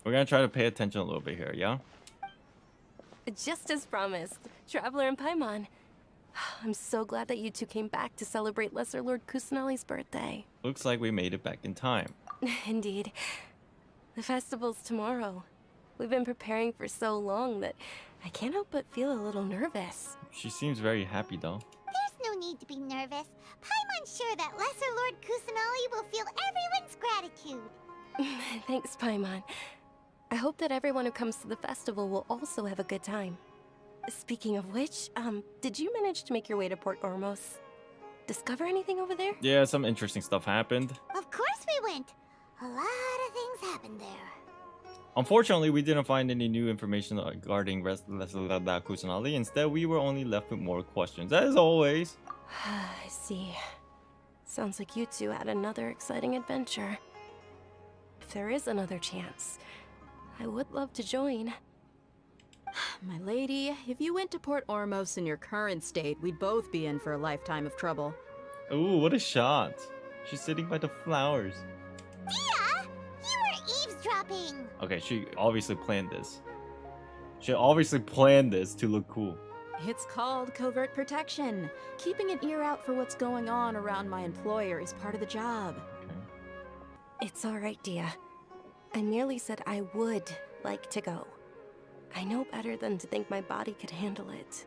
We're gonna try to pay attention a little bit here, yeah? Just as promised, Traveler and Paimon. I'm so glad that you two came back to celebrate Lesser Lord Kusanali's birthday. Looks like we made it back in time. Indeed. The festival's tomorrow. We've been preparing for so long that I can't help but feel a little nervous. She seems very happy though. There's no need to be nervous. Paimon's sure that Lesser Lord Kusanali will feel everyone's gratitude. Thanks, Paimon. I hope that everyone who comes to the festival will also have a good time. Speaking of which, did you manage to make your way to Port Ormos? Discover anything over there? Yeah, some interesting stuff happened. Of course we went. A lot of things happened there. Unfortunately, we didn't find any new information regarding Kusanali. Instead, we were only left with more questions, as always. I see. Sounds like you two had another exciting adventure. If there is another chance, I would love to join. My lady, if you went to Port Ormos in your current state, we'd both be in for a lifetime of trouble. Ooh, what a shot. She's sitting by the flowers. Dia! You were eavesdropping! Okay, she obviously planned this. She obviously planned this to look cool. It's called covert protection. Keeping an ear out for what's going on around my employer is part of the job. Okay. It's alright, Dia. I merely said I would like to go. I know better than to think my body could handle it.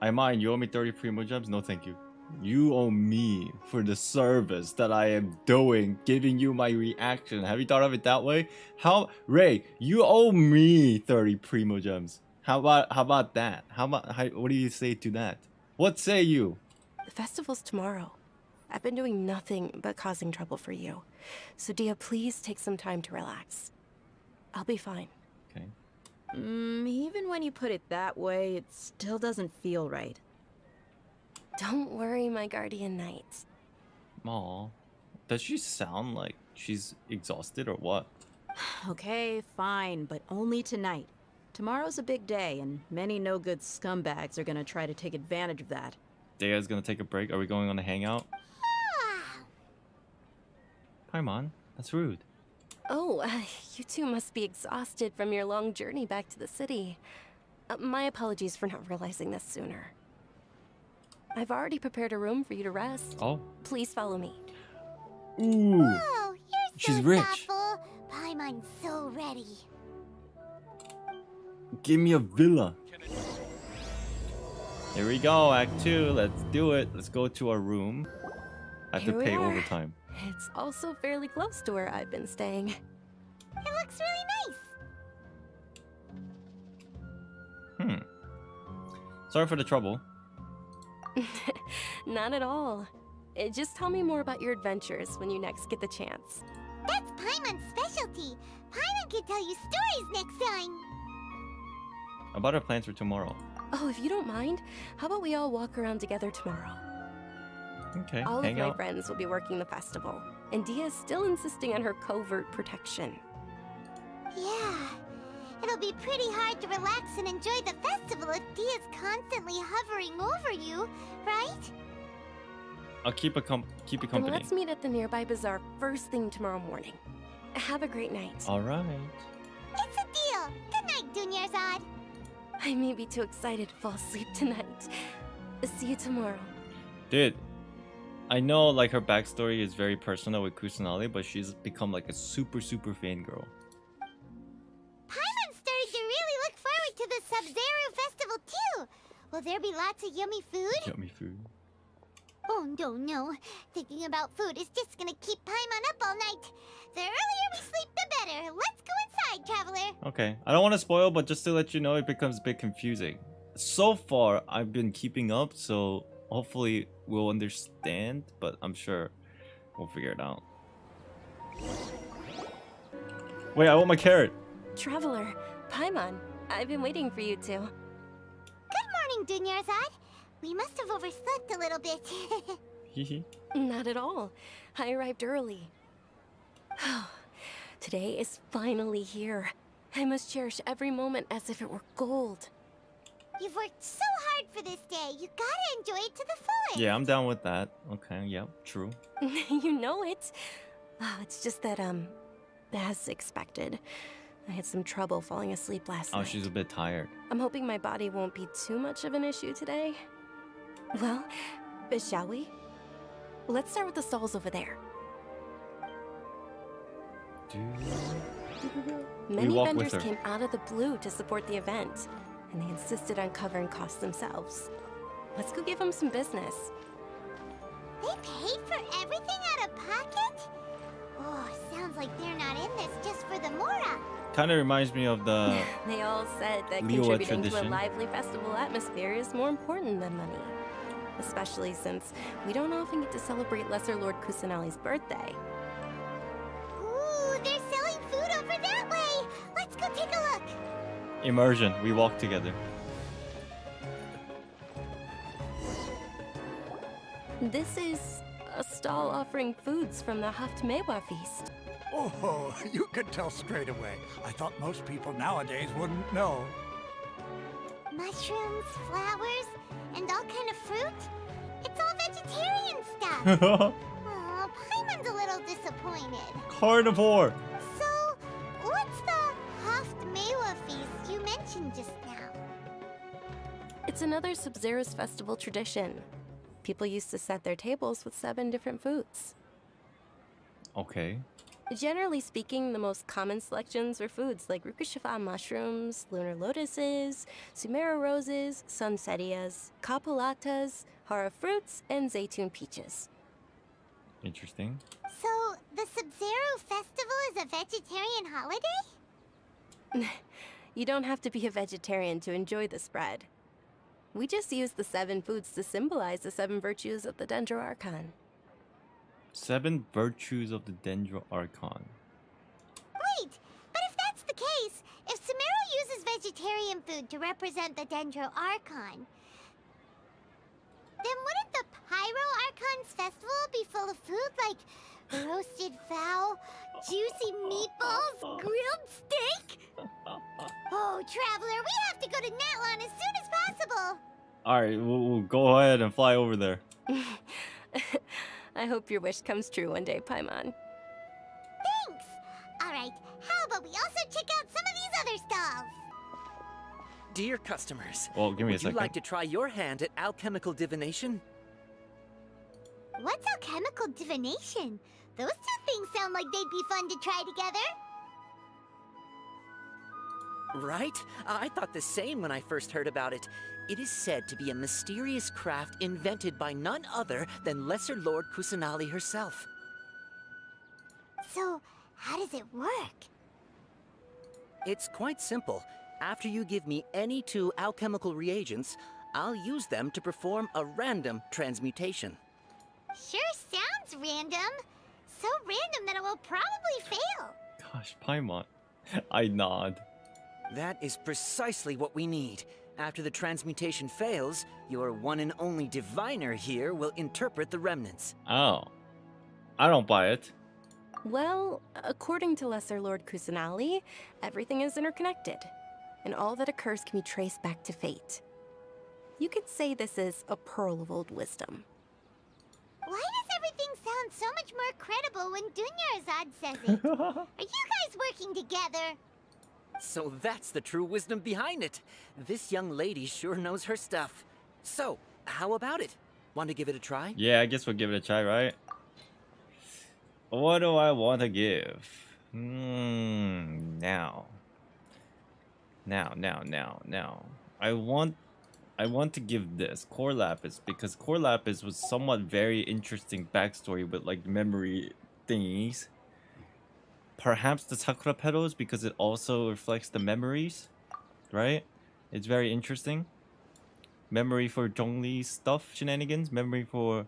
I mind, you owe me 30 primo gems? No, thank you. You owe me for the service that I am doing, giving you my reaction. Have you thought of it that way? Ray, you owe me 30 primo gems. How about that? What do you say to that? What say you? The festival's tomorrow. I've been doing nothing but causing trouble for you. So Dia, please take some time to relax. I'll be fine. Okay. Even when you put it that way, it still doesn't feel right. Don't worry, my guardian knight. Aw. Does she sound like she's exhausted or what? Okay, fine, but only tonight. Tomorrow's a big day, and many no-good scumbags are gonna try to take advantage of that. Dea's gonna take a break. Are we going on a hangout? Paimon, that's rude. Oh, you two must be exhausted from your long journey back to the city. My apologies for not realizing this sooner. I've already prepared a room for you to rest. Oh. Please follow me. Ooh. Oh, you're so She's rich. thoughtful. Paimon's so ready. Give me a villa. Here we go, Act 2. Let's do it. Let's go to our room. I have Here to we pay are. overtime. It's also fairly close to where I've been staying. It looks really nice. Sorry for the trouble. Not at all. Just tell me more about your adventures when you next get the chance. That's Paimon's specialty. Paimon can tell you stories next time. About our plans for tomorrow. Oh, if you don't mind, how about we all walk around together tomorrow? Okay, All hang of my out. friends will be working the festival, and Dia is still insisting on her covert protection. Yeah. It'll be pretty hard to relax and enjoy the festival if Dia's constantly hovering over you, right? I'll keep you Then company. let's meet at the nearby bazaar first thing tomorrow morning. Have a great night. All right. It's a deal. Good night, Dunyarzad. I may be too excited to fall asleep tonight. See you tomorrow. Dude, I know like her backstory is very personal with Kusanali, but she's become like a super fangirl. Paimon's starting to really look forward to the Sub-Zero festival too. Will there be lots of yummy food? Yummy food. Oh no. Thinking about food is just gonna keep Paimon up all night. The earlier we sleep, the better. Let's go inside, traveler. Okay, I don't want to spoil, but just to let you know, it becomes a bit confusing. So far, I've been keeping up, so hopefully we'll understand, but I'm sure we'll figure it out. Wait, I want my carrot. Traveler, Paimon, I've been waiting for you two. Good morning, Dunyarzad. We must have overslept a little bit. Hehe. Not at all. I arrived early. Today is finally here. I must cherish every moment as if it were gold. You've worked so hard for this day. You gotta enjoy it to the fullest. Yeah, I'm down with that. Okay, yeah, true. You know it. Oh, it's just that, As expected, I had some trouble falling asleep last Oh, night. she's a bit tired. I'm hoping my body won't be too much of an issue today. Well, shall we? Let's start with the stalls over there. Many walk with vendors her. came out of the blue to support the event, and they insisted on covering costs themselves. Let's go give them some business. They paid for everything out of pocket? Oh, sounds like they're not in this just for the Mora. Kind of reminds me of the They all said that Liyue contributing to a tradition. lively festival atmosphere is more important than money. Especially since we don't often get to celebrate Lesser Lord Kusanali's birthday. Ooh, they're selling food over that way. Let's go take a look. immersion. We walk together. This is a stall offering foods from the Haftmewa feast. Oh, you could tell straight away. I thought most people nowadays wouldn't know. Mushrooms, flowers, and all kind of fruit. It's all vegetarian stuff. Oh, Paimon's a little disappointed. Carnivore. So, what's the Haftmewa feast you mentioned just now? It's another Sub-Zero's festival tradition. People used to set their tables with 7 different foods. Okay. Generally speaking, the most common selections were foods like Rukushifa mushrooms, lunar lotuses, Sumeru roses, sunsetias, capulatas, hara fruits, and zaytun peaches. Interesting. So, the Sub-Zero festival is a vegetarian holiday? You don't have to be a vegetarian to enjoy the spread. We just use the 7 foods to symbolize the 7 virtues of the Dendro Archon. 7 virtues of the Dendro Archon. Wait, but if that's the case, if Sumeru uses vegetarian food to represent the Dendro Archon, then wouldn't the Pyro Archon's festival be full of food like roasted fowl, juicy meatballs, grilled steak? Oh, Traveler, we have to go to Natlan as soon as possible. Alright, we'll go ahead and fly over there. I hope your wish comes true one day, Paimon. Thanks. All right, how about we also check out some of these other stalls? Dear customers, Well, give me a would you second. like to try your hand at alchemical divination? What's alchemical divination? Those two things sound like they'd be fun to try together. Right? I thought the same when I first heard about it. It is said to be a mysterious craft invented by none other than Lesser Lord Kusanali herself. So, how does it work? It's quite simple. After you give me any 2 alchemical reagents, I'll use them to perform a random transmutation. Sure sounds random. So random that it will probably fail. Gosh, Paimon. I nod. That is precisely what we need. After the transmutation fails, your one and only diviner here will interpret the remnants. Oh. I don't buy it. Well, according to Lesser Lord Kusanali, everything is interconnected, and all that occurs can be traced back to fate. You could say this is a pearl of old wisdom. Why does everything sound so much more credible when Dunyarzad says it? Are you guys working together? So that's the true wisdom behind it. This young lady sure knows her stuff. So, how about it? Want to give it a try? Yeah, I guess we'll give it a try, right? What do I want to give? Now. I want to give this Core Lapis because Core Lapis was somewhat very interesting backstory with like memory thingies. Perhaps the Sakura petals because it also reflects the memories, right? It's very interesting. Memory for Zhongli's stuff shenanigans, memory for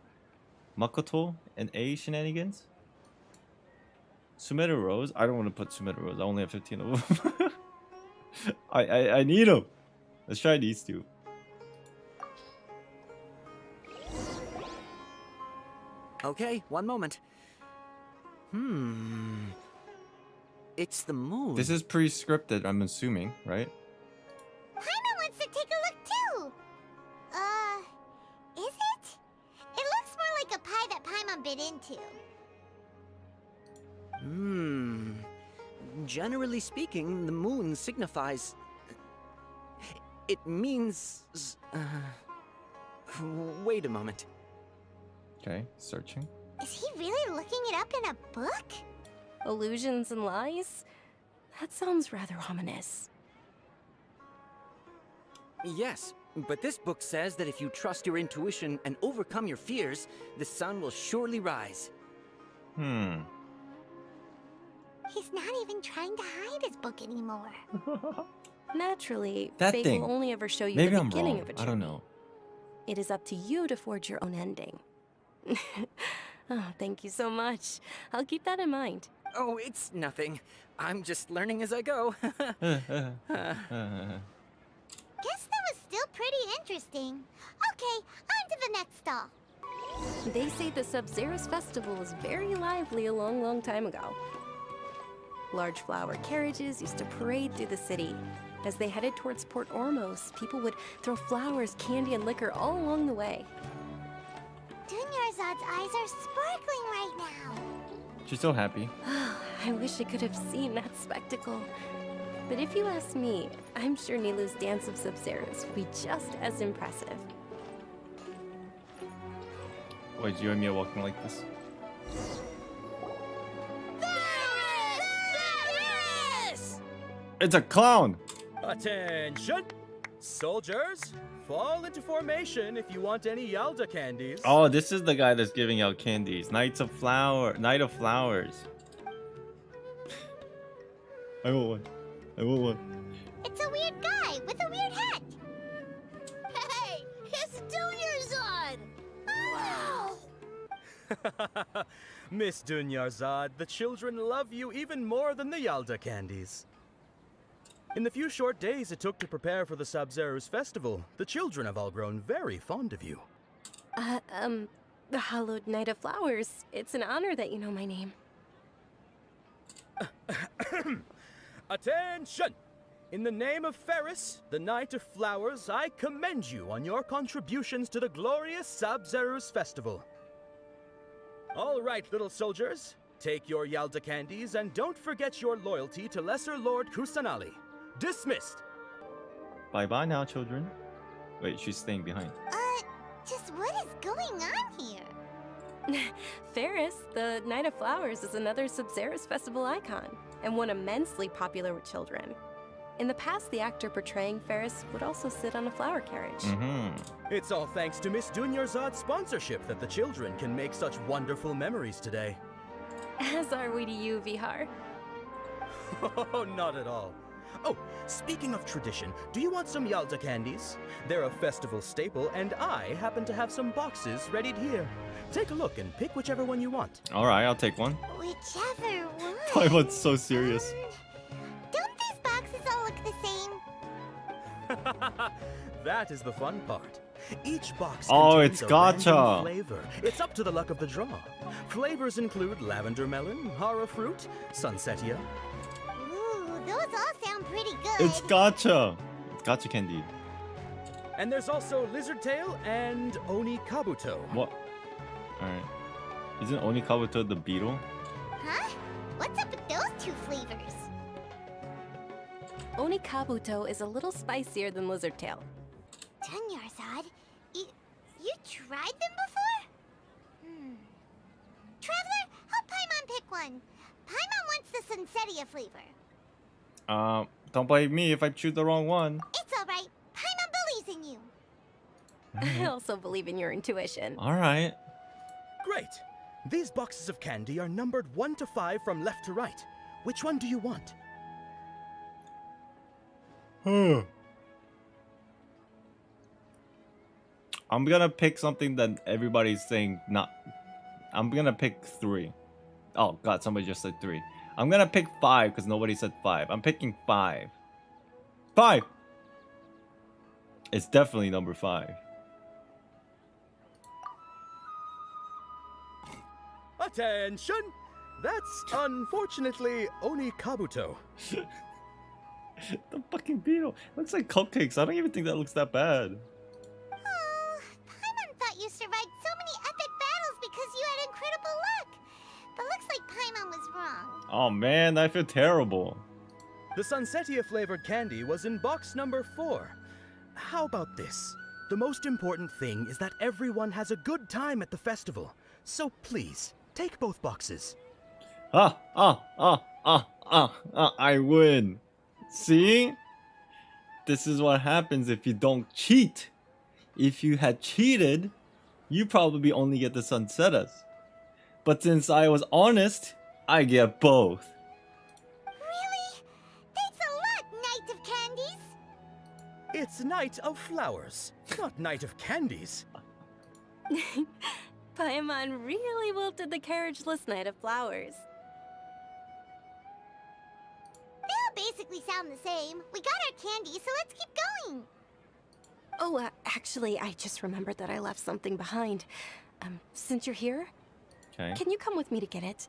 Makoto and A shenanigans. Sumeru Rose. I don't want to put Sumeru Rose. I only have 15 of them. I need them. Let's try these 2. Okay, one moment. It's the moon. This is pre-scripted, I'm assuming, right? Paimon wants to take a look too. Is it? It looks more like a pie that Paimon bit into. Generally speaking, the moon signifies... It means... Wait a moment. Okay, searching. Is he really looking it up in a book? Illusions and lies? That sounds rather ominous. Yes, but this book says that if you trust your intuition and overcome your fears, the sun will surely rise. He's not even trying to hide his book anymore. Naturally, That fate thing. will only ever show you Maybe the I'm beginning wrong. of a I journey. don't know. It is up to you to forge your own ending. Oh, thank you so much. I'll keep that in mind. Oh, it's nothing. I'm just learning as I go. Guess that was still pretty interesting. Okay, on to the next stall. They say the Sub-Zero's festival was very lively a long, long time ago. Large flower carriages used to parade through the city. As they headed towards Port Ormos, people would throw flowers, candy, and liquor all along the way. Dunyarzad's eyes are sparkling right now. She's so happy. I wish I could have seen that spectacle. But if you ask me, I'm sure Nilu's dance of Sub-Zeros would be just as impressive. Wait, you and me are walking like this? It's a clown! Attention! Soldiers, fall into formation if you want any Yalda candies. Oh, this is the guy that's giving out candies. Night of Flowers. I want one. I want one. It's a weird guy with a weird hat. Hey, it's Dunyarzad! Wow! Miss Dunyarzad, the children love you even more than the Yalda candies. In the few short days it took to prepare for the Sub-Zero's festival, the children have all grown very fond of you. The hallowed Knight of Flowers. It's an honor that you know my name. Attention! In the name of Ferris, the Knight of Flowers, I commend you on your contributions to the glorious Sub-Zero's festival. All right, little soldiers, take your Yalda candies and don't forget your loyalty to Lesser Lord Kusanali. Dismissed! Bye-bye now, children. Wait, she's staying behind. Just what is going on here? Ferris, the Knight of Flowers, is another Sub-Zero's festival icon, and one immensely popular with children. In the past, the actor portraying Ferris would also sit on a flower carriage. It's all thanks to Miss Dunyarzad's sponsorship that the children can make such wonderful memories today. As are we to you, Vihar. Oh, not at all. Oh, speaking of tradition, do you want some Yalda candies? They're a festival staple, and I happen to have some boxes readied here. Take a look and pick whichever one you want. Alright, I'll take one. Whichever one. Paimon's so serious. Don't these boxes all look the same? That is the fun part. Each box Oh, contains it's a random gacha. flavor. It's up to the luck of the draw. Flavors include lavender melon, hara fruit, sunsetia. Ooh, those all sound pretty good. It's gacha. It's gacha candy. And there's also lizard tail and oni kabuto. What? Alright. Isn't Onikabuto the beetle? Huh? What's up with those two flavors? Onikabuto is a little spicier than Lizard Tail. Dunyarzad, you tried them before? Traveler, help Paimon pick one. Paimon wants the Sunsetia flavor. Don't blame me if I choose the wrong one. It's alright. Paimon believes in you. I also believe in your intuition. Alright. Great. These boxes of candy are numbered 1 to 5 from left to right. Which one do you want? I'm gonna pick something that everybody's saying not. I'm gonna pick 3. Oh god, somebody just said 3. I'm gonna pick 5 because nobody said 5. I'm picking 5. 5! It's definitely number 5. Attention! That's unfortunately oni kabuto. The fucking beetle. Looks like cupcakes. I don't even think that looks that bad. Oh, Paimon thought you survived so many epic battles because you had incredible luck. But looks like Paimon was wrong. Oh man, I feel terrible. The Sunsetia flavored candy was in box number 4. How about this? The most important thing is that everyone has a good time at the festival. So please, take both boxes. I win. See? This is what happens if you don't cheat. If you had cheated, you probably only get the Sunsettas. But since I was honest, I get both. Really? Thanks a lot, Knight of Candies. It's Night of Flowers, not Night of Candies. Paimon really wilted the carriageless Knight of Flowers. They all basically sound the same. We got our candy, so let's keep going. Oh, actually, I just remembered that I left something behind. Since you're here, Okay. can you come with me to get it?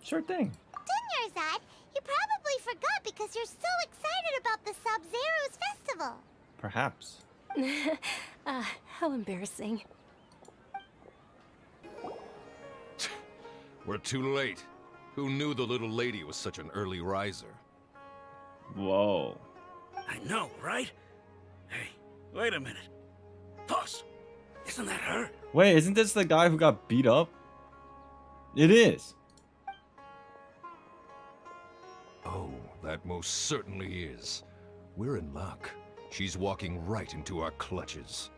Sure thing. Dunyarzad, you probably forgot because you're so excited about the Sub-Zero's festival. Perhaps. How embarrassing. We're too late. Who knew the little lady was such an early riser? Whoa. I know, right? Hey, wait a minute. Boss, isn't that her? Wait, isn't this the guy who got beat up? It is. Oh, that most certainly is. We're in luck. She's walking right into our clutches.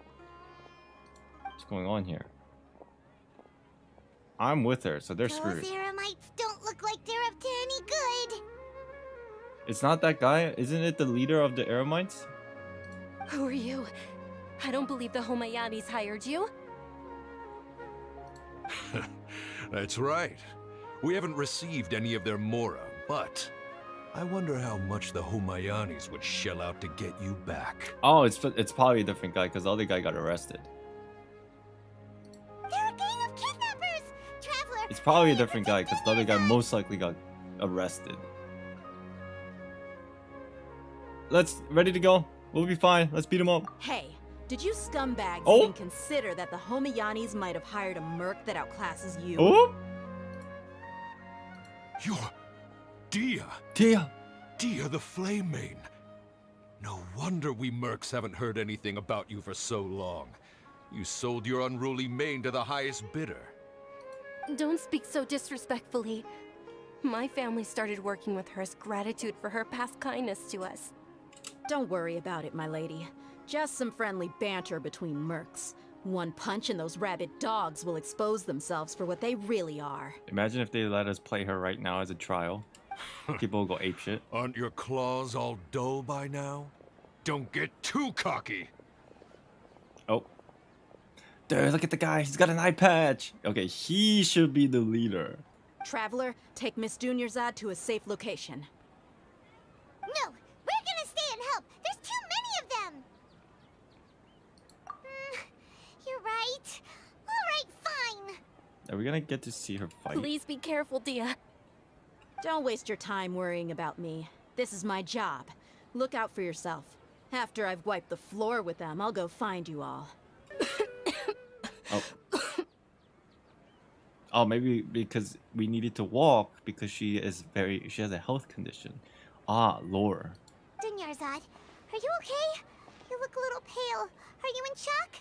What's going on here? I'm with her, so they're Those screwed. Eremites don't look like they're up to any good. It's not that guy? Isn't it the leader of the Eremites? Who are you? I don't believe the Homayanis hired you. That's right. We haven't received any of their mora, but I wonder how much the Homayanis would shell out to get you back. Oh, it's probably a different guy because the other guy got arrested. They're a gang of kidnappers. Traveler. It's probably a hurry, different guy because protect the other guy Dunyarzad. most likely got arrested. Let's ready to go. We'll be fine. Let's beat him up. Hey, did you scumbags Oh. even consider that the Homayanis might have hired a merc that outclasses you? Oh, You're Dia. Tia. Dia the Flame Main. No wonder we mercs haven't heard anything about you for so long. You sold your unruly mane to the highest bidder. Don't speak so disrespectfully. My family started working with her as gratitude for her past kindness to us. Don't worry about it, my lady. Just some friendly banter between mercs. One punch and those rabid dogs will expose themselves for what they really are. Imagine if they let us play her right now as a trial. People will go apeshit. Aren't your claws all dull by now? Don't get too cocky. Oh. Dude, look at the guy. He's got an eye patch. Okay, he should be the leader. Traveler, take Miss Dunyarzad to a safe location. No, we're gonna stay and help. There's too many of them. You're right. All right, fine. Are we gonna get to see her fight? Please be careful, Dia. Don't waste your time worrying about me. This is my job. Look out for yourself. After I've wiped the floor with them, I'll go find you all. Oh. Oh, maybe because we needed to walk because she has a health condition. Ah, lore. Dunyarzad, are you okay? You look a little pale. Are you in shock?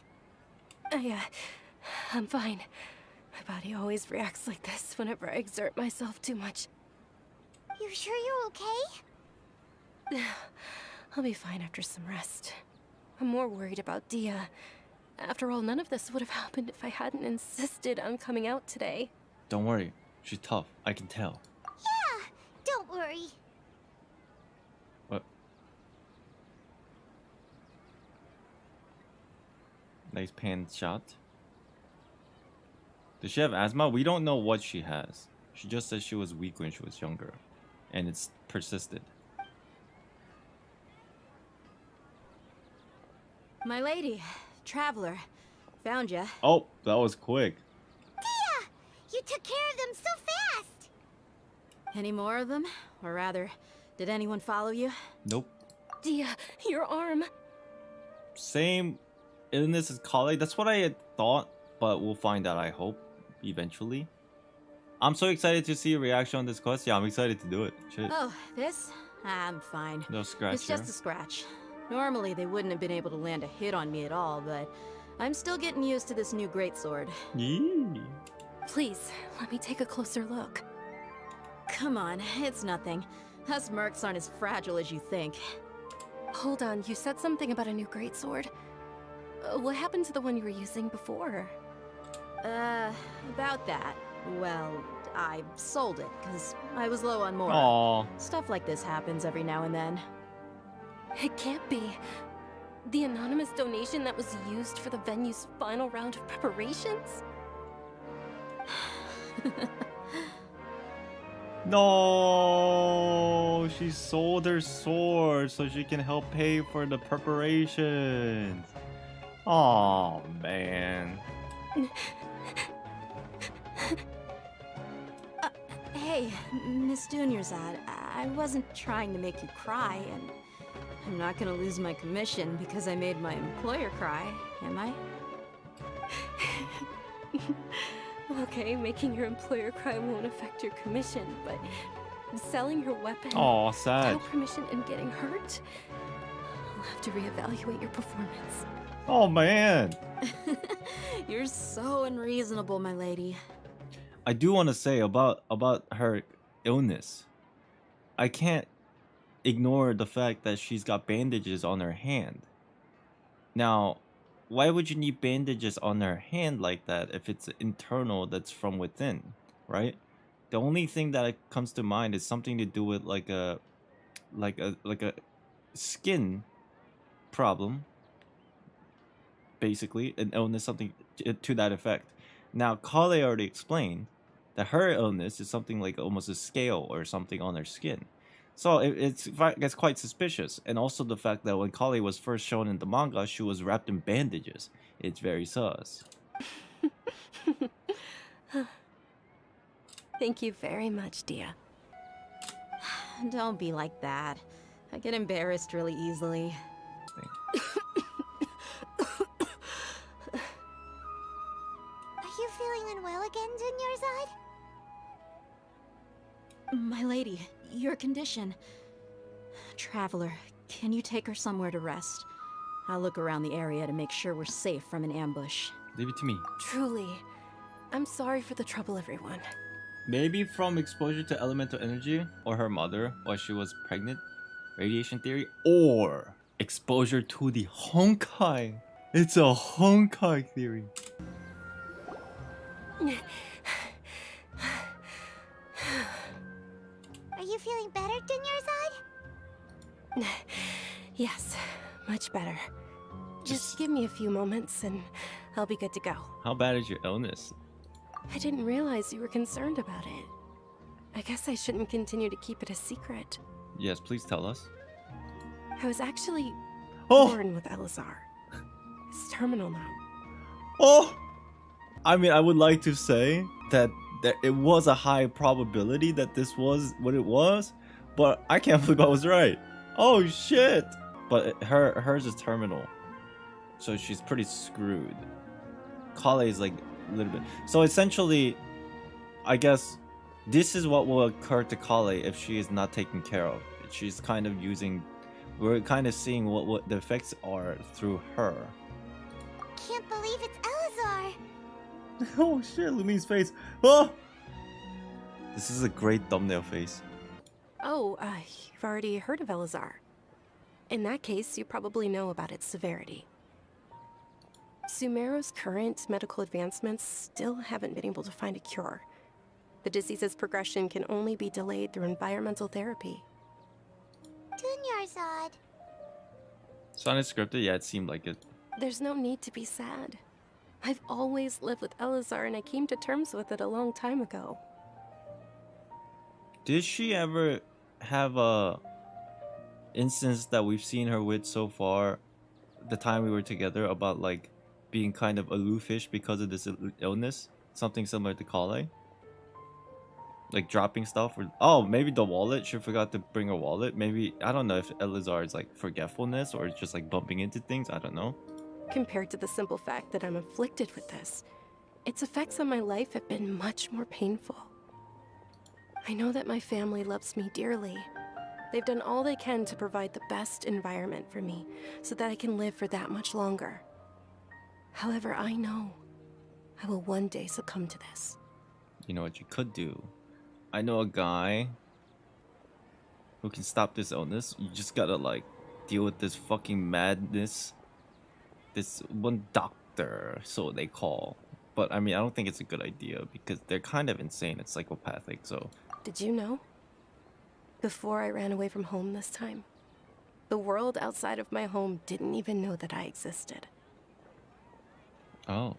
I'm fine. My body always reacts like this whenever I exert myself too much. You sure you're okay? I'll be fine after some rest. I'm more worried about Dia. After all, none of this would have happened if I hadn't insisted on coming out today. Don't worry. She's tough. I can tell. Yeah, don't worry. What? Nice pan shot. Does she have asthma? We don't know what she has. She just says she was weak when she was younger. And it's persisted. My lady, Traveler, found ya. Oh, that was quick. Dia, you took care of them so fast. Any more of them? Or rather, did anyone follow you? Nope. Dia, your arm. Same illness as colleague. That's what I had thought, but we'll find out, I hope, eventually. I'm so excited to see your reaction on this quest. Yeah, I'm excited to do it. Shit. Oh, this? I'm fine. No scratch It's just a scratch. Normally, they wouldn't have been able to land a hit on me at all, but I'm still getting used to this new greatsword. Yee. Please, let me take a closer look. Come on, it's nothing. Us mercs aren't as fragile as you think. Hold on, you said something about a new greatsword. What happened to the one you were using before? About that. Well, I sold it, because I was low on more. Aww. Stuff like this happens every now and then. It can't be. The anonymous donation that was used for the venue's final round of preparations? No, she sold her sword so she can help pay for the preparations. Oh man. Hey, Miss Dunyarzad, I wasn't trying to make you cry, and I'm not gonna lose my commission because I made my employer cry, am I? Okay, making your employer cry won't affect your commission, but selling your weapon Oh, sad. without permission and getting hurt? I'll have to reevaluate your performance. Oh man. You're so unreasonable, my lady. I do want to say about her illness. I can't ignore the fact that she's got bandages on her hand. Now, why would you need bandages on her hand like that if it's internal that's from within, right? The only thing that comes to mind is something to do with like a skin problem, basically, an illness, something to that effect. Now, Kale already explained that her illness is something like almost a scale or something on her skin. So it's quite suspicious. And also the fact that when Kale was first shown in the manga, she was wrapped in bandages. It's very sus. Thank you very much, Dia. Don't be like that. I get embarrassed really easily. Are you feeling unwell again, Dunyarzad? My lady, your condition. Traveler, can you take her somewhere to rest? I'll look around the area to make sure we're safe from an ambush. Leave it to me. Truly, I'm sorry for the trouble, everyone. Maybe from exposure to elemental energy, or her mother while she was pregnant, radiation theory, or exposure to the Honkai. It's a Honkai theory. Are you feeling better, Dunyarzad? Yes, much better. Just give me a few moments and I'll be good to go. How bad is your illness? I didn't realize you were concerned about it. I guess I shouldn't continue to keep it a secret. Yes, please tell us. I was actually Oh! born with Elazar. It's terminal now. Oh! I mean, I would like to say that it was a high probability that this was what it was, but I can't believe I was right. Oh shit! But hers is terminal, so she's pretty screwed. Kale is like a little bit. So essentially, I guess this is what will occur to Kale if she is not taken care of. She's kind of using. We're kind of seeing what the effects are through her. Can't believe it's Elazar. Oh shit, Lumine's face. Oh! This is a great thumbnail face. Oh, you've already heard of Elazar. In that case, you probably know about its severity. Sumeru's current medical advancements still haven't been able to find a cure. The disease's progression can only be delayed through environmental therapy. Dunyarzad. It's not scripted, yeah, it seemed like it. There's no need to be sad. I've always lived with Elazar and I came to terms with it a long time ago. Did she ever have a instance that we've seen her with so far, the time we were together, about like being kind of aloofish because of this illness? Something similar to Kale? Like dropping stuff? Or, oh, maybe the wallet. She forgot to bring her wallet. Maybe, I don't know if Elazar is like forgetfulness or it's just like bumping into things. I don't know. Compared to the simple fact that I'm afflicted with this, its effects on my life have been much more painful. I know that my family loves me dearly. They've done all they can to provide the best environment for me so that I can live for that much longer. However, I know I will one day succumb to this. You know what you could do? I know a guy who can stop this illness. You just gotta like deal with this fucking madness. This one doctor, so they call. But I mean, I don't think it's a good idea because they're kind of insane and psychopathic, so. Did you know? Before I ran away from home this time, the world outside of my home didn't even know that I existed. Oh.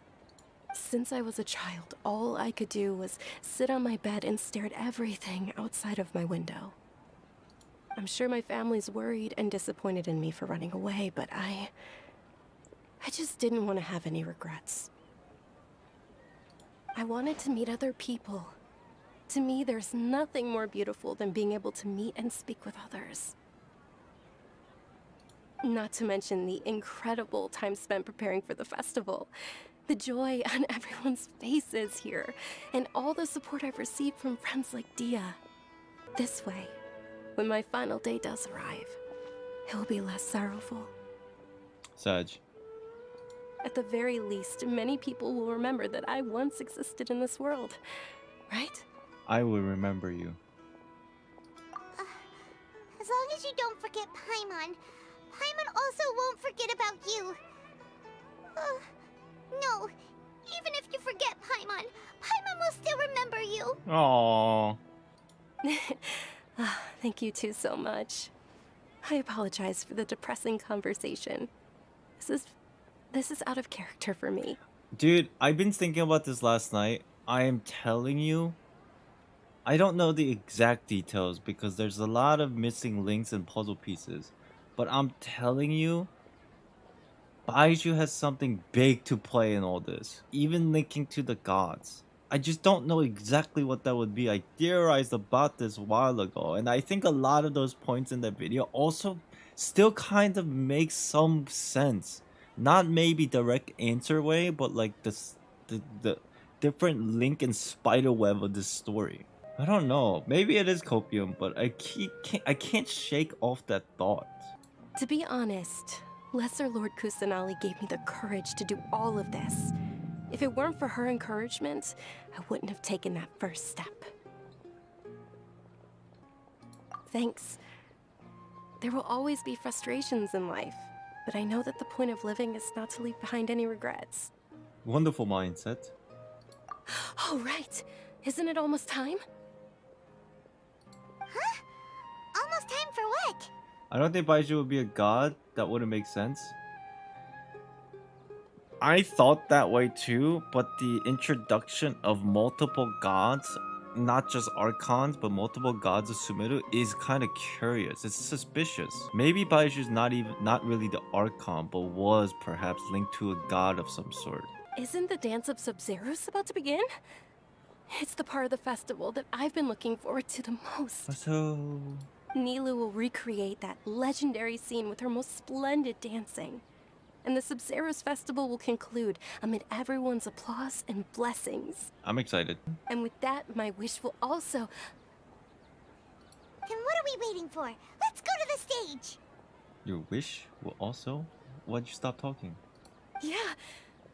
Since I was a child, all I could do was sit on my bed and stare at everything outside of my window. I'm sure my family's worried and disappointed in me for running away, but I just didn't want to have any regrets. I wanted to meet other people. To me, there's nothing more beautiful than being able to meet and speak with others. Not to mention the incredible time spent preparing for the festival. The joy on everyone's faces here, and all the support I've received from friends like Dia. This way, when my final day does arrive, it will be less sorrowful. Sag. At the very least, many people will remember that I once existed in this world, right? I will remember you. As long as you don't forget Paimon, Paimon also won't forget about you. No, even if you forget Paimon, Paimon will still remember you. Aww. Thank you two so much. I apologize for the depressing conversation. This is out of character for me. Dude, I've been thinking about this last night. I am telling you, I don't know the exact details because there's a lot of missing links and puzzle pieces. But I'm telling you, Baiju has something big to play in all this. Even linking to the gods. I just don't know exactly what that would be. I theorized about this a while ago. And I think a lot of those points in that video also still kind of make some sense. Not maybe direct answer way, but like the different link and spider web of this story. I don't know. Maybe it is copium, but I can't shake off that thought. To be honest, Lesser Lord Kusanali gave me the courage to do all of this. If it weren't for her encouragement, I wouldn't have taken that first step. Thanks. There will always be frustrations in life, but I know that the point of living is not to leave behind any regrets. Wonderful mindset. Oh, right. Isn't it almost time? Huh? Almost time for what? I don't think Baiju would be a god. That wouldn't make sense. I thought that way too, but the introduction of multiple gods, not just archons, but multiple gods of Sumeru is kind of curious. It's suspicious. Maybe Baiju's not really the archon, but was perhaps linked to a god of some sort. Isn't the Dance of Sub-Zeros about to begin? It's the part of the festival that I've been looking forward to the most. So... Nilu will recreate that legendary scene with her most splendid dancing. And the Sub-Zeros festival will conclude amid everyone's applause and blessings. I'm excited. And with that, my wish will also... Then what are we waiting for? Let's go to the stage! Your wish will also... Why'd you stop talking? Yeah,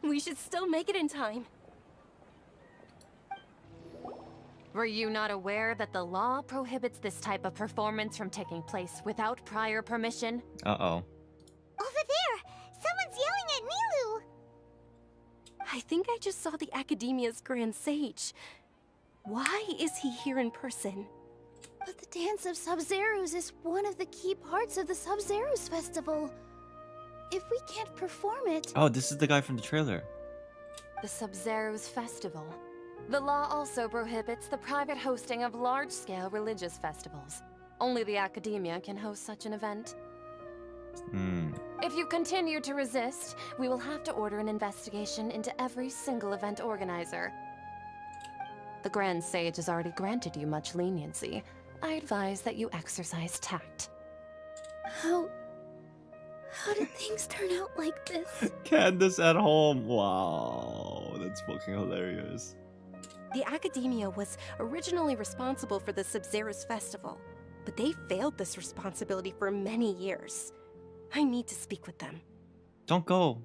we should still make it in time. Were you not aware that the law prohibits this type of performance from taking place without prior permission? Uh-oh. Over there! Someone's yelling at Nilu! I think I just saw the Academia's Grand Sage. Why is he here in person? But the Dance of Sub-Zeros is one of the key parts of the Sub-Zeros festival. If we can't perform it... Oh, this is the guy from the trailer. The Sub-Zeros festival. The law also prohibits the private hosting of large-scale religious festivals. Only the Academia can host such an event. If you continue to resist, we will have to order an investigation into every single event organizer. The Grand Sage has already granted you much leniency. I advise that you exercise tact. How did things turn out like this? Candace at home. Wow, that's fucking hilarious. The Academia was originally responsible for the Sub-Zero's festival, but they failed this responsibility for many years. I need to speak with them. Don't go.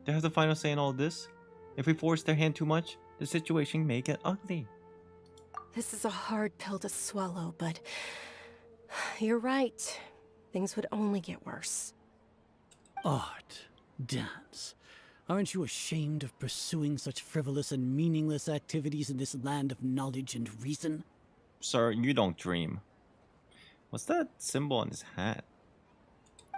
They have the final say in all this. If we force their hand too much, the situation may get ugly. This is a hard pill to swallow, but you're right. Things would only get worse. Art, dance. Aren't you ashamed of pursuing such frivolous and meaningless activities in this land of knowledge and reason? Sir, you don't dream. What's that symbol on his hat?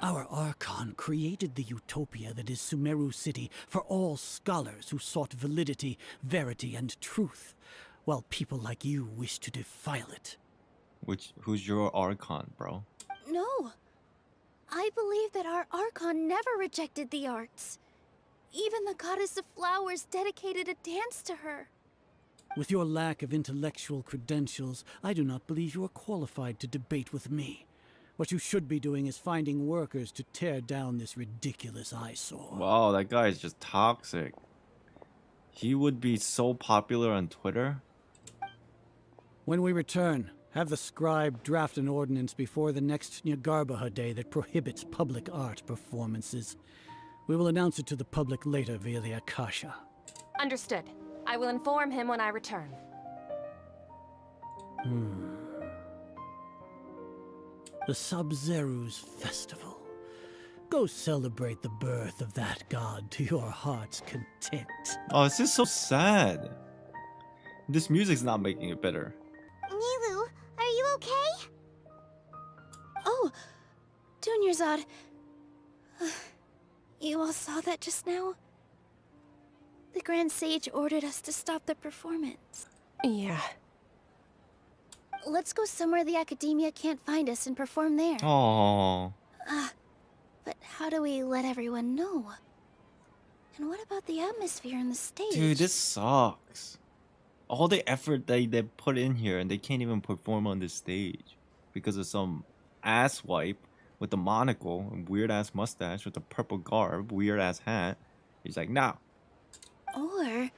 Our Archon created the utopia that is Sumeru City for all scholars who sought validity, verity, and truth, while people like you wish to defile it. Who's your Archon, bro? No. I believe that our Archon never rejected the arts. Even the goddess of flowers dedicated a dance to her. With your lack of intellectual credentials, I do not believe you are qualified to debate with me. What you should be doing is finding workers to tear down this ridiculous eyesore. Wow, that guy is just toxic. He would be so popular on Twitter. When we return, have the scribe draft an ordinance before the next Nyargarbaha Day that prohibits public art performances. We will announce it to the public later via the Akasha. Understood. I will inform him when I return. The Sub-Zeru's festival. Go celebrate the birth of that god to your heart's content. Oh, this is so sad. This music's not making it better. Nilu, are you okay? Oh, Dunyarzad. You all saw that just now? The Grand Sage ordered us to stop the performance. Yeah. Let's go somewhere the Academia can't find us and perform there. Oh. But how do we let everyone know? And what about the atmosphere and the stage? Dude, this sucks. All the effort they put in here and they can't even perform on this stage because of some asswipe with a monocle and weird ass mustache with a purple garb, weird ass hat. He's like, nah. Or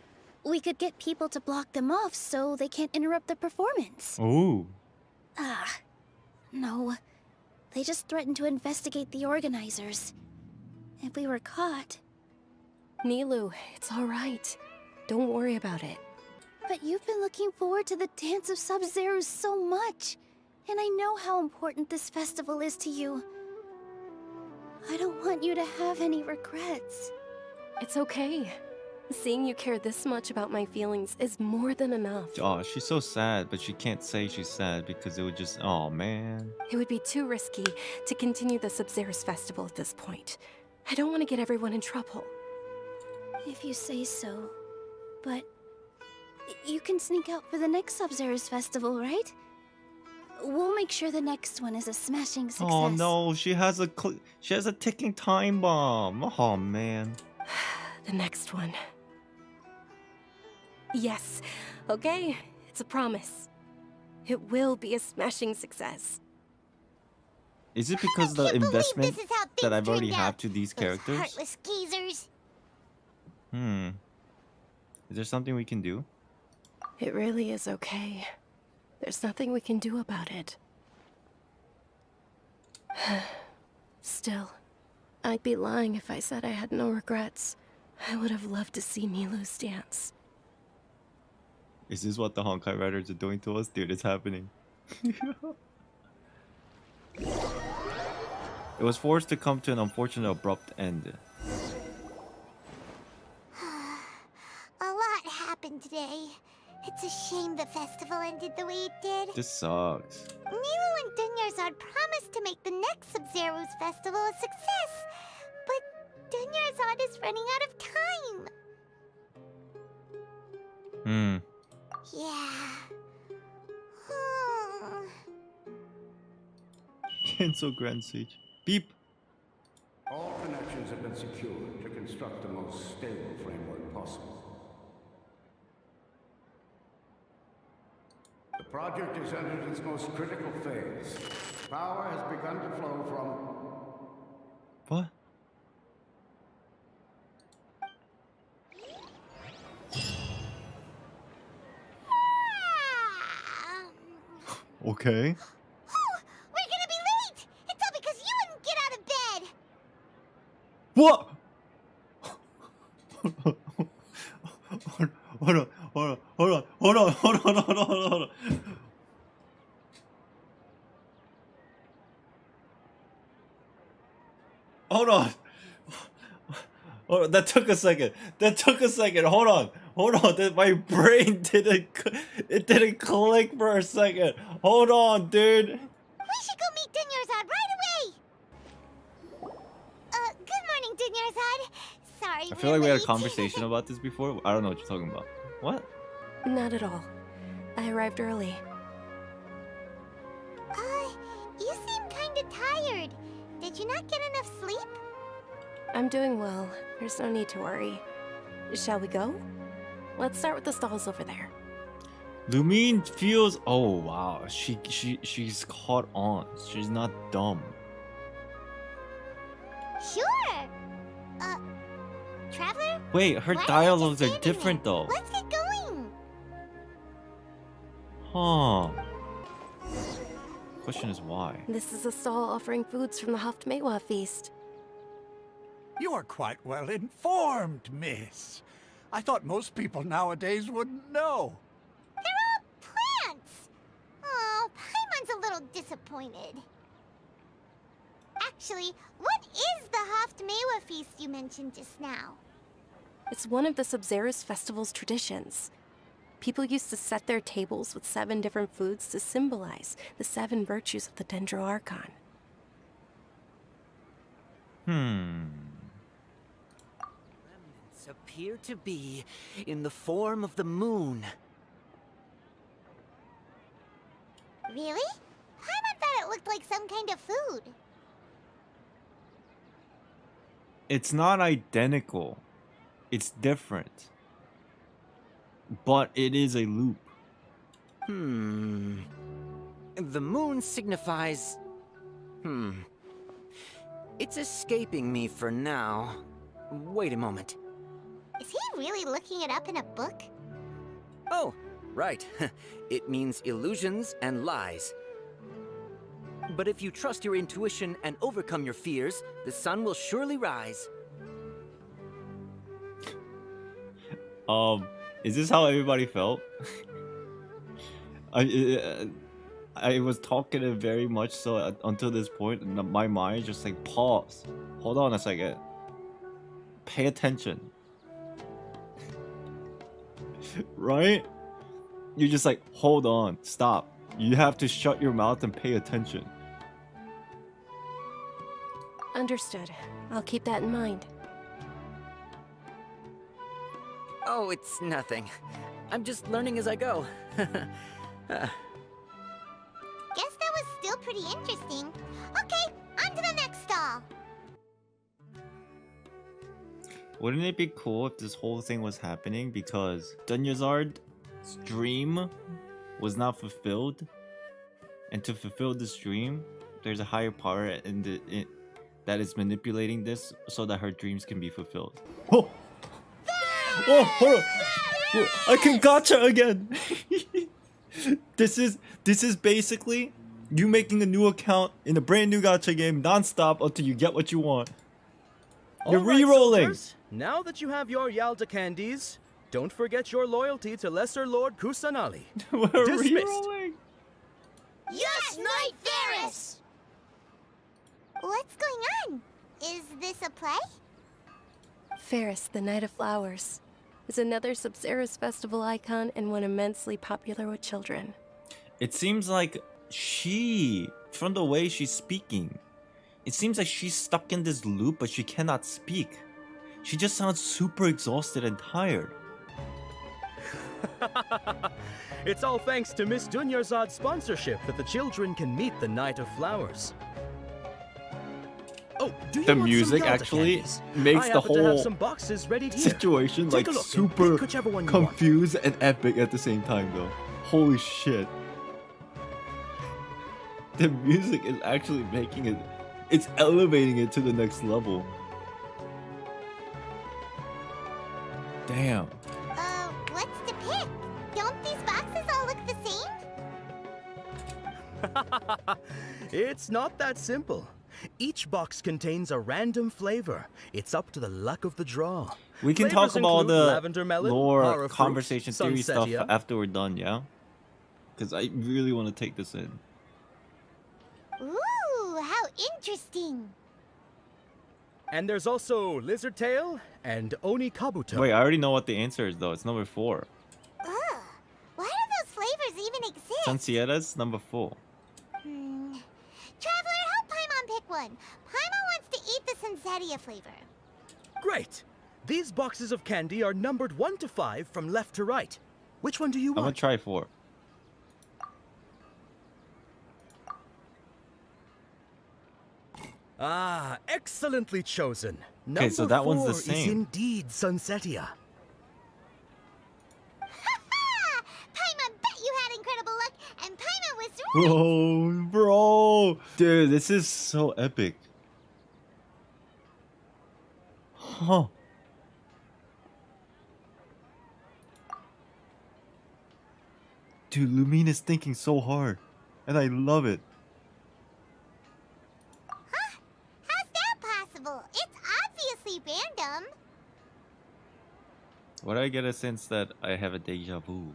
we could get people to block them off so they can't interrupt the performance. Oh. No. They just threatened to investigate the organizers. If we were caught... Nilu, it's alright. Don't worry about it. But you've been looking forward to the Dance of Sub-Zero so much. And I know how important this festival is to you. I don't want you to have any regrets. It's okay. Seeing you care this much about my feelings is more than enough. Oh, she's so sad, but she can't say she's sad because it would just... Oh, man. It would be too risky to continue the Sub-Zero's festival at this point. I don't want to get everyone in trouble. If you say so. But... you can sneak out for the next Sub-Zero's festival, right? We'll make sure the next one is a smashing success. Oh, no. She has a ticking time bomb. Oh, man. The next one. Yes. Okay. It's a promise. It will be a smashing success. Is it because the investment this is how that I've things already turned have out. to these Those characters? heartless geezers. Is there something we can do? It really is okay. There's nothing we can do about it. Still, I'd be lying if I said I had no regrets. I would have loved to see Nilu's dance. Is this what the Honkai Riders are doing to us? Dude, it's happening. It was forced to come to an unfortunate abrupt end. A lot happened today. It's a shame the festival ended the way it did. This sucks. Nilu and Dunyarzad promised to make the next Sub-Zero's festival a success, but Dunyarzad is running out of time. Yeah. Cancel Grand Sage. Beep. All connections have been secured to construct the most stable framework possible. The project has entered its most critical phase. Power has begun to flow from... What? Okay. Oh, we're gonna be late! It's all because you wouldn't get out of bed! What? Hold on. Hold on. That took a second. Hold on. My brain didn't click for a second. Hold on, dude. We should go meet Dunyarzad right away! Good morning, Dunyarzad. Sorry, I feel like we had a conversation about this before. I don't know what you're talking about. What? Not at all. I arrived early. You seem kinda tired. Did you not get enough sleep? I'm doing well. There's no need to worry. Shall we go? Let's start with the stalls over there. Lumine feels. Oh wow, she's caught on. She's not dumb. Sure. Traveler? Wait, her Why are you dialogues just are standing different there? though. Let's get going. Huh. Question is why? This is a stall offering foods from the Haftmewa feast. You are quite well informed, miss. I thought most people nowadays wouldn't know. They're all plants. Oh, Paimon's a little disappointed. Actually, what is the Haftmewa feast you mentioned just now? It's one of the Sabzerus festival's traditions. People used to set their tables with 7 different foods to symbolize the 7 virtues of the Dendro Archon. Remnants appear to be in the form of the moon. Really? Paimon thought it looked like some kind of food. It's not identical. It's different. But it is a loop. The moon signifies... It's escaping me for now. Wait a moment. Is he really looking it up in a book? Oh, right. It means illusions and lies. But if you trust your intuition and overcome your fears, the sun will surely rise. Is this how everybody felt? I was talkative very much so until this point, and my mind just like pause. Hold on a second. Pay attention. Right? You're just like, hold on, stop. You have to shut your mouth and pay attention. Understood. I'll keep that in mind. Oh, it's nothing. I'm just learning as I go. Guess that was still pretty interesting. Okay, on to the next stall. Wouldn't it be cool if this whole thing was happening because Dunyarzad's dream was not fulfilled? And to fulfill this dream, there's a higher power that is manipulating this so that her dreams can be fulfilled. Oh! Oh, hold on! I can gotcha again! This is basically you making a new account in a brand new gacha game non-stop until you get what you want. You're re-rolling! Now that you have your Yalda candies, don't forget your loyalty to Lesser Lord Kusanali. We're Dismissed. re-rolling! Yes, Knight Varus! What's going on? Is this a play? Ferris, the Knight of Flowers, is another Sabzerus festival icon and one immensely popular with children. It seems like from the way she's speaking, it seems like she's stuck in this loop but she cannot speak. She just sounds super exhausted and tired. It's all thanks to Miss Dunyarzad's sponsorship that the children can meet the Knight of Flowers. Oh, do you The want music some Yalda actually candies? makes I the happen to have whole some boxes ready here. situation Take like a look and super pick whichever one you want. confused and epic at the same time though. Holy shit. The music is actually making it, it's elevating it to the next level. Damn. What's to pick? Don't these boxes all look the same? It's not that simple. Each box contains a random flavor. It's up to the luck of the draw. We can Flavors talk about include the lavender melon, lore, horror fruit, conversation theory stuff sunsetia. after we're done, yeah? Because I really want to take this in. Ooh, how interesting. And there's also lizard tail and oni kabuto. Wait, I already know what the answer is, though. It's number 4. Ugh, why do those flavors even exist? Sansietta's number 4. Traveler, help Paimon pick one. Paimon wants to eat the Sunsetia flavor. Great. These boxes of candy are numbered 1 to 5 from left to right. Which one do you I'm gonna want? try 4. Ah, excellently chosen. Okay, so that one's the Number 4 same. is indeed Sunsetia. Paimon bet you had incredible luck, and Paimon was right. Bro, bro. Dude, this is so epic. Huh. Dude, Lumine is thinking so hard. And I love it. Huh? How's that possible? It's obviously random. Why do I get a sense that I have a deja vu?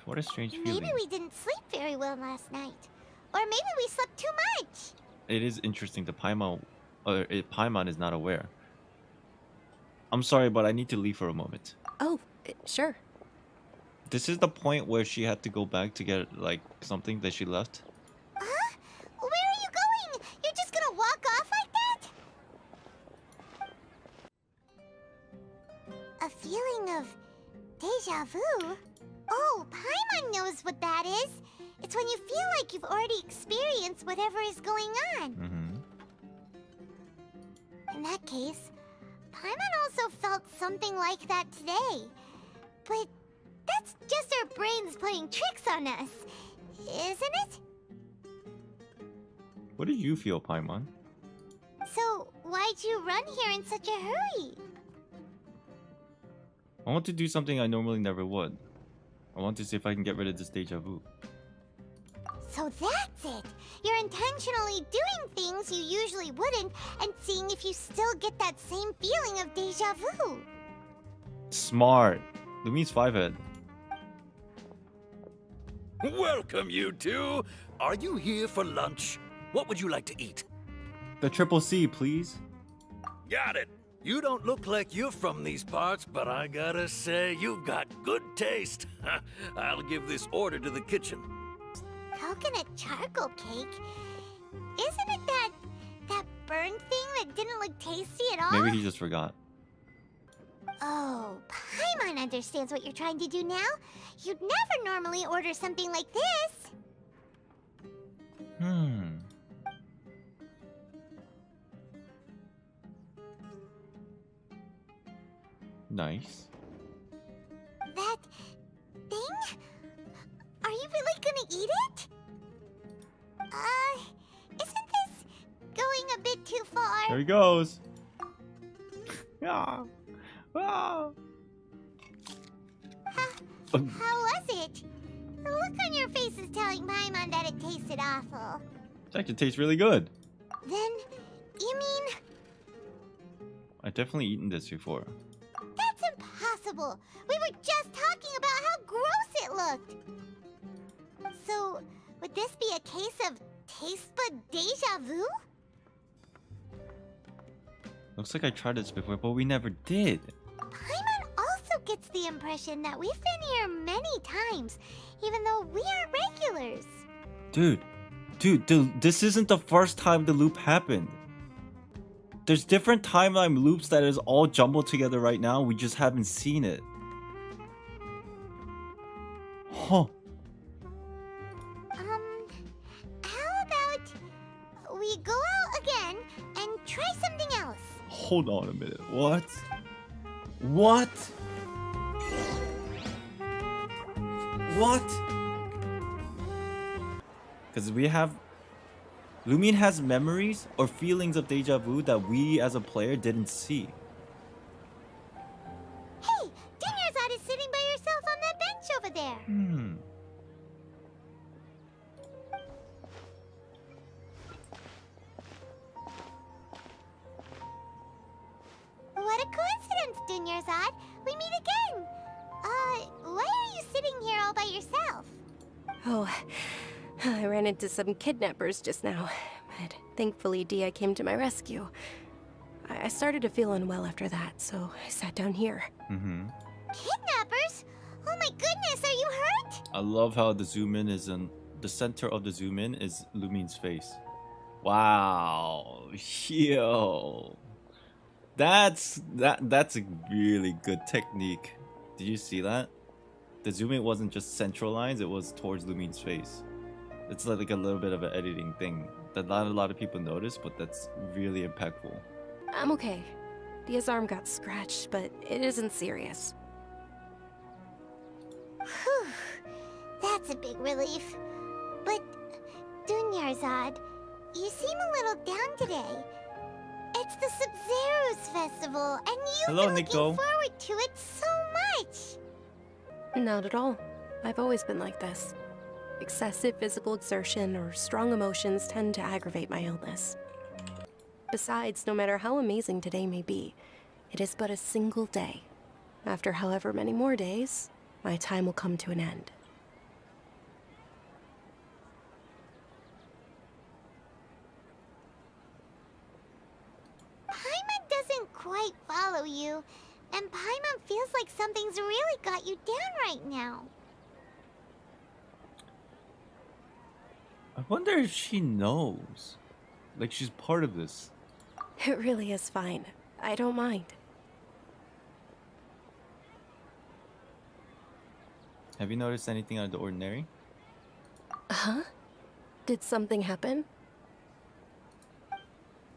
What a strange feeling. Maybe we didn't sleep very well last night. Or maybe we slept too much. It is interesting that Paimon is not aware. I'm sorry, but I need to leave for a moment. Oh, sure. This is the point where she had to go back to get, like, something that she left. Huh? Where are you going? You're just gonna walk off like that? A feeling of deja vu? Oh, Paimon knows what that is. It's when you feel like you've already experienced whatever is going on. In that case, Paimon also felt something like that today. But that's just our brains playing tricks on us, isn't it? What do you feel, Paimon? So, why'd you run here in such a hurry? I want to do something I normally never would. I want to see if I can get rid of this deja vu. So that's it! You're intentionally doing things you usually wouldn't and seeing if you still get that same feeling of deja vu. Smart. Lumine's 5-head. Welcome, you two. Are you here for lunch? What would you like to eat? The triple C, please. Got it. You don't look like you're from these parts, but I gotta say, you've got good taste. I'll give this order to the kitchen. Coconut charcoal cake? Isn't it that burned thing that didn't look tasty at all? Maybe he just forgot. Oh, Paimon understands what you're trying to do now. You'd never normally order something like this. Nice. That thing? Are you really gonna eat it? Isn't this going a bit too far? There he goes. Yeah. Ah. How was it? The look on your face is telling Paimon that it tasted awful. It actually tastes really good. Then, you mean... I've definitely eaten this before. That's impossible! We were just talking about how gross it looked! So, would this be a case of taste bud deja vu? Looks like I tried this before, but we never did. Paimon also gets the impression that we've been here many times, even though we aren't regulars. Dude, this isn't the first time the loop happened. There's different timeline loops that is all jumbled together right now. We just haven't seen it. Huh. How about we go out again and try something else? Hold on a minute. What? What? What? Because we have... Lumine has memories or feelings of deja vu that we as a player didn't see. Hey, Dinyarzad is sitting by herself on that bench over there. Dunyarzad. We meet again. Why are you sitting here all by yourself? Oh, I ran into some kidnappers just now, but thankfully Dia came to my rescue. I started to feel unwell after that, so I sat down here. Kidnappers? Oh my goodness, are you hurt? I love how the zoom in is in the center of the zoom in is Lumine's face. Wow, yo, that's a really good technique. Did you see that? The zoom in wasn't just central lines; it was towards Lumine's face. It's like a little bit of an editing thing that not a lot of people notice, but that's really impactful. I'm okay. Dia's arm got scratched, but it isn't serious. Whew, that's a big relief. But, Dunyarzad, you seem a little down today. It's the Sub-Zero's festival, and you've been looking forward to it so much. Not at all. I've always been like this. Excessive physical exertion or strong emotions tend to aggravate my illness. Besides, no matter how amazing today may be, it is but a single day. After however many more days, my time will come to an end. Paimon doesn't quite follow you, and Paimon feels like something's really got you down right now. I wonder if she knows. Like she's part of this. It really is fine. I don't mind. Have you noticed anything out of the ordinary? Huh? Did something happen?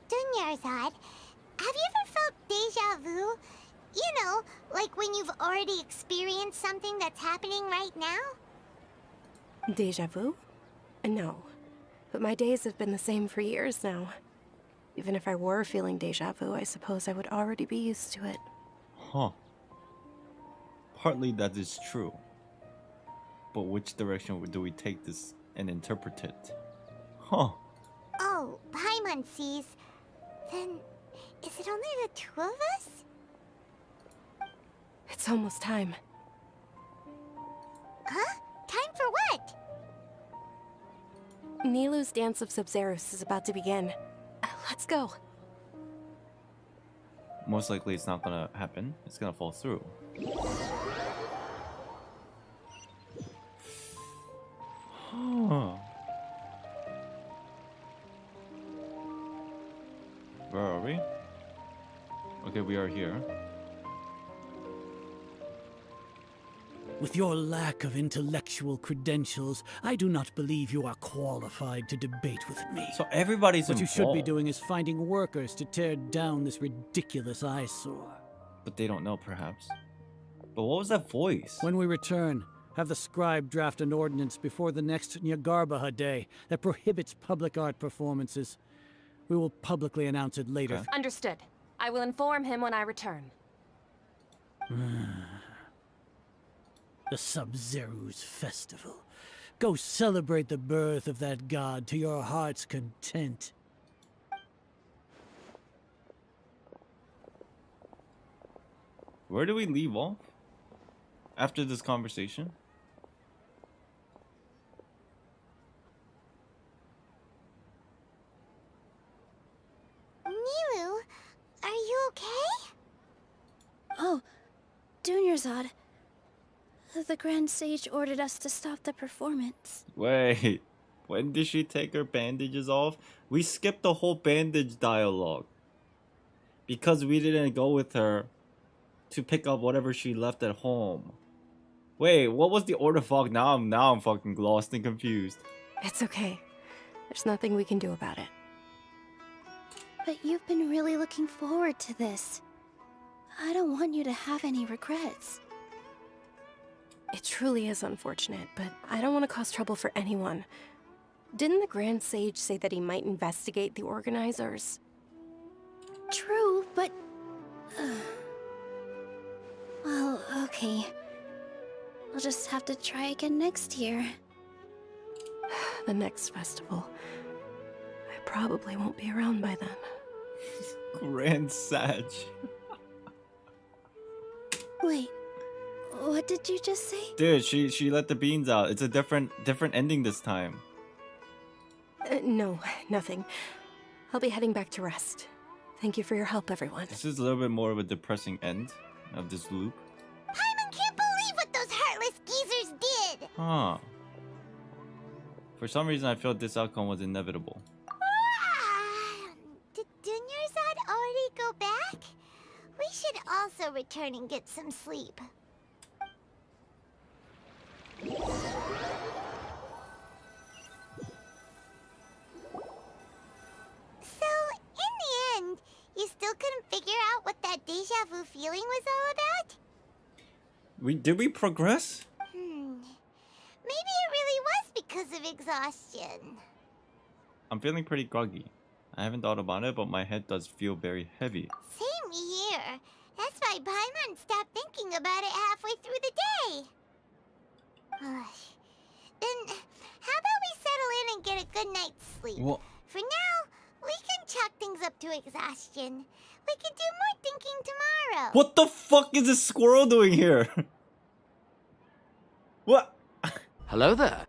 Dunyarzad, have you ever felt deja vu? You know, like when you've already experienced something that's happening right now? Deja vu? No. But my days have been the same for years now. Even if I were feeling deja vu, I suppose I would already be used to it. Huh. Partly that is true. But which direction do we take this and interpret it? Huh. Oh, Paimon sees. Then, is it only the two of us? It's almost time. Huh? Time for what? Nilou's Dance of Sub-Zeros is about to begin. Let's go. Most likely it's not gonna happen. It's gonna fall through. Huh. Where are we? Okay, we are here. With your lack of intellectual credentials, I do not believe you are qualified to debate with me. So everybody's What you should be involved. doing is finding workers to tear down this ridiculous eyesore. But they don't know, perhaps. But what was that voice? When we return, have the scribe draft an ordinance before the next Nyargarbaha Day that prohibits public art performances. We will publicly announce it later. Okay. Understood. I will inform him when I return. The Sub-Zero's festival. Go celebrate the birth of that god to your heart's content. Where do we leave off? After this conversation? Nilou, are you okay? Oh, Dunyarzad. The Grand Sage ordered us to stop the performance. Wait, when did she take her bandages off? We skipped the whole bandage dialogue. Because we didn't go with her to pick up whatever she left at home. Wait, what was the order fuck? Now I'm fucking lost and confused. It's okay. There's nothing we can do about it. But you've been really looking forward to this. I don't want you to have any regrets. It truly is unfortunate, but I don't want to cause trouble for anyone. Didn't the Grand Sage say that he might investigate the organizers? True, but... well, okay. We'll just have to try again next year. The next festival. I probably won't be around by then. Grand Sage. Wait, what did you just say? Dude, she let the beans out. It's a different ending this time. No, nothing. I'll be heading back to rest. Thank you for your help, everyone. This is a little bit more of a depressing end of this loop. Paimon can't believe what those heartless geezers did! Huh. For some reason, I felt this outcome was inevitable. Did Dunyarzad already go back? We should also return and get some sleep. So, in the end, you still couldn't figure out what that deja vu feeling was all about? Did we progress? Maybe it really was because of exhaustion. I'm feeling pretty groggy. I haven't thought about it, but my head does feel very heavy. Same here. That's why Paimon stopped thinking about it halfway through the day. Then, how about we settle in and get a good night's sleep? Well, For now, we can chalk things up to exhaustion. We can do more thinking tomorrow. what the fuck is this squirrel doing here? What? Hello there.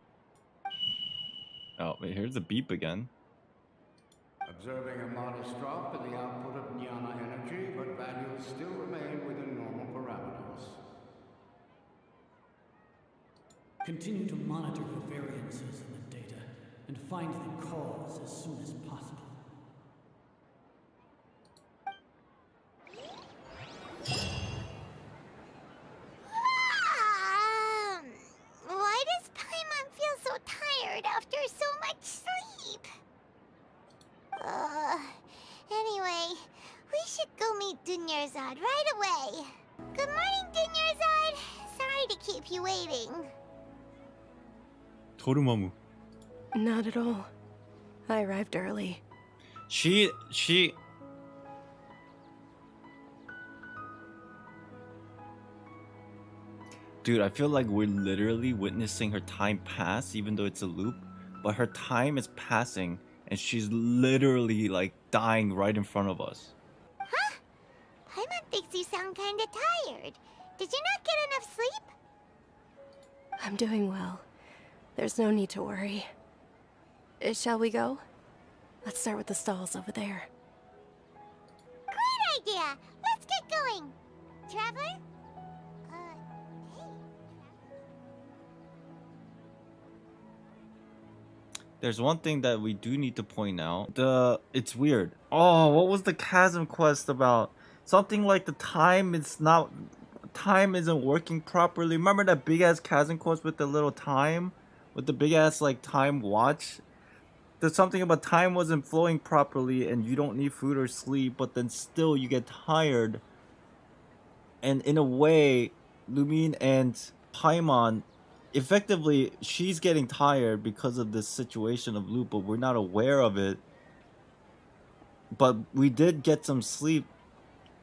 Oh, wait, here's the beep again. Observing a modest drop in the output of Jnana energy, but values still remain within normal parameters. Continue to monitor for variances in the data and find the cause as soon as possible. Why does Paimon feel so tired after so much sleep? Anyway, we should go meet Dunyarzad right away. Good morning, Dunyarzad. Sorry to keep you waiting. 도루마무. Not at all. I arrived early. She Dude, I feel like we're literally witnessing her time pass, even though it's a loop. But her time is passing, and she's literally like dying right in front of us. Huh? Paimon thinks you sound kinda tired. Did you not get enough sleep? I'm doing well. There's no need to worry. Shall we go? Let's start with the stalls over there. Great idea! Let's get going! Traveler? Hey. There's one thing that we do need to point out. It's weird. Oh, what was the chasm quest about? Something like the time isn't working properly. Remember that big ass chasm quest with the little time? With the big ass like time watch? There's something about time wasn't flowing properly and you don't need food or sleep, but then still you get tired. And in a way, Lumine and Paimon, effectively, she's getting tired because of this situation of loop, but we're not aware of it. But we did get some sleep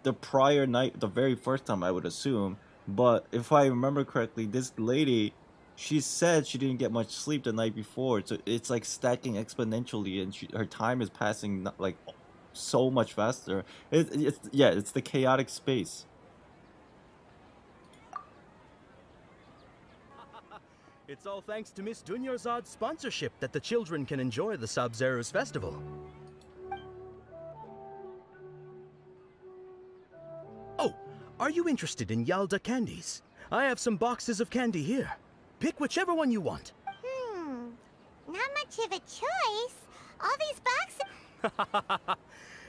the prior night, the very first time, I would assume. But if I remember correctly, this lady, she said she didn't get much sleep the night before, so it's like stacking exponentially, and her time is passing like so much faster. It's the chaotic space. It's all thanks to Miss Dunyarzad's sponsorship that the children can enjoy the Sub-Zero's festival. Oh, are you interested in Yalda candies? I have some boxes of candy here. Pick whichever one you want. Not much of a choice. All these boxes...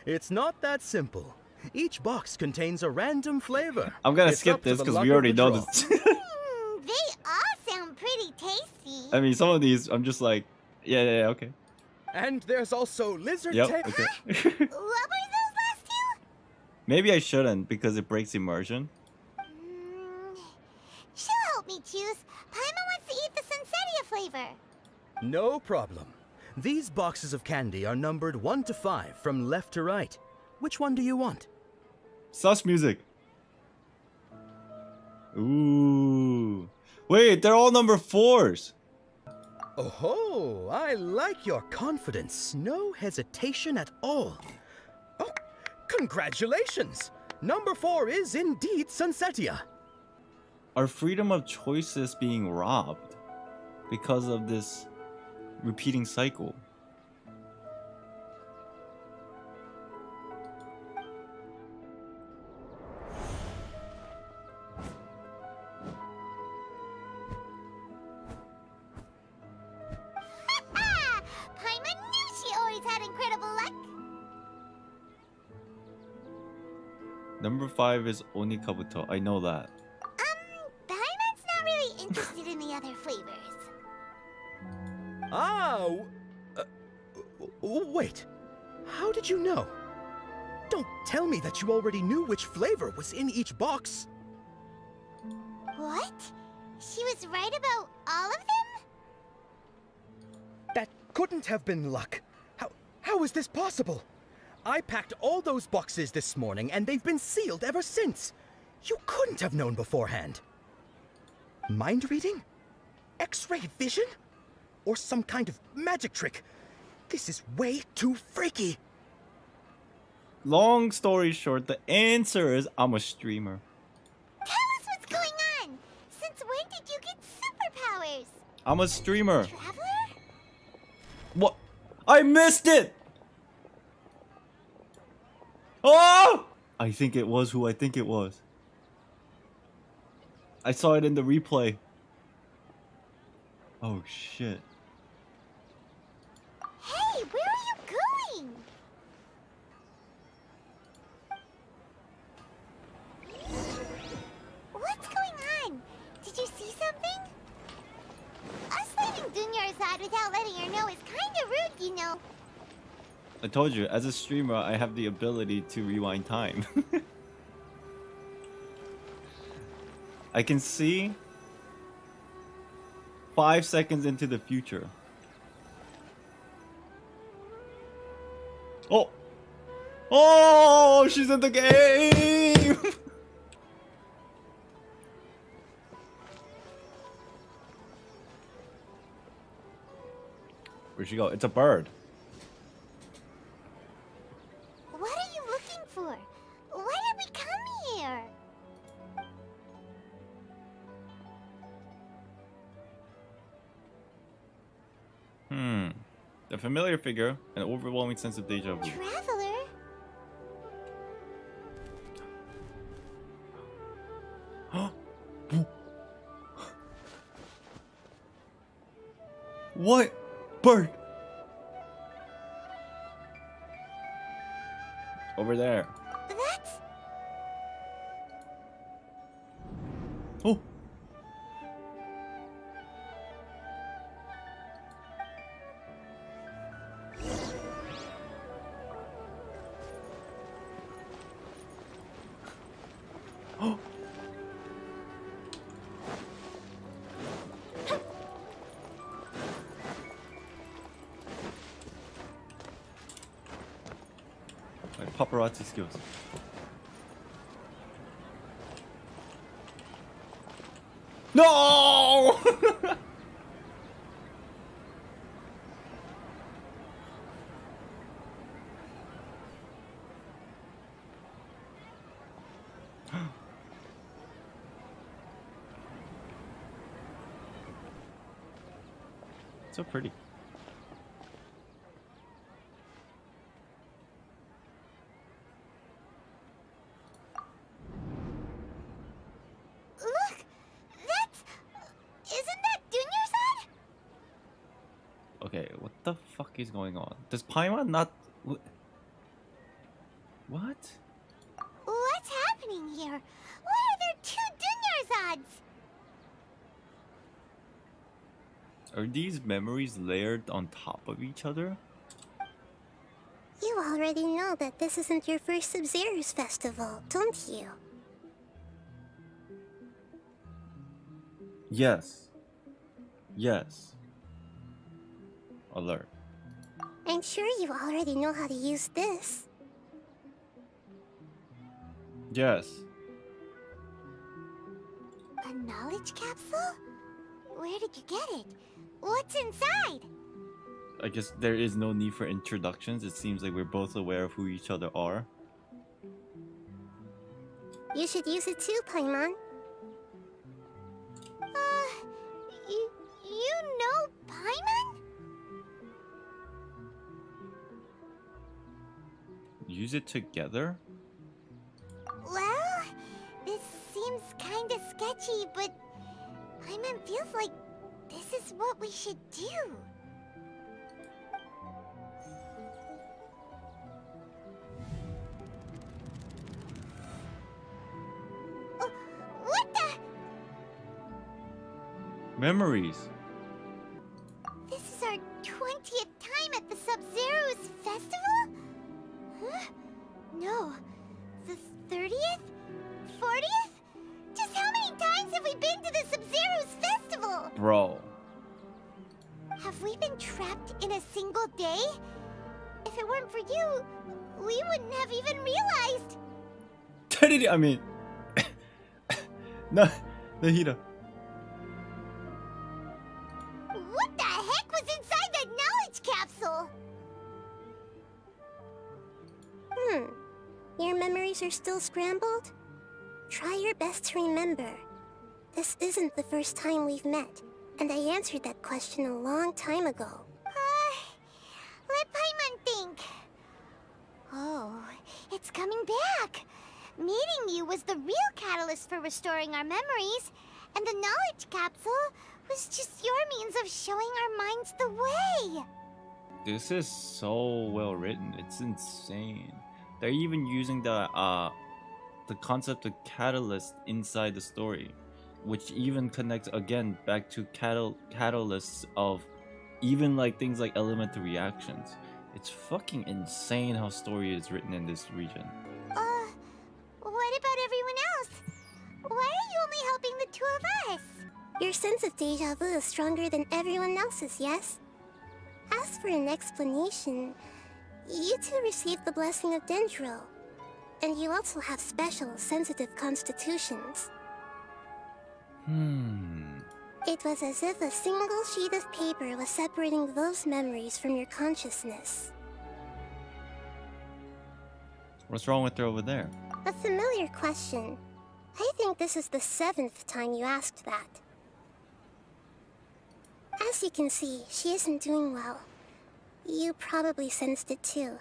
It's not that simple. Each box contains a random flavor. I'm gonna It's skip up to this the because luck we of already the know draw. this. They all sound pretty tasty. I mean, some of these, I'm just like, yeah, okay. And there's also lizard Yep, tail. okay. What were those last two? Maybe I shouldn't because it breaks immersion. She'll help me choose. Paimon wants to eat the Sunsetia flavor. No problem. These boxes of candy are numbered 1 to 5 from left to right. Which one do you want? Sus music. Ooh. Wait, they're all number 4s. Oh, I like your confidence. No hesitation at all. Oh, congratulations! Number 4 is indeed Sunsetia. our freedom of choice is being robbed because of this repeating cycle. Paimon knew she always had incredible luck. Number 5 is Onikabuto. I know that. Paimon's not really interested in the other flavors. Oh! Wait. How did you know? Don't tell me that you already knew which flavor was in each box. What? She was right about all of them? That couldn't have been luck. How is this possible? I packed all those boxes this morning and they've been sealed ever since. You couldn't have known beforehand. Mind reading? X-ray vision? Or some kind of magic trick? This is way too freaky. Long story short, the answer is I'm a streamer. Tell us what's going on! Since when did you get superpowers? I'm a streamer. Traveler? What? I missed it! Oh! I think it was who I think it was. I saw it in the replay. Oh shit. Hey, where are you going? What's going on? Did you see something? Us leaving Dunyarzad without letting her know is kinda rude, you know. I told you, as a streamer, I have the ability to rewind time. I can see 5 seconds into the future. Oh! Oh! She's in the game! Where'd she go? It's a bird. What are you looking for? Why did we come here? A familiar figure, an overwhelming sense of deja vu. Traveler? What? Bird! Over there. That's... Oh! Oh! My paparazzi skills. No! So pretty. Look! That's... Isn't that Dunyarzad? Okay, what the fuck is going on? Does Paimon not... What? What's happening here? Why are there two Dunyarzads? Are these memories layered on top of each other? You already know that this isn't your first Sub-Zero's festival, don't you? Yes. Yes. Alert. I'm sure you already know how to use this. Yes. A knowledge capsule? Where did you get it? What's inside? I guess there is no need for introductions. It seems like we're both aware of who each other are. You should use it too, Paimon. use it together? Well, this seems kinda sketchy, but Paimon feels like this is what we should do. Oh, what the? Memories. This is our 20th time at the Sub-Zero's festival? Huh? No. The 30th? 40th? Just how many times have we been to the Sub-Zero's festival? Bro. Have we been trapped in a single day? If it weren't for you, we wouldn't have even realized. I mean... no, Nahida. What the heck was inside that knowledge capsule? Your memories are still scrambled? Try your best to remember. This isn't the first time we've met, and I answered that question a long time ago. Let Paimon think. Oh, it's coming back. Meeting you was the real catalyst for restoring our memories, and the knowledge capsule was just your means of showing our minds the way. This is so well written. It's insane. They're even using the concept of catalyst inside the story, which even connects again back to catalysts of even like things like elemental reactions. It's fucking insane how story is written in this region. What about everyone else? Why are you only helping the two of us? Your sense of deja vu is stronger than everyone else's, yes? As for an explanation, you two received the blessing of Dendro, and you also have special, sensitive constitutions. It was as if a single sheet of paper was separating those memories from your consciousness. What's wrong with her over there? A familiar question. I think this is the 7th time you asked that. As you can see, she isn't doing well. You probably sensed it too.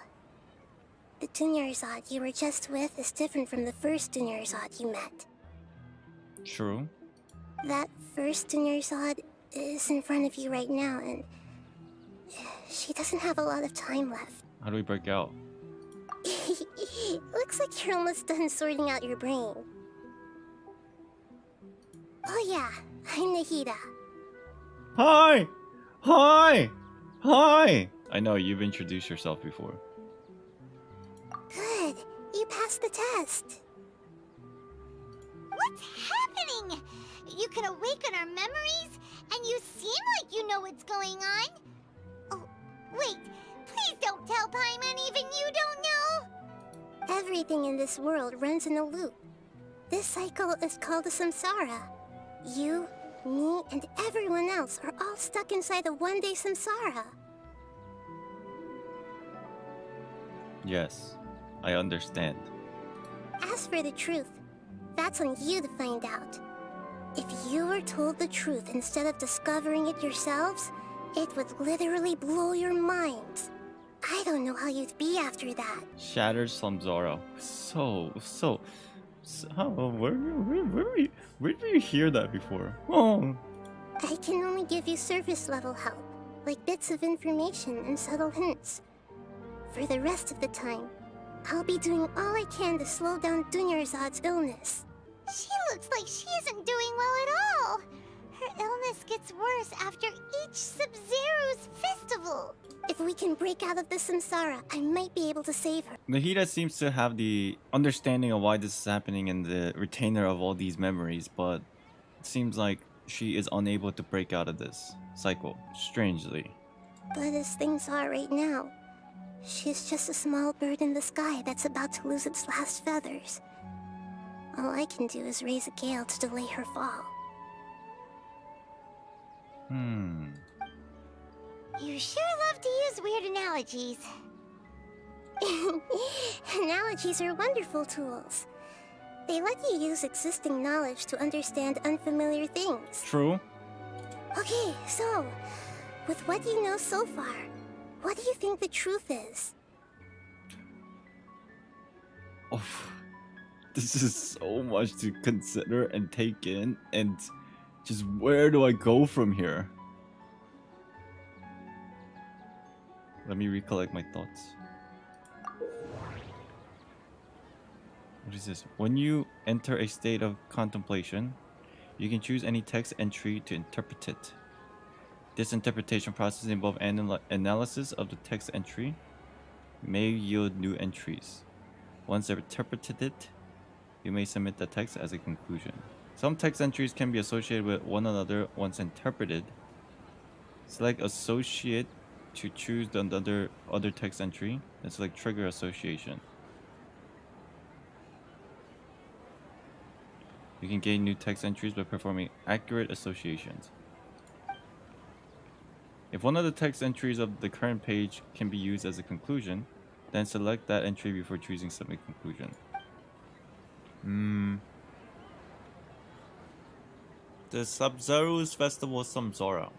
The Dunyarzad you were just with is different from the first Dunyarzad you met. True. That first Dunyarzad is in front of you right now, and she doesn't have a lot of time left. How do we break out? Looks like you're almost done sorting out your brain. Oh yeah, I'm Nahida. Hi! Hi! Hi! I know, you've introduced yourself before. Good, you passed the test. What's happening? You can awaken our memories, and you seem like you know what's going on. Oh, wait, please don't tell Paimon even you don't know. Everything in this world runs in a loop. This cycle is called the samsara. You, me, and everyone else are all stuck inside the one-day samsara. Yes, I understand. As for the truth, that's on you to find out. If you were told the truth instead of discovering it yourselves, it would literally blow your minds. I don't know how you'd be after that. Shattered samsara. Where did we hear that before? Oh. I can only give you surface level help, like bits of information and subtle hints. For the rest of the time, I'll be doing all I can to slow down Dunyarzad's illness. She looks like she isn't doing well at all. Her illness gets worse after each Sub-Zero's festival. If we can break out of the samsara, I might be able to save her. Nahida seems to have the understanding of why this is happening and the retainer of all these memories, but it seems like she is unable to break out of this cycle, strangely. But as things are right now, she's just a small bird in the sky that's about to lose its last feathers. All I can do is raise a gale to delay her fall. You sure love to use weird analogies. Analogies are wonderful tools. They let you use existing knowledge to understand unfamiliar things. True. Okay, so, with what you know so far, what do you think the truth is? Oh, this is so much to consider and take in, and just where do I go from here? Let me recollect my thoughts. What is this? When you enter a state of contemplation, you can choose any text entry to interpret it. This interpretation process involves analysis of the text entry, may yield new entries. Once you've interpreted it, you may submit the text as a conclusion. Some text entries can be associated with one another once interpreted. Select associate to choose the other text entry, and select trigger association. You can gain new text entries by performing accurate associations. If one of the text entries of the current page can be used as a conclusion, then select that entry before choosing submit conclusion. The Sabzeruz Festival Samsara.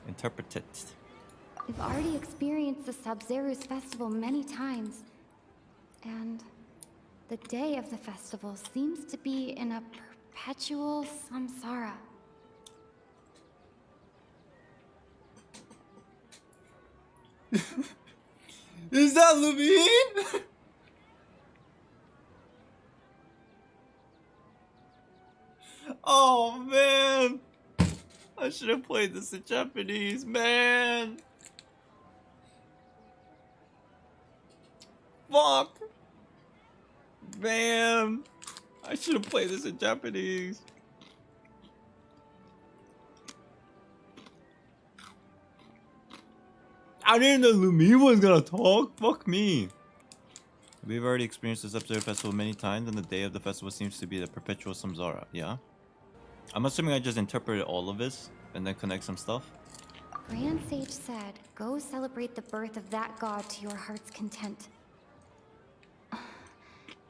Interpret it. We've already experienced the Sabzeruz festival many times. And the day of the festival seems to be in a perpetual samsara. Is that Levine? Oh man, I should have played this in Japanese, man. Fuck, man, I should have played this in Japanese. I didn't know Lumi was gonna talk. Fuck me. We've already experienced this Sub-Zero festival many times, and the day of the festival seems to be the perpetual samsara. Yeah? I'm assuming I just interpreted all of this and then connect some stuff. Grand Sage said, go celebrate the birth of that god to your heart's content.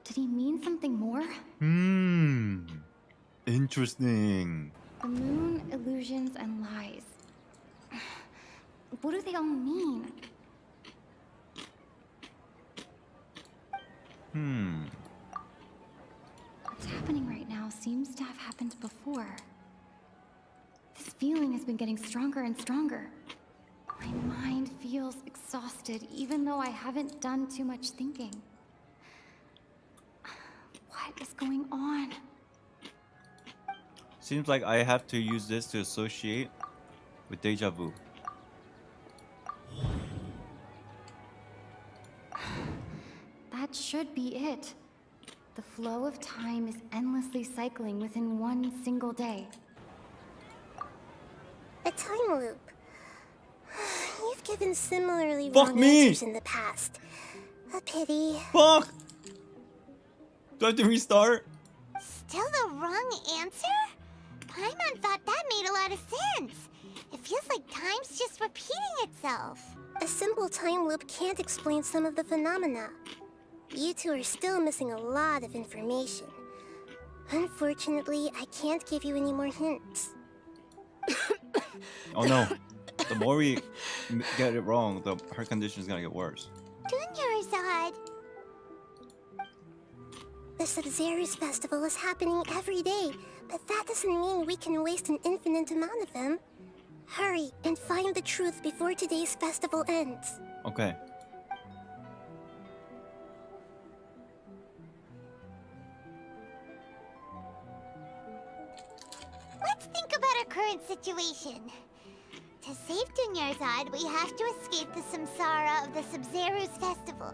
Did he mean something more? Interesting. The moon, illusions, and lies. What do they all mean? What's happening right now seems to have happened before. This feeling has been getting stronger and stronger. My mind feels exhausted, even though I haven't done too much thinking. What is going on? Seems like I have to use this to associate with Deja Vu. That should be it. The flow of time is endlessly cycling within one single day. A time loop. You've given similarly Fuck wrong me! answers in the past. A pity. Fuck! Do I have to restart? Still the wrong answer? Paimon thought that made a lot of sense. It feels like time's just repeating itself. A simple time loop can't explain some of the phenomena. You two are still missing a lot of information. Unfortunately, I can't give you any more hints. Oh no. The more we get it wrong, her condition is gonna get worse. Dunyarzad! The Sub-Zero's festival is happening every day, but that doesn't mean we can waste an infinite amount of them. Hurry and find the truth before today's festival ends. Okay. Let's think about our current situation. To save Dunyarzad, we have to escape the samsara of the Sub-Zero's festival.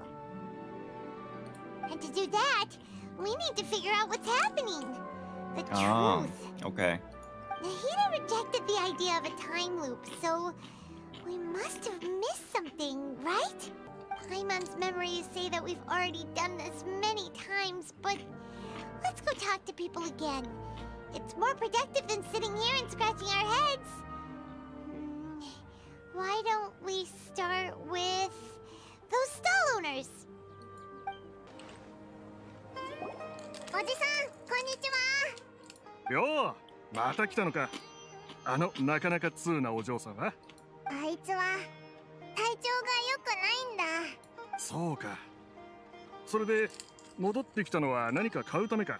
And to do that, we need to figure out what's happening. The truth. Okay. Nahida rejected the idea of a time loop, so we must have missed something, right? Paimon's memories say that we've already done this many times, but let's go talk to people again. It's more productive than sitting here and scratching our heads. Why don't we start with those stall owners? Oji-san, konnichiwa! よう、また来たのか。あのなかなか通なお嬢さんは。あいつは体調が良くないんだ。そうか。それで戻ってきたのは何か買うためか。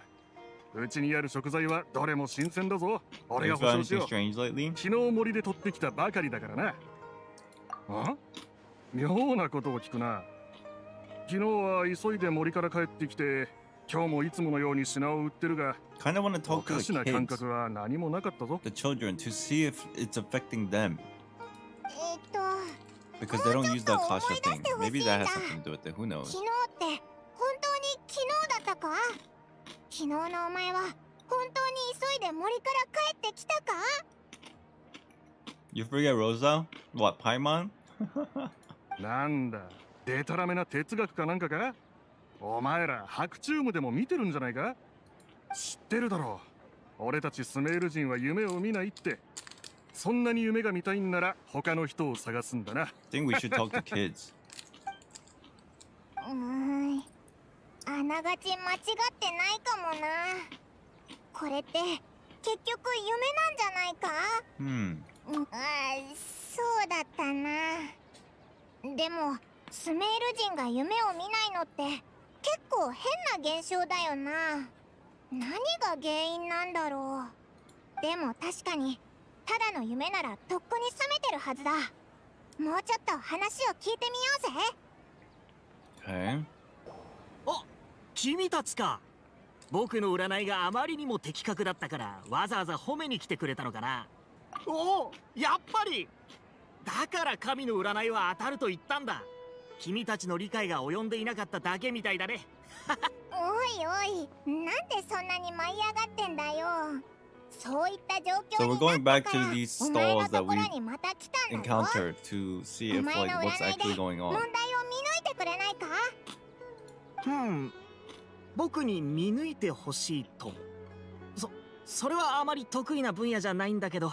うちにある食材はどれも新鮮だぞ。俺が保証しよう。昨日森で取ってきたばかりだからな。あ？妙なことを聞くな。昨日は急いで森から帰ってきて、今日もいつものように品を売ってるが、Kind of want to お talk to か the しな感 kids, 覚は何もなかったぞ。 the children, to see if it's affecting them. えっと、 Because they don't use the Akasha thing. Maybe that has something to do with it. Who knows? 昨日って本当に昨日だったか？昨日のお前は本当に急いで森から帰ってきたか？ You forget Rosa? What, Paimon? なんだ、デタラメな哲学かなんかか？お前ら白チュームでも見てるんじゃないか？知ってるだろう。俺たちスメール人は夢を見ないって。そんなに夢が見たいんなら他の人を探すんだな。I think we should talk to kids. あながち間違ってないかもな。これって結局夢なんじゃないか？そうだったな。でもスメール人が夢を見ないのって結構変な現象だよな。何が原因なんだろう。でも確かにただの夢ならとっくに覚めてるはずだ。もうちょっと話を聞いてみようぜ。お、君たちか。僕の占いがあまりにも的確だったからわざわざ褒めに来てくれたのかな。おお、やっぱりだから神の占いは当たると言ったんだ。君たちの理解が及んでいなかっただけみたいだね。おいおい、なんでそんなに舞い上がってんだよ。そういった状況 So に we're going なっ back たから to these お前の stalls と that こ we ろにまた来たんだろ。 encountered to see お if 前 like の what's 占い actually で going 問 on. 題を見抜いてくれないか？僕に見抜いてほしいと。それはあまり得意な分野じゃないんだけど。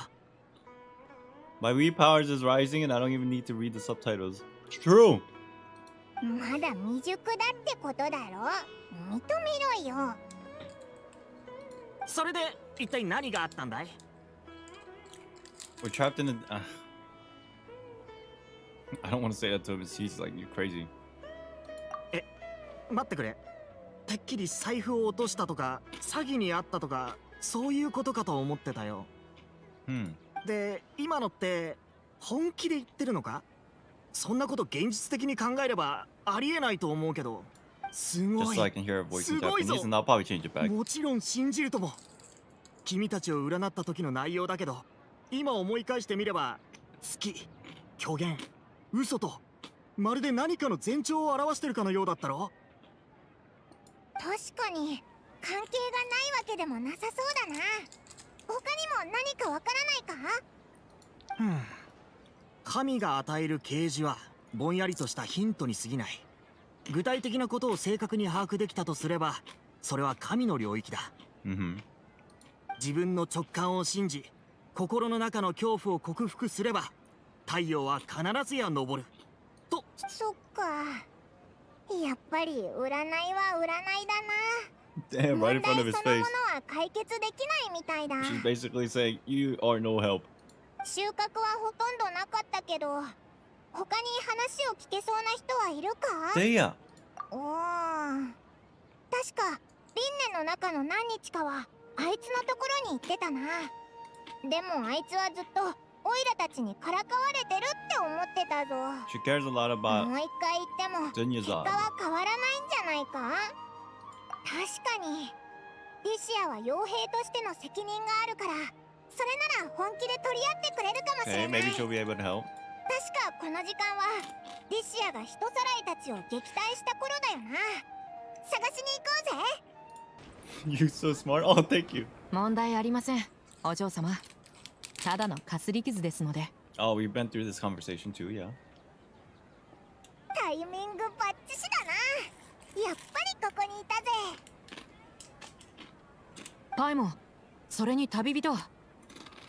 My read powers is rising and I don't even need to read the subtitles. It's true! まだ未熟だってことだろ。認めろよ。それで一体何があったんだい？ We're trapped in a... I don't want to say that to him. He's like, you're crazy. 待ってくれ。てっきり財布を落としたとか詐欺にあったとかそういうことかと思ってたよ。で、今のって本気で言ってるのか？そんなこと現実的に考えればありえないと思うけど。すご Just い。 so I can hear a voice in すごいぞ。 Japanese and I'll probably change it back. もちろん信じるとも。君たちを占った時の内容だけど、今思い返してみれば月、虚言、嘘とまるで何かの前兆を表してるかのようだったろ。確かに関係がないわけでもなさそうだな。他にも何かわからないか？神が与える啓示はぼんやりとしたヒントに過ぎない。具体的なことを正確に把握できたとすればそれは神の領域だ。自分の直感を信じ心の中の恐怖を克服すれば太陽は必ずや昇ると。そっか、やっぱり占いは占いだな。 Damn, right in front of his 問題 face. そのものは解決できないみたいだ。 She's basically saying, you are no help. 収穫はほとんどなかったけど他に話を聞けそうな人はいるか？ Deja! 確か輪廻の中の何日かはあいつのところに行ってたな。でもあいつはずっとオイラたちにからかわれてるって思ってたぞ。 She cares a lot も about う一回言っても結果 Dunya's は変わらないんじゃないか？確かにリシアは傭兵としての責任があるからそれなら本気で取り合ってくれるかもしれ Okay, ない。 maybe she'll be able to help. 確かこの時間はリシアが人さらいたちを撃退した頃だよな。探しに行こうぜ。 You're so smart. Oh, thank you. 問題ありません、お嬢様。ただのかすり傷ですので。 Oh, we've been through this conversation too, yeah. タイミングバッチシだな。やっぱりここにいたぜ。パイモン、それに旅人。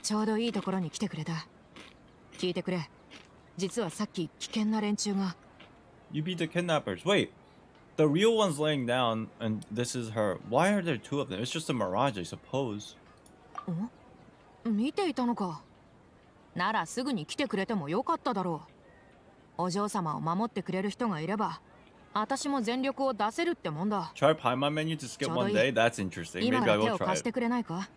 ちょうどいいところに来てくれた。聞いてくれ。実はさっき危険な連中が。 You beat the kidnappers. Wait, the real one's laying down and this is her. Why are there two of them? It's just a mirage, I suppose. 見ていたのか。ならすぐに来てくれてもよかっただろう。お嬢様を守ってくれる人がいれば、私も全力を出せるってもんだ。 Try Paimon menu to skip one day? That's interesting. 今 Maybe な I ら手 will を try 貸して it. くれないか？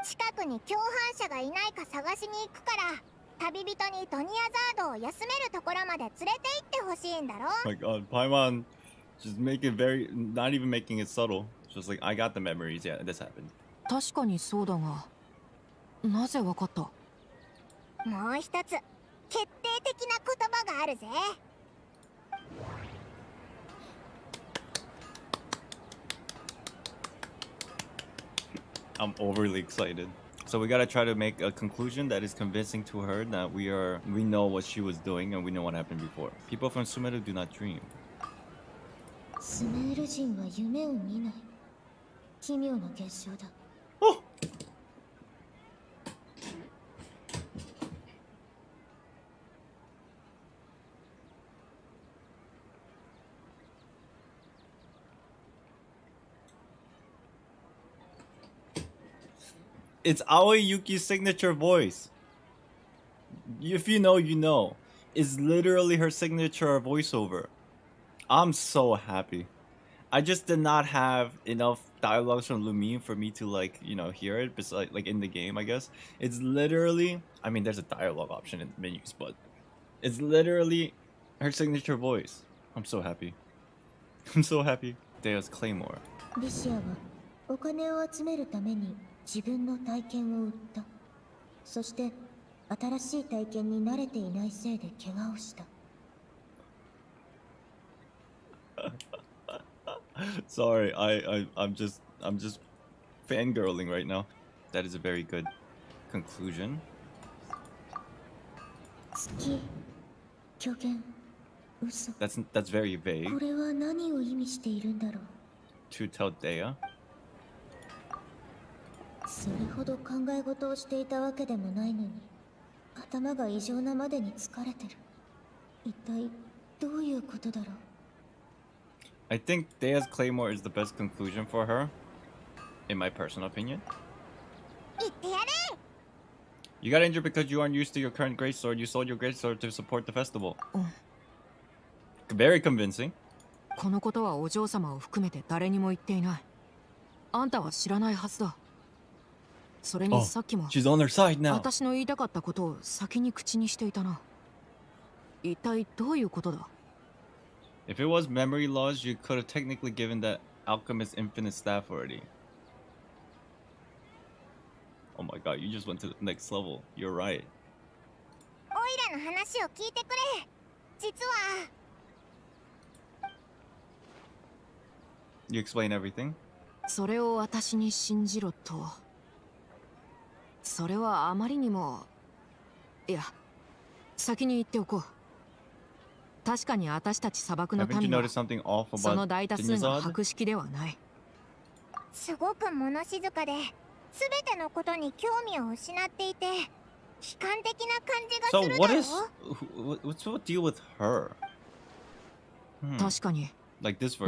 近くに共犯者がいないか探しに行くから、旅人にトニアザードを休めるところまで連れて行ってほしいんだろ。 Oh my god, Paimon just make it very, not even making it subtle. Just like, I got the memories. Yeah, this happened. 確かにそうだが、なぜわかった？もう一つ決定的な言葉があるぜ。I'm overly excited. So we gotta try to make a conclusion that is convincing to her that we know what she was doing and we know what happened before. People from Sumeru do not dream. スメール人は夢を見ない。奇妙な現象だ。It's Aoi Yuki's signature voice. If you know, you know. It's literally her signature voiceover. I'm so happy. I just did not have enough dialogues from Lumine for me to hear it. Besides, like in the game, I guess it's literally. I mean, there's a dialogue option in the menus, but it's literally her signature voice. I'm so happy. I'm so happy. There's Claymore. リシアはお金を集めるために自分の体験を売った。そして新しい体験に慣れていないせいで怪我をした。Sorry, I'm just fangirling right now. That is a very good conclusion. 月、虚言、嘘。That's very vague. これは何を意味しているんだろう。 To tell Dea. それほど考え事をしていたわけでもないのに、頭が異常なまでに疲れてる。一体どういうことだろう。I think Dea's Claymore is the best conclusion for her, in my personal opinion. 言ってやれ。 You got injured because you aren't used to your current greatsword. You sold your greatsword to support the festival. Very convincing. このことはお嬢様を含めて誰にも言っていない。あんたは知らないはずだ。それにさっきも she's on her side now. 私の言いたかったことを先に口にしていたな。一体どういうことだ？ If it was memory loss, you could have technically given that alchemist infinite staff already. Oh my god, you just went to the next level. You're right. オイラの話を聞いてくれ。実は。You explain everything? それを私に信じろと。それはあまりにも。いや、先に言っておこう。確かに私たち砂漠の民はその大多数が博識ではない。すごく物静かで、すべてのことに興味を失っていて、悲観的な感じがするだろう。 So what's the deal with her? 確かに、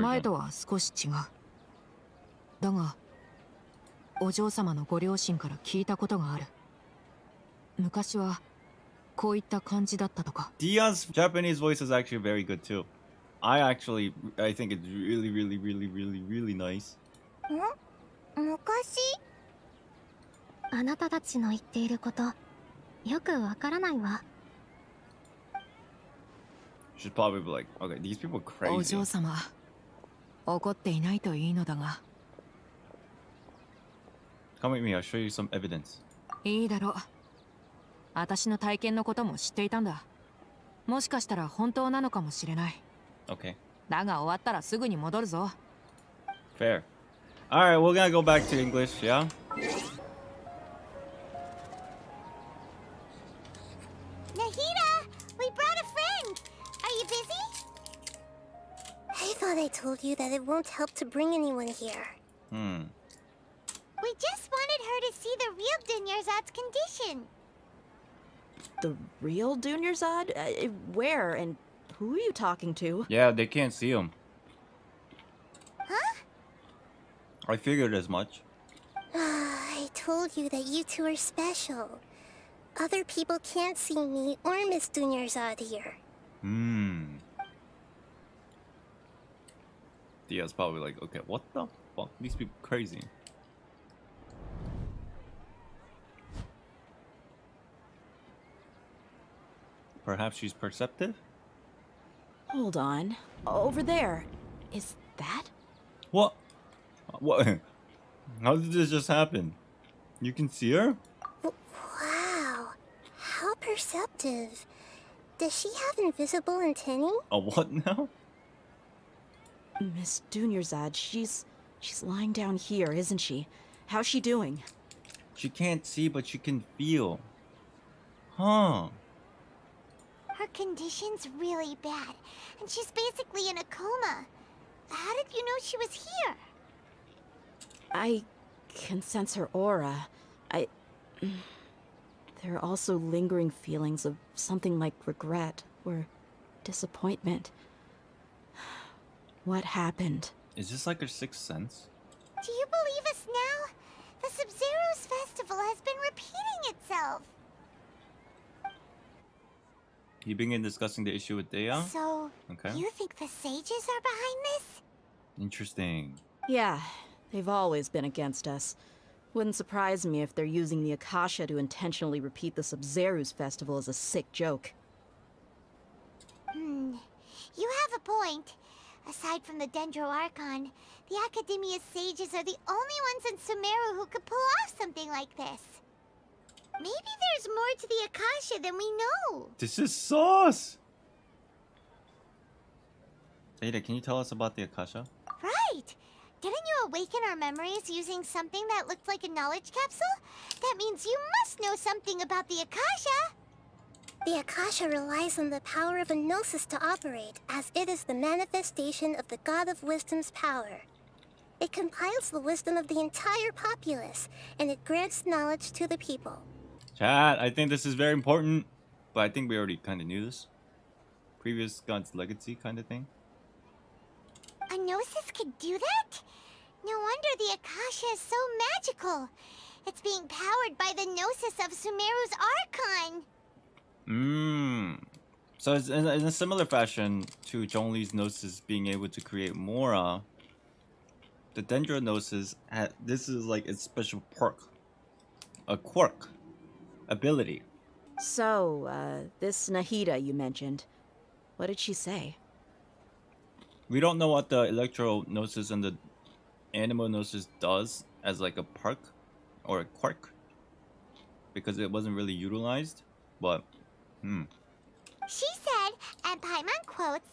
前とは少し違う。だが、お嬢様のご両親から聞いたことがある。昔はこういった感じだったとか。 Dia's Japanese voice is actually very good too. I think it's really nice. 昔？あなたたちの言っていること、よくわからないわ。 She's probably like, okay, these people are お crazy. 嬢様、怒っていないといいのだが。 Come with me, I'll show you some evidence. いいだろう。私の体験のことも知っていたんだ。もしかしたら本当なのかもしれない。Okay. だが終わったらすぐに戻るぞ。 Fair. Alright, we're gonna go back to English, yeah? Nahida, we brought a friend. Are you busy? I thought I told you that it won't help to bring anyone here. We just wanted her to see the real Dunyarzad's condition. The real Dunyarzad? Where and who are you talking to? Yeah, they can't see him. Huh? I figured as much. I told you that you two are special. Other people can't see me or Miss Dunyarzad here. Dia's probably like, okay, what the fuck? These people crazy. Perhaps she's perceptive? Hold on. Over there. Is that? What? What? How did this just happen? You can see her? Wow. How perceptive. Does she have invisible antennae? A what now? Miss Dunyarzad, she's lying down here, isn't she? How's she doing? She can't see, but she can feel. Huh. Her condition's really bad, and she's basically in a coma. How did you know she was here? I can sense her aura. There are also lingering feelings of something like regret or disappointment. What happened? Is this like her sixth sense? Do you believe us now? The Sub-Zero's festival has been repeating itself. You begin discussing the issue with Dea? So, okay. You think the sages are behind this? Interesting. Yeah, they've always been against us. Wouldn't surprise me if they're using the Akasha to intentionally repeat the Sub-Zeru's festival as a sick joke. You have a point. Aside from the Dendro Archon, the Academia's sages are the only ones in Sumeru who could pull off something like this. Maybe there's more to the Akasha than we know. This is sauce! Ada, can you tell us about the Akasha? Right! Didn't you awaken our memories using something that looked like a knowledge capsule? That means you must know something about the Akasha! The Akasha relies on the power of a gnosis to operate, as it is the manifestation of the God of Wisdom's power. It compiles the wisdom of the entire populace, and it grants knowledge to the people. Chat, I think this is very important, but I think we already kind of knew this. Previous God's Legacy kind of thing. A gnosis could do that? No wonder the Akasha is so magical. It's being powered by the gnosis of Sumeru's Archon. So it's in a similar fashion to Zhongli's Gnosis being able to create Mora, the Dendro Gnosis, this is like its special perk. A quirk. Ability. So, this Nahida you mentioned, what did she say? We don't know what the Electro Gnosis and the Animal Gnosis does as like a perk or a quirk, because it wasn't really utilized, but She said, and Paimon quotes,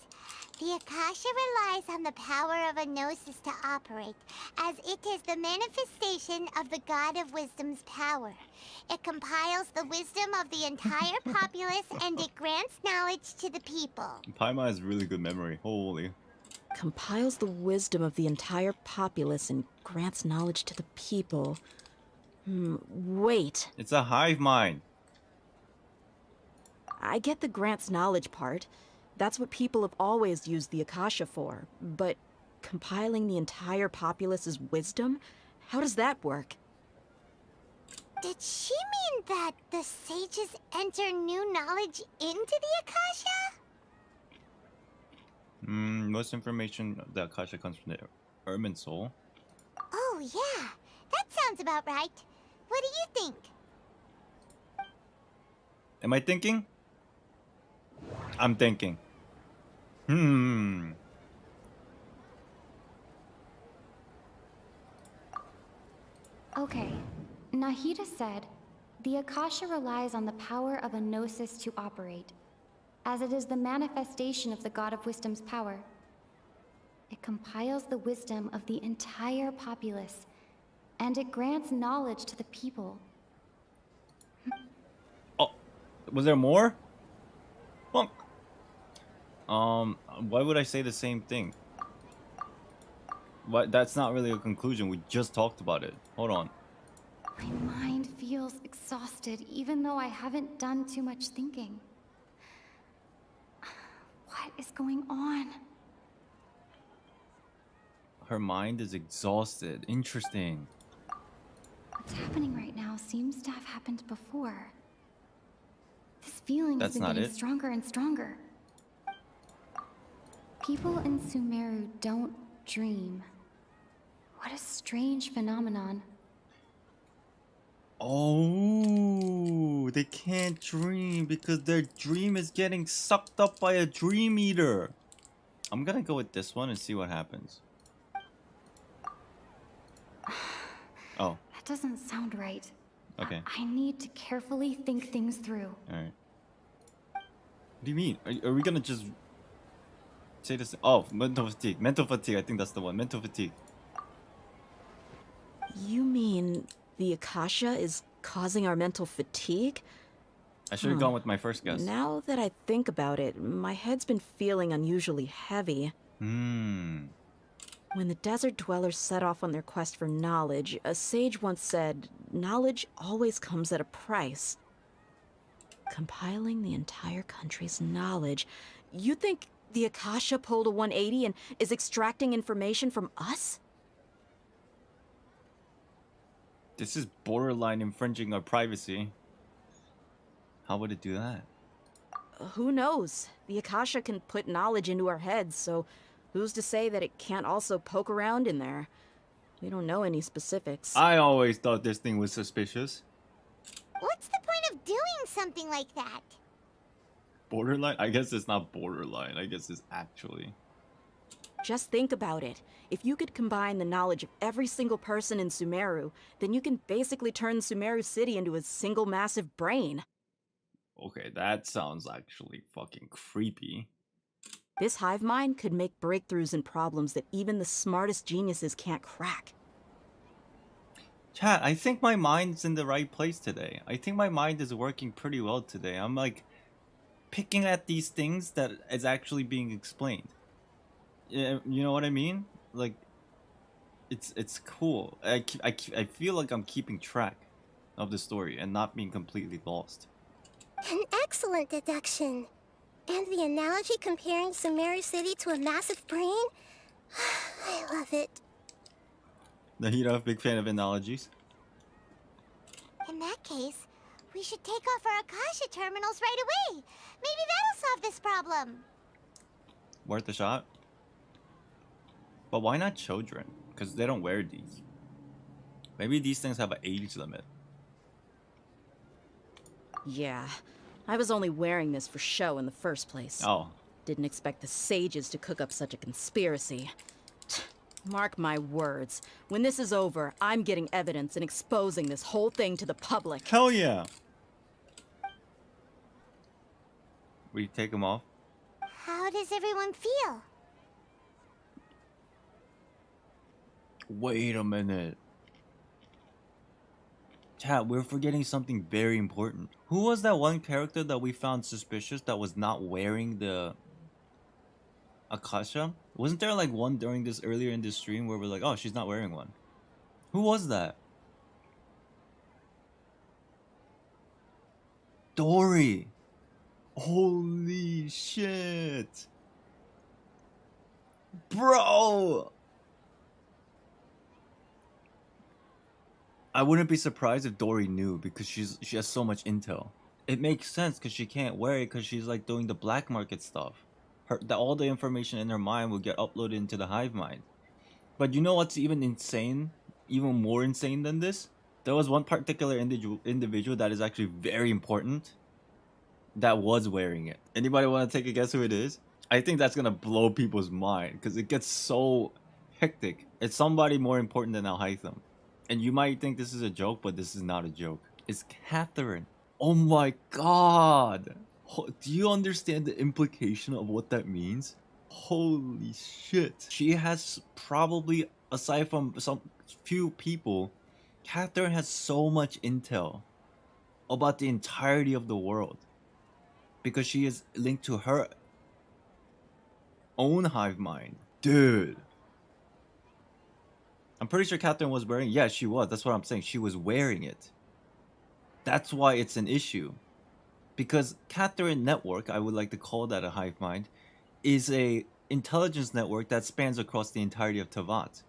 "The Akasha relies on the power of a gnosis to operate, as it is the manifestation of the God of Wisdom's power. It compiles the wisdom of the entire populace, and it grants knowledge to the people." Paimon has really good memory. Holy. Compiles the wisdom of the entire populace and grants knowledge to the people. Wait. It's a hive mind. I get the grants knowledge part. That's what people have always used the Akasha for. But compiling the entire populace's wisdom? How does that work? Did she mean that the sages enter new knowledge into the Akasha? Most information the Akasha comes from the Ermin Soul. Oh yeah, that sounds about right. What do you think? Am I thinking? I'm thinking. Okay, Nahida said, the Akasha relies on the power of a gnosis to operate, as it is the manifestation of the God of Wisdom's power. It compiles the wisdom of the entire populace, and it grants knowledge to the people. Oh, was there more? Fuck. Why would I say the same thing? What? That's not really a conclusion. We just talked about it. Hold on. My mind feels exhausted, even though I haven't done too much thinking. What is going on? Her mind is exhausted. Interesting. What's happening right now seems to have happened before. This feeling has That's been not getting it. stronger and stronger. People in Sumeru don't dream. What a strange phenomenon. Oh, they can't dream because their dream is getting sucked up by a dream eater. I'm gonna go with this one and see what happens. Oh. That doesn't sound right. Okay. I need to carefully think things through. Alright. What do you mean? Are we gonna just say this? Oh, mental fatigue. Mental fatigue. I think that's the one. Mental fatigue. You mean the Akasha is causing our mental fatigue? I should have gone with my first guess. Now that I think about it, my head's been feeling unusually heavy. Hmm. When the desert dwellers set off on their quest for knowledge, a sage once said, knowledge always comes at a price. Compiling the entire country's knowledge. You think the Akasha pulled a 180 and is extracting information from us? This is borderline infringing our privacy. How would it do that? Who knows? The Akasha can put knowledge into our heads, so who's to say that it can't also poke around in there? We don't know any specifics. I always thought this thing was suspicious. What's the point of doing something like that? Borderline? I guess it's not borderline. I guess it's actually. Just think about it. If you could combine the knowledge of every single person in Sumeru, then you can basically turn Sumeru City into a single massive brain. Okay, that sounds actually fucking creepy. This hive mind could make breakthroughs in problems that even the smartest geniuses can't crack. Chat, I think my mind's in the right place today. I think my mind is working pretty well today. I'm like picking at these things that is actually being explained. You know what I mean? Like, it's cool. I feel like I'm keeping track of the story and not being completely lost. An excellent deduction. And the analogy comparing Sumeru City to a massive brain? I love it. Nahida, big fan of analogies. In that case, we should take off our Akasha terminals right away. Maybe that'll solve this problem. Worth a shot. But why not children? Because they don't wear these. Maybe these things have an age limit. Yeah, I was only wearing this for show in the first place. Oh. Didn't expect the sages to cook up such a conspiracy. Mark my words. When this is over, I'm getting evidence and exposing this whole thing to the public. Hell yeah. We take them off. How does everyone feel? Wait a minute. Chat, we're forgetting something very important. Who was that one character that we found suspicious that was not wearing the Akasha? Wasn't there like one during this earlier in this stream where we're like, oh, she's not wearing one? Who was that? Dory. Holy shit. Bro. I wouldn't be surprised if Dory knew because she has so much intel. It makes sense because she can't wear it because she's like doing the black market stuff. All the information in her mind will get uploaded into the hive mind. But you know what's even insane? Even more insane than this? There was one particular individual that is actually very important that was wearing it. Anybody want to take a guess who it is? I think that's gonna blow people's mind because it gets so hectic. It's somebody more important than Al-Haytham. And you might think this is a joke, but this is not a joke. It's Catherine. Oh my god. Do you understand the implication of what that means? Holy shit. She has probably, aside from some few people, Catherine has so much intel about the entirety of the world. Because she is linked to her own hive mind. Dude. I'm pretty sure Catherine was wearing it. Yeah, she was. That's what I'm saying. She was wearing it. That's why it's an issue. Because Catherine Network, I would like to call that a hive mind, is a intelligence network that spans across the entirety of Teyvat.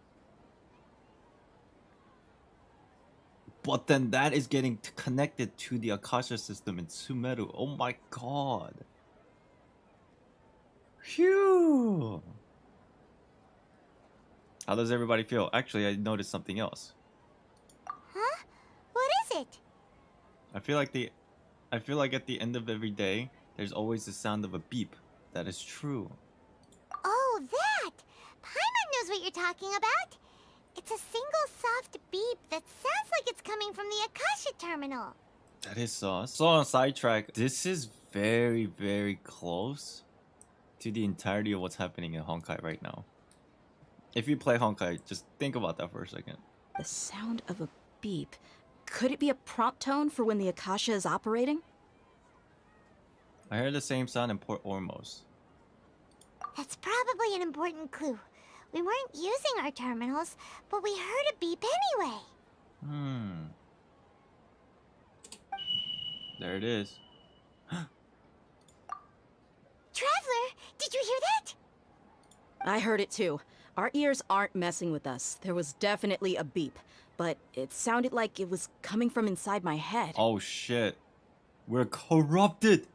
But then that is getting connected to the Akasha system in Sumeru. Oh my god. Phew. How does everybody feel? Actually, I noticed something else. Huh? What is it? I feel like at the end of every day, there's always the sound of a beep. That is true. Oh, that! Paimon knows what you're talking about. It's a single soft beep that sounds like it's coming from the Akasha terminal. That is sauce. So on sidetrack, this is very, very close to the entirety of what's happening in Honkai right now. If you play Honkai, just think about that for a second. The sound of a beep. Could it be a prompt tone for when the Akasha is operating? I heard the same sound in Port Ormos. That's probably an important clue. We weren't using our terminals, but we heard a beep anyway. There it is. Traveler, did you hear that? I heard it too. Our ears aren't messing with us. There was definitely a beep, but it sounded like it was coming from inside my head. Oh shit. We're corrupted!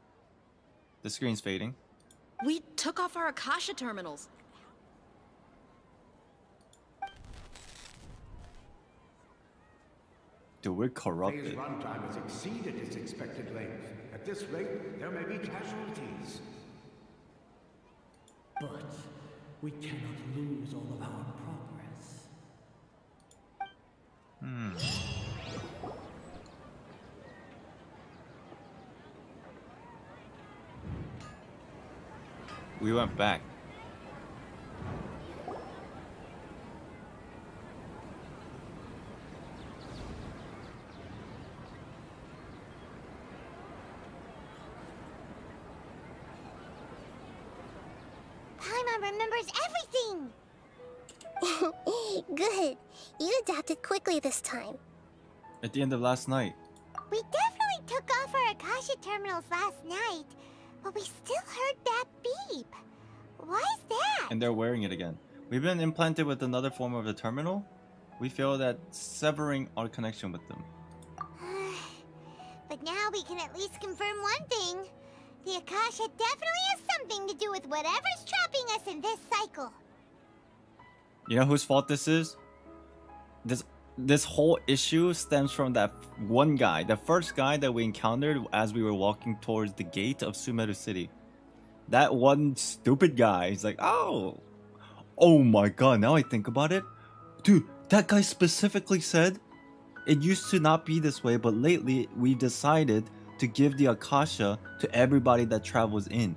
The screen's fading. We took off our Akasha terminals. Dude, we're corrupted. Phase runtime has exceeded its expected length. At this rate, there may be casualties. But we cannot lose all of our progress. We went back. Paimon remembers everything! Good. You adapted quickly this time. At the end of last night. We definitely took off our Akasha terminals last night, but we still heard that beep. Why is that? And they're wearing it again. We've been implanted with another form of the terminal. We feel that severing our connection with them. But now we can at least confirm one thing. The Akasha definitely has something to do with whatever's trapping us in this cycle. You know whose fault this is? This whole issue stems from that one guy, the first guy that we encountered as we were walking towards the gate of Sumeru City. That one stupid guy, he's like, oh my god, now I think about it. Dude, that guy specifically said, it used to not be this way, but lately we decided to give the Akasha to everybody that travels in.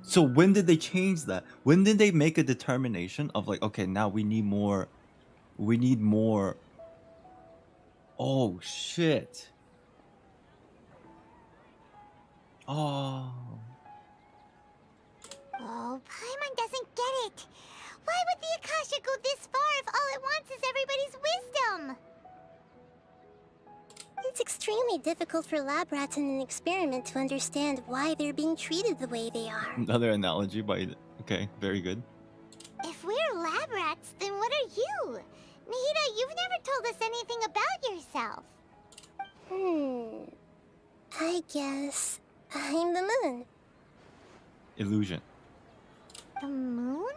So when did they change that? When did they make a determination of like, okay, now we need more. Oh shit. Oh, Paimon doesn't get it. Why would the Akasha go this far if all it wants is everybody's wisdom? It's extremely difficult for lab rats in an experiment to understand why they're being treated the way they are. another analogy by... Okay, very good. If we're lab rats, then what are you? Nahida, you've never told us anything about yourself. I guess I'm the moon. Illusion. The moon?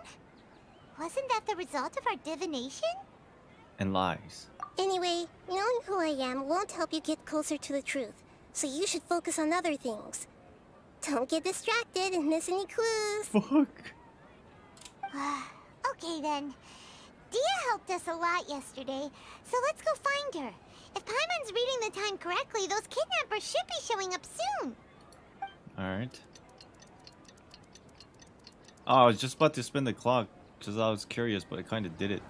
Wasn't that the result of our divination? And lies. Anyway, knowing who I am won't help you get closer to the truth, so you should focus on other things. Don't get distracted and miss any clues. Fuck. Okay then. Dia helped us a lot yesterday, so let's go find her. If Paimon's reading the time correctly, those kidnappers should be showing up soon. Alright. Oh, I was just about to spin the clock because I was curious, but I kind of did it.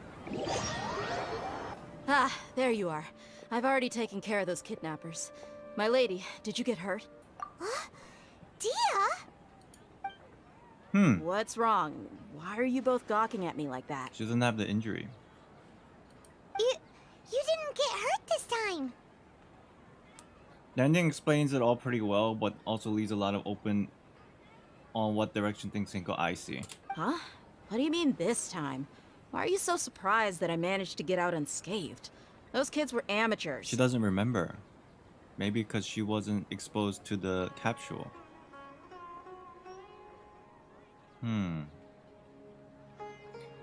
Ah, there you are. I've already taken care of those kidnappers. My lady, did you get hurt? Dia? What's wrong? Why are you both gawking at me like that? She doesn't have the injury. You didn't get hurt this time. The ending explains it all pretty well, but also leaves a lot of open on what direction things can go. I see. Huh? What do you mean this time? Why are you so surprised that I managed to get out unscathed? Those kids were amateurs. She doesn't remember. Maybe because she wasn't exposed to the capsule.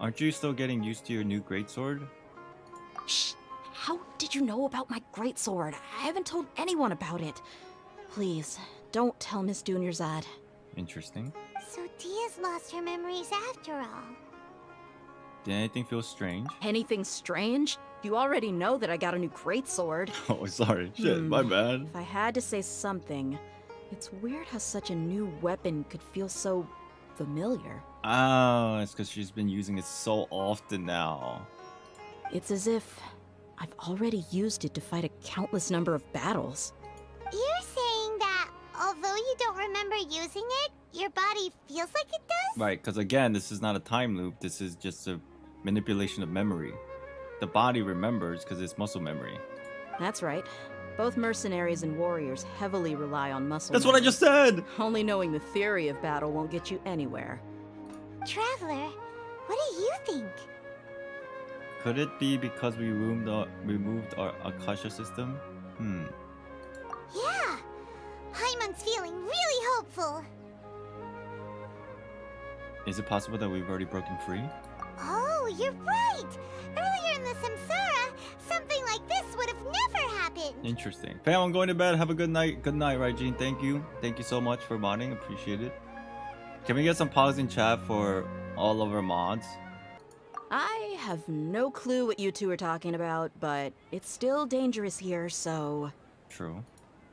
Aren't you still getting used to your new greatsword? Shh! How did you know about my greatsword? I haven't told anyone about it. Please, don't tell Miss Dunyarzad. Interesting. So Dia's lost her memories after all. Did anything feel strange? Anything strange? You already know that I got a new greatsword. Oh, sorry. Shit, my bad. If I had to say something, it's weird how such a new weapon could feel so familiar. Oh, it's because she's been using it so often now. It's as if I've already used it to fight a countless number of battles. You're saying that although you don't remember using it, your body feels like it does? Right, because again, this is not a time loop. This is just a manipulation of memory. The body remembers because it's muscle memory. That's right. Both mercenaries and warriors heavily rely on muscle That's memory. what I just said! Only knowing the theory of battle won't get you anywhere. Traveler, what do you think? Could it be because we removed our Akasha system? Yeah! Paimon's feeling really hopeful. Is it possible that we've already broken free? Oh, you're right! Earlier in the Samsara, something like this would have never happened! Interesting. Fam, I'm going to bed. Have a good night. Good night, Raijin. Thank you. Thank you so much for modding. Appreciate it. Can we get some pause in chat for all of our mods? I have no clue what you two are talking about, but it's still dangerous here, so... True.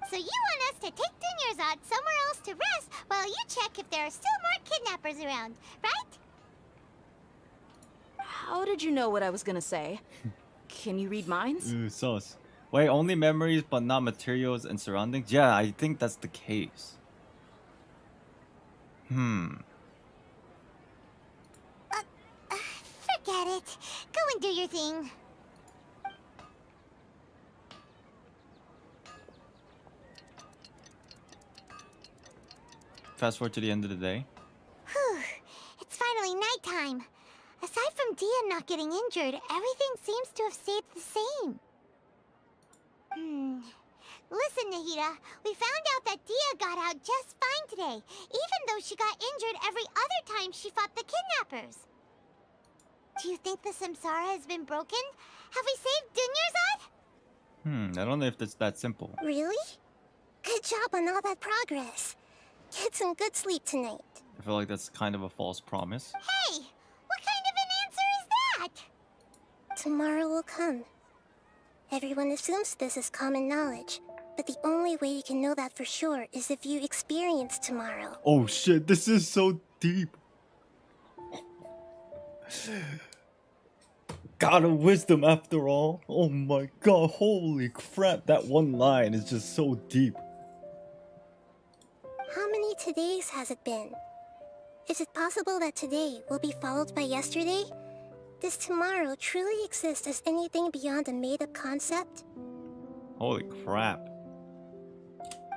So you want us to take Dunyarzad somewhere else to rest while you check if there are still more kidnappers around, right? How did you know what I was gonna say? Can you read minds? Ooh, sus. Wait, only memories but not materials and surroundings? Yeah, I think that's the case. Forget it. Go and do your thing. Fast forward to the end of the day. Whew. It's finally nighttime. Aside from Dia not getting injured, everything seems to have stayed the same. Listen, Nahida, we found out that Dia got out just fine today, even though she got injured every other time she fought the kidnappers. Do you think the Samsara has been broken? Have we saved Dunyarzad? I don't know if it's that simple. Really? Good job on all that progress. Get some good sleep tonight. I feel like that's kind of a false promise. Hey, what kind of an answer is that? Tomorrow will come. Everyone assumes this is common knowledge, but the only way you can know that for sure is if you experience tomorrow. Oh shit, this is so deep. God of wisdom after all. Oh my god, holy crap, that one line is just so deep. How many todays has it been? Is it possible that today will be followed by yesterday? Does tomorrow truly exist as anything beyond a made-up concept? Holy crap.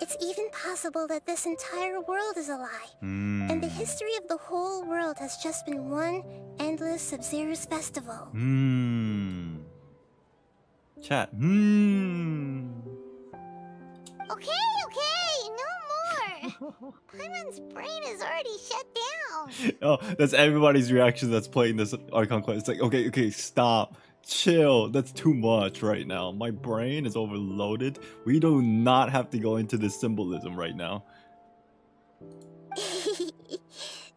It's even possible that this entire world is a lie. And the history of the whole world has just been one endless Sub-Zero's festival. Chat. Okay, no more. Paimon's brain is already shut down. Oh, that's everybody's reaction that's playing this Archon Quest. It's like, okay, stop. Chill. That's too much right now. My brain is overloaded. We do not have to go into this symbolism right now.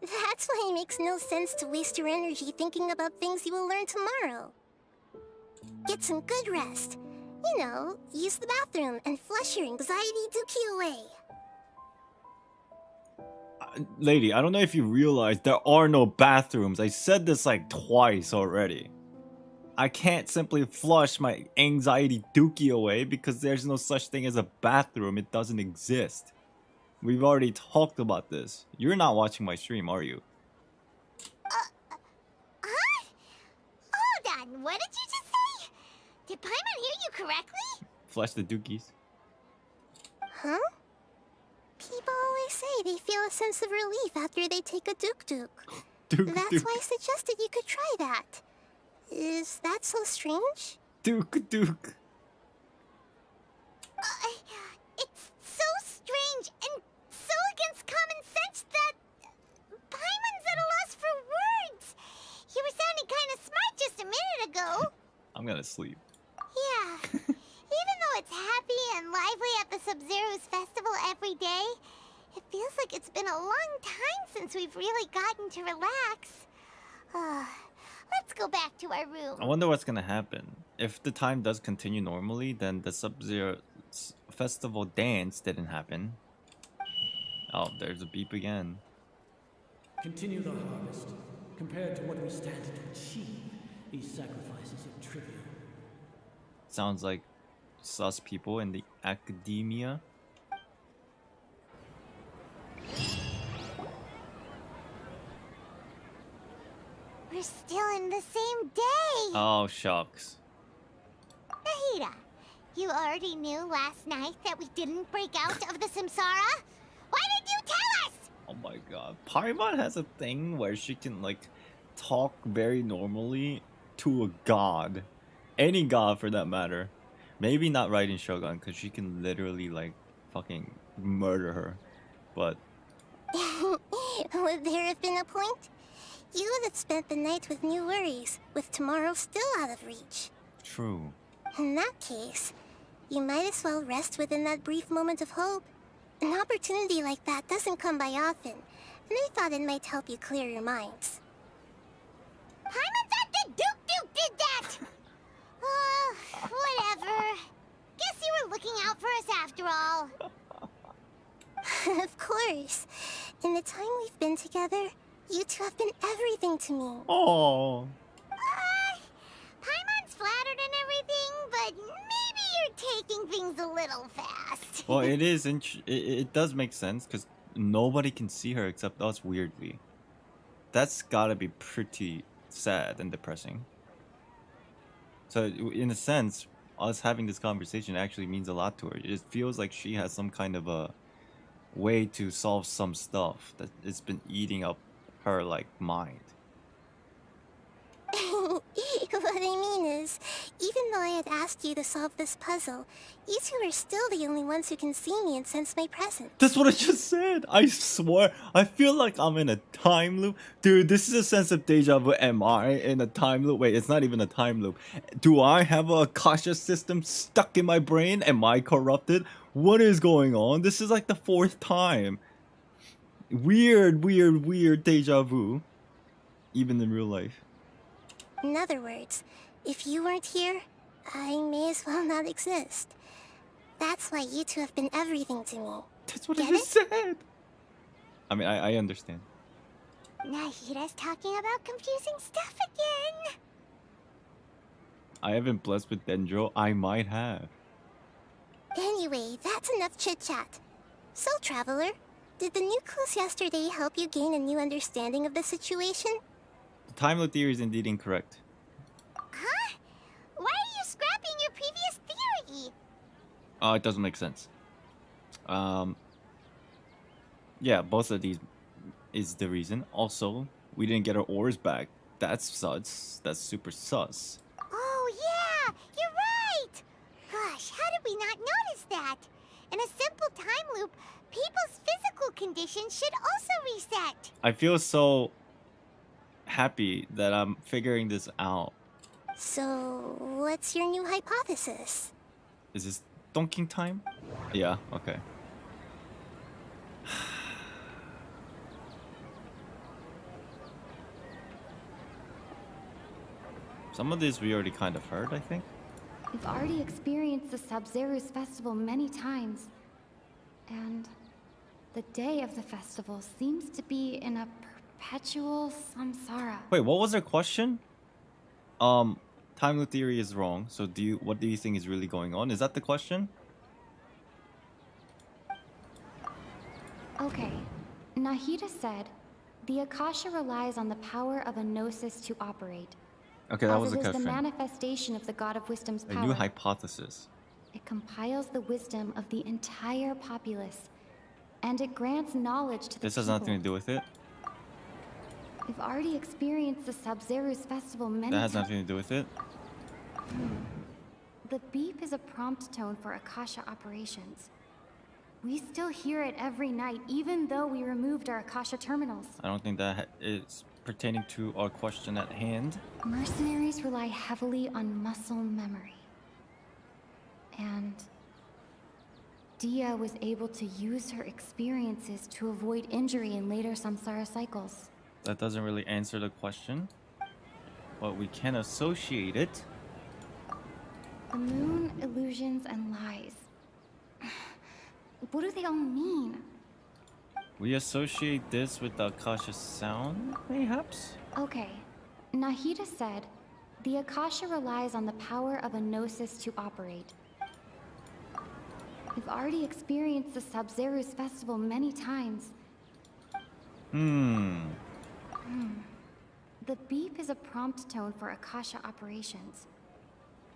That's why it makes no sense to waste your energy thinking about things you will learn tomorrow. Get some good rest. You know, use the bathroom and flush your anxiety dookie away. Lady, I don't know if you realize there are no bathrooms. I said this like twice already. I can't simply flush my anxiety dookie away because there's no such thing as a bathroom. It doesn't exist. We've already talked about this. You're not watching my stream, are you? Hold on, what did you just say? Did Paimon hear you correctly? Flush the dookies. Huh? People always say they feel a sense of relief after they take a duk-duk. That's why I suggested you could try that. Is that so strange? Duke. It's so strange and so against common sense that Paimon's at a loss for words. You were sounding kind of smart just a minute ago. I'm gonna sleep. Yeah. Even though it's happy and lively at the Sub-Zero's festival every day, it feels like it's been a long time since we've really gotten to relax. Let's go back to our room. I wonder what's gonna happen. If the time does continue normally, then the Sub-Zero festival dance didn't happen. Oh, there's a beep again. Continue the harvest. Compared to what we stand to achieve, these sacrifices are trivial. Sounds like sus people in the academia. We're still in the same day. Oh, shucks. Nahida, you already knew last night that we didn't break out of the Samsara? Why did you tell us? Oh my god. Paimon has a thing where she can, like, talk very normally to a god. Any god for that matter. Maybe not Raiden Shogun, because she can literally, like, fucking murder her. But... Would there have been a point? You would have spent the night with new worries, with tomorrow still out of reach. True. In that case, you might as well rest within that brief moment of hope. An opportunity like that doesn't come by often, and I thought it might help you clear your minds. Paimon thought that Duke did that! Whatever. Guess you were looking out for us after all. Of course. In the time we've been together, you two have been everything to me. Oh. Paimon's flattered and everything, but maybe you're taking things a little fast. Well, it is. It does make sense because nobody can see her except us. Weirdly, that's gotta be pretty sad and depressing. So, in a sense, us having this conversation actually means a lot to her. It feels like she has some kind of a way to solve some stuff that it's been eating up her like mind. What I mean is, even though I had asked you to solve this puzzle, you two are still the only ones who can see me and sense my presence. That's what I just said. I swear. I feel like I'm in a time loop. Dude, this is a sense of deja vu. Am I in a time loop? Wait, it's not even a time loop. Do I have a Akasha system stuck in my brain? Am I corrupted? What is going on? This is like the 4th time. Weird deja vu. Even in real life. In other words, if you weren't here, I may as well not exist. That's why you two have been everything to me. That's what I just said. I mean, I understand. Nahida's talking about confusing stuff again. I haven't blessed with Dendro. I might have. Anyway, that's enough chit-chat. So, Traveler, did the new clues yesterday help you gain a new understanding of the situation? The time loop theory is indeed incorrect. Huh? Why are you scrapping your previous theory? Oh, it doesn't make sense. Yeah, both of these is the reason. Also, we didn't get our ores back. That's sus. That's super sus. Oh, yeah! You're right! Gosh, how did we not notice that? In a simple time loop, people's physical conditions should also reset. I feel so happy that I'm figuring this out. So, what's your new hypothesis? Is this donking time? Yeah, okay. Some of this we already kind of heard, I think. We've already experienced the Sub-Zero's festival many times. And the day of the festival seems to be in a perpetual samsara. Wait, what was their question? Time loop theory is wrong. So what do you think is really going on? Is that the question? Okay. Nahida said, the Akasha relies on the power of a gnosis to operate. Okay, that was a As it is the question. manifestation of the God of Wisdom's A power. new hypothesis. It compiles the wisdom of the entire populace, and it grants knowledge to the This has people. nothing to do with it. We've already experienced the Sub-Zero's festival many That has times. nothing to do with it. The beep is a prompt tone for Akasha operations. We still hear it every night, even though we removed our Akasha terminals. I don't think that is pertaining to our question at hand. Mercenaries rely heavily on muscle memory. And Dia was able to use her experiences to avoid injury in later samsara cycles. That doesn't really answer the question, but we can associate it. The moon, illusions, and lies. What do they all mean? We associate this with the Akasha sound, perhaps? Okay. Nahida said, the Akasha relies on the power of a gnosis to operate. We've already experienced the Sub-Zeru's festival many times. The beep is a prompt tone for Akasha operations.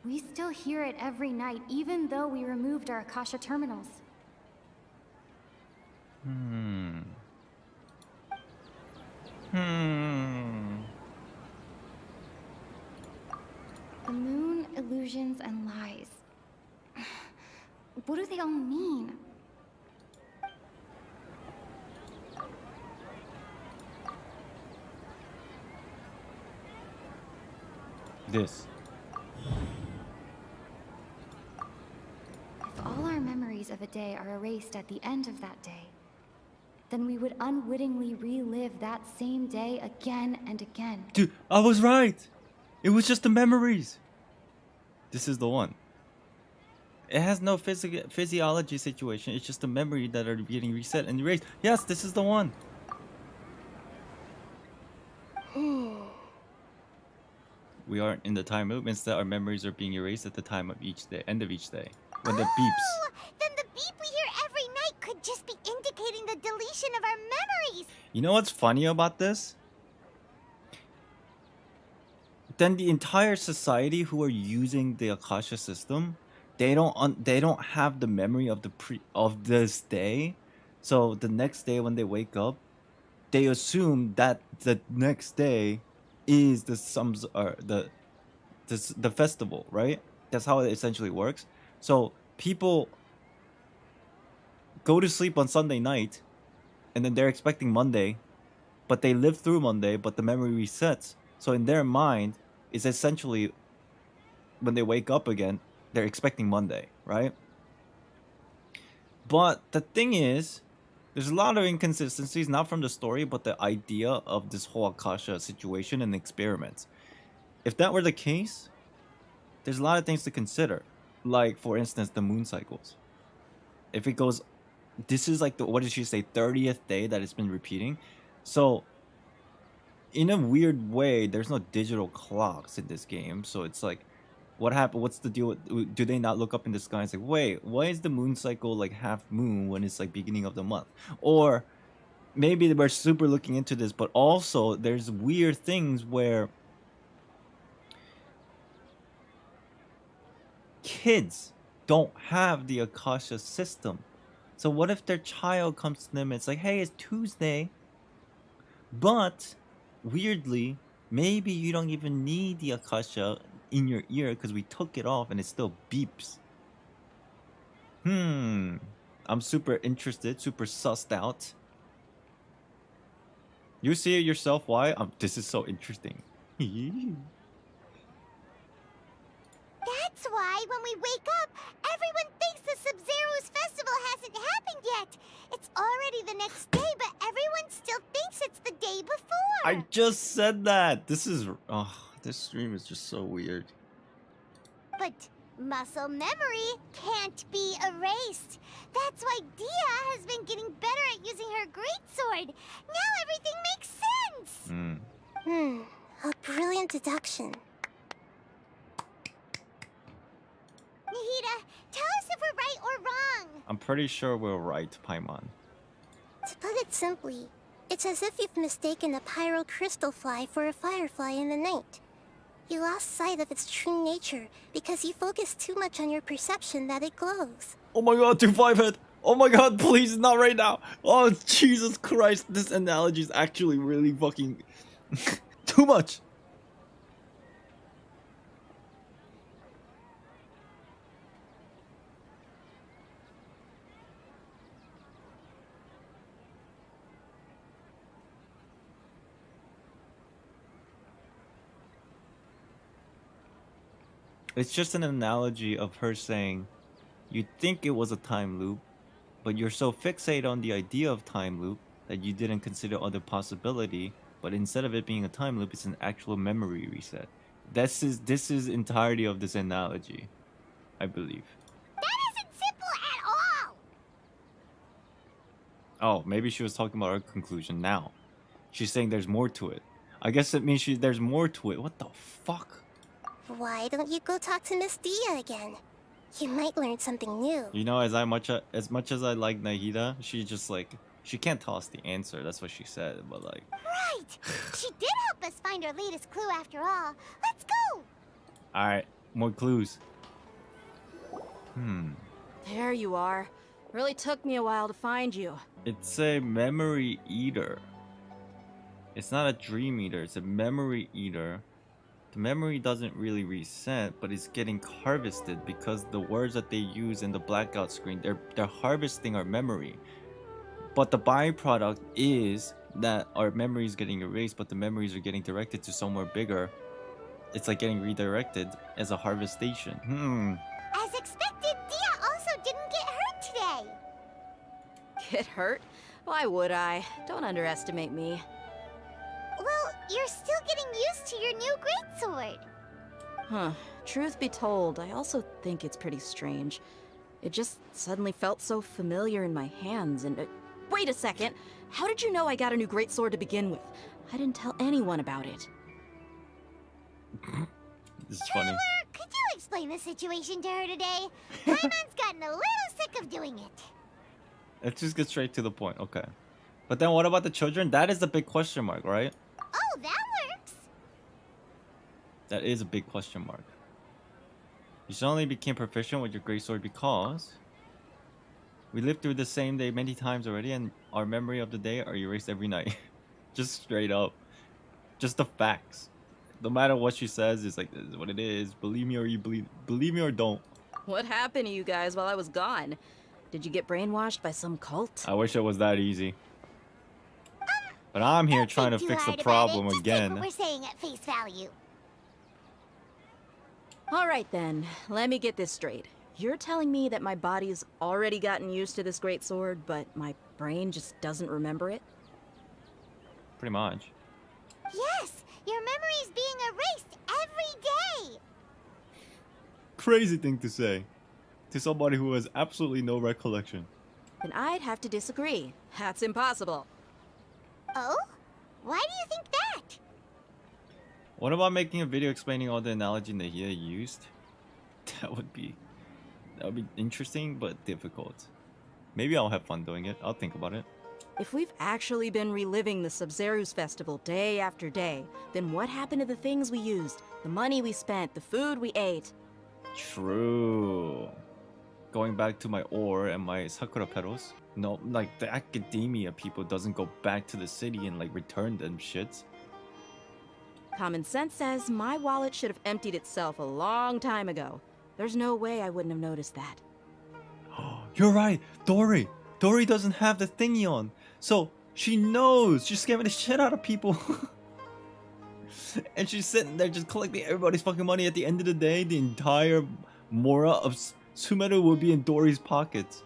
We still hear it every night, even though we removed our Akasha terminals. The moon, illusions, and lies. What do they all mean? This. If all our memories of a day are erased at the end of that day, then we would unwittingly relive that same day again and again. Dude, I was right! It was just the memories! This is the one. It has no physiology situation, it's just the memory that are getting reset and erased. Yes, this is the one! We aren't in the time movements that our memories are being erased at the time of each day, end of each day. When the beeps. Then the beep we hear every night could just be indicating the deletion of our memories. You know what's funny about this? Then the entire society who are using the Akasha system, they don't have the memory of this day. So the next day when they wake up, they assume that the next day is the festival, right? That's how it essentially works. So people go to sleep on Sunday night, and then they're expecting Monday, but they live through Monday, but the memory resets. So in their mind, it's essentially when they wake up again, they're expecting Monday, right? But the thing is, there's a lot of inconsistencies, not from the story, but the idea of this whole Akasha situation and experiments. If that were the case, there's a lot of things to consider. Like, for instance, the moon cycles. If it goes, this is like the, what did she say, 30th day that it's been repeating. So, in a weird way, there's no digital clocks in this game. So it's like, what happened? What's the deal? Do they not look up in the sky and say, wait, why is the moon cycle like half moon when it's like beginning of the month? Or maybe we're super looking into this, but also there's weird things where kids don't have the Akasha system. So what if their child comes to them and it's like, hey, it's Tuesday, but weirdly, maybe you don't even need the Akasha in your ear because we took it off and it still beeps. I'm super interested, super sussed out. You see it yourself why? This is so interesting. That's why when we wake up, everyone thinks the Sub-Zeru's festival hasn't happened yet. It's already the next day, but everyone still thinks it's the day before. I just said that. This stream is just so weird. But muscle memory can't be erased. That's why Dia has been getting better at using her greatsword. Now everything makes sense. A brilliant deduction. Nahida, tell us if we're right or wrong. I'm pretty sure we're right, Paimon. To put it simply, it's as if you've mistaken a pyro crystal fly for a firefly in the night. You lost sight of its true nature because you focused too much on your perception that it glows. Oh my god, 2-5-head! Oh my god, please, not right now! Oh, Jesus Christ, this analogy is actually really fucking... too much! It's just an analogy of her saying, you think it was a time loop, but you're so fixated on the idea of time loop that you didn't consider other possibility, but instead of it being a time loop, it's an actual memory reset. This is entirety of this analogy, I believe. That isn't simple at all! Oh, maybe she was talking about her conclusion now. She's saying there's more to it. I guess it means there's more to it. What the fuck? Why don't you go talk to Miss Dia again? You might learn something new. You know, as much as I like Nahida, she just like, she can't tell us the answer. That's what she said, but like... Right! She did help us find our latest clue after all. Let's go! Alright, more clues. There you are. Really took me a while to find you. It's a memory eater. It's not a dream eater, it's a memory eater. The memory doesn't really reset, but it's getting harvested because the words that they use in the blackout screen, they're harvesting our memory. But the byproduct is that our memory is getting erased, but the memories are getting directed to somewhere bigger. It's like getting redirected as a harvest station. As expected, Dia also didn't get hurt today. Get hurt? Why would I? Don't underestimate me. Well, you're still getting used to your new greatsword. Huh. Truth be told, I also think it's pretty strange. It just suddenly felt so familiar in my hands and... wait a second! How did you know I got a new greatsword to begin with? I didn't tell anyone about it. This is funny. Could you explain the situation to her today? Paimon's gotten a little sick of doing it. Let's just get straight to the point, okay. But then what about the children? That is the big question mark, right? Oh, that works. That is a big question mark. You suddenly became proficient with your greatsword because we lived through the same day many times already, and our memory of the day are erased every night. Just straight up. Just the facts. No matter what she says, it's like, this is what it is. Believe me or you believe me or don't. What happened to you guys while I was gone? Did you get brainwashed by some cult? I wish it was that easy. But I'm here trying to fix the problem again. Take what we're saying at face value. Alright then, let me get this straight. You're telling me that my body's already gotten used to this greatsword, but my brain just doesn't remember it? Pretty much. Yes, your memory's being erased every day. Crazy thing to say. To somebody who has absolutely no recollection. Then I'd have to disagree. That's impossible. Oh? Why do you think that? What about making a video explaining all the analogy Nahida used? That would be interesting, but difficult. Maybe I'll have fun doing it. I'll think about it. If we've actually been reliving the Sub-Zeru's festival day after day, then what happened to the things we used? The money we spent, the food we ate? True. Going back to my ore and my sakura petals. No, like the academia people doesn't go back to the city and like return them shits. Common sense says my wallet should have emptied itself a long time ago. There's no way I wouldn't have noticed that. You're right, Dory. Dory doesn't have the thingy on, so she knows. She's scamming the shit out of people. And she's sitting there just collecting everybody's fucking money. At the end of the day, the entire Mora of Sumeru will be in Dory's pockets.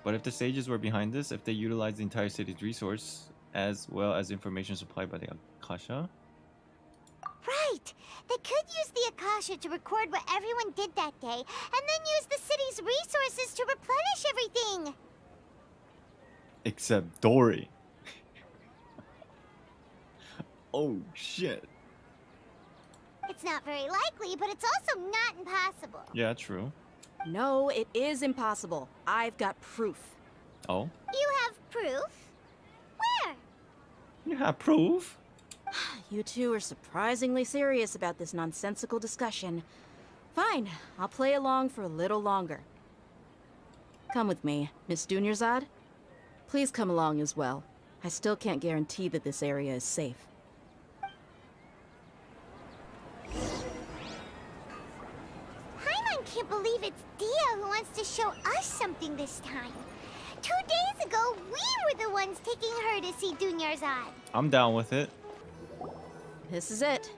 But if the sages were behind this, if they utilized the entire city's resource, as well as information supplied by the Akasha... Right! They could use the Akasha to record what everyone did that day, and then use the city's resources to replenish everything! Except Dory. Oh, shit. It's not very likely, but it's also not impossible. Yeah, true. No, it is impossible. I've got proof. Oh? You have proof? Where? You have proof? You two are surprisingly serious about this nonsensical discussion. Fine, I'll play along for a little longer. Come with me, Miss Dunyarzad. Please come along as well. I still can't guarantee that this area is safe. Paimon can't believe it's Dia who wants to show us something this time. 2 days ago, we were the ones taking her to see Dunyarzad. I'm down with it. This is it.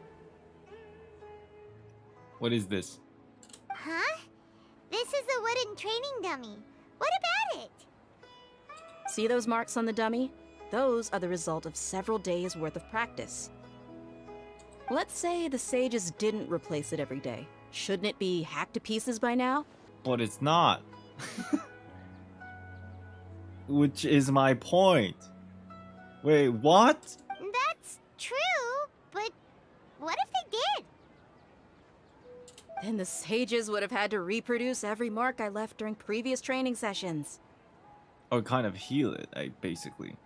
What is this? Huh? This is a wooden training dummy. What about it? See those marks on the dummy? Those are the result of several days' worth of practice. Let's say the sages didn't replace it every day. Shouldn't it be hacked to pieces by now? But it's not. Which is my point. Wait, what? That's true, but what if they did? Then the sages would have had to reproduce every mark I left during previous training sessions. Or kind of heal it, basically.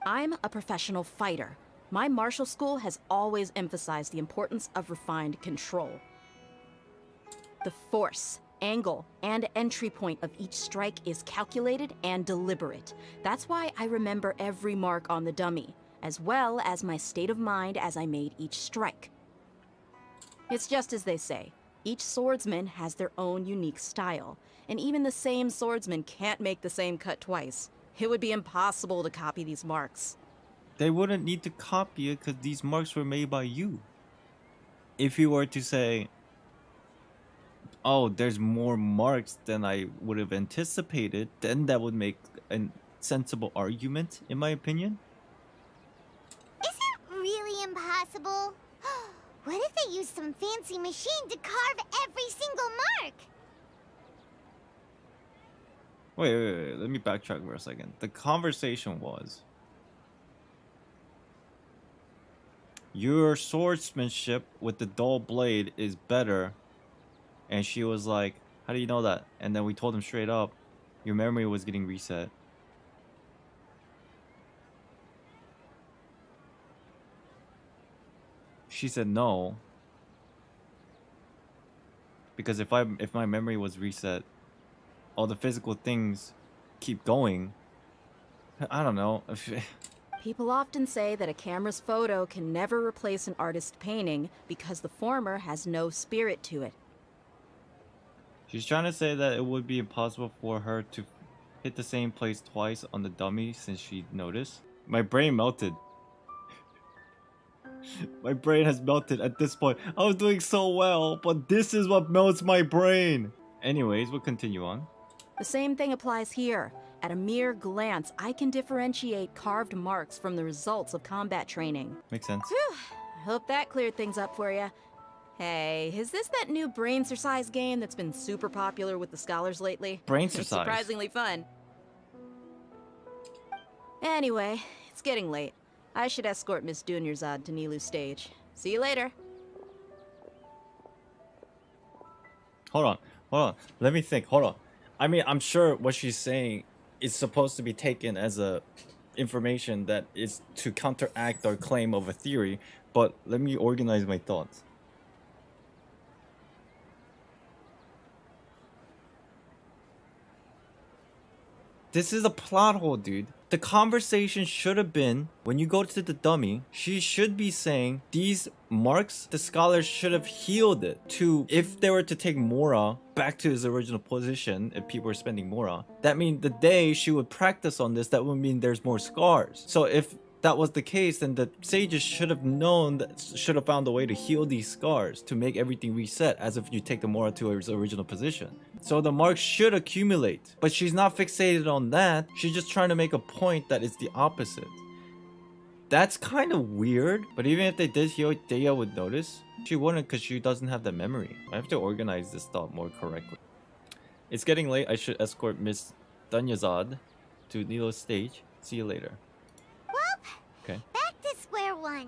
I'm a professional fighter. My martial school has always emphasized the importance of refined control. The force, angle, and entry point of each strike is calculated and deliberate. That's why I remember every mark on the dummy, as well as my state of mind as I made each strike. It's just as they say, each swordsman has their own unique style, and even the same swordsman can't make the same cut twice. It would be impossible to copy these marks. They wouldn't need to copy it because these marks were made by you. If you were to say, oh, there's more marks than I would have anticipated, then that would make a sensible argument, in my opinion. Is it really impossible? What if they used some fancy machine to carve every single mark? Wait, let me backtrack for a second. The conversation was, your swordsmanship with the dull blade is better. And she was like, how do you know that? And then we told him straight up, your memory was getting reset. She said no. Because if my memory was reset, all the physical things keep going. I don't know. People often say that a camera's photo can never replace an artist's painting because the former has no spirit to it. She's trying to say that it would be impossible for her to hit the same place twice on the dummy since she noticed. My brain melted. My brain has melted at this point. I was doing so well, but this is what melts my brain. Anyways, we'll continue on. The same thing applies here. At a mere glance, I can differentiate carved marks from the results of combat training. Makes sense. Whew. I hope that cleared things up for you. Hey, is this that new Braincercise game that's been super popular with the scholars lately? Braincercise? It's surprisingly fun. Anyway, it's getting late. I should escort Miss Dunyarzad to Nilu's stage. See you later. Hold on. Let me think. Hold on. I mean, I'm sure what she's saying is supposed to be taken as a information that is to counteract our claim of a theory, but let me organize my thoughts. This is a plot hole, dude. The conversation should have been, when you go to the dummy, she should be saying, these marks, the scholars should have healed it to, if they were to take Mora back to his original position, if people were spending Mora, that means the day she would practice on this, that would mean there's more scars. So if that was the case, then the sages should have known, should have found a way to heal these scars, to make everything reset, as if you take the Mora to his original position. So the marks should accumulate, but she's not fixated on that. She's just trying to make a point that it's the opposite. That's kind of weird, but even if they did heal, Deja would notice. She wouldn't because she doesn't have the memory. I have to organize this thought more correctly. It's getting late. I should escort Miss Dunyarzad to Nilu's stage. See you later. Okay. Back to square one.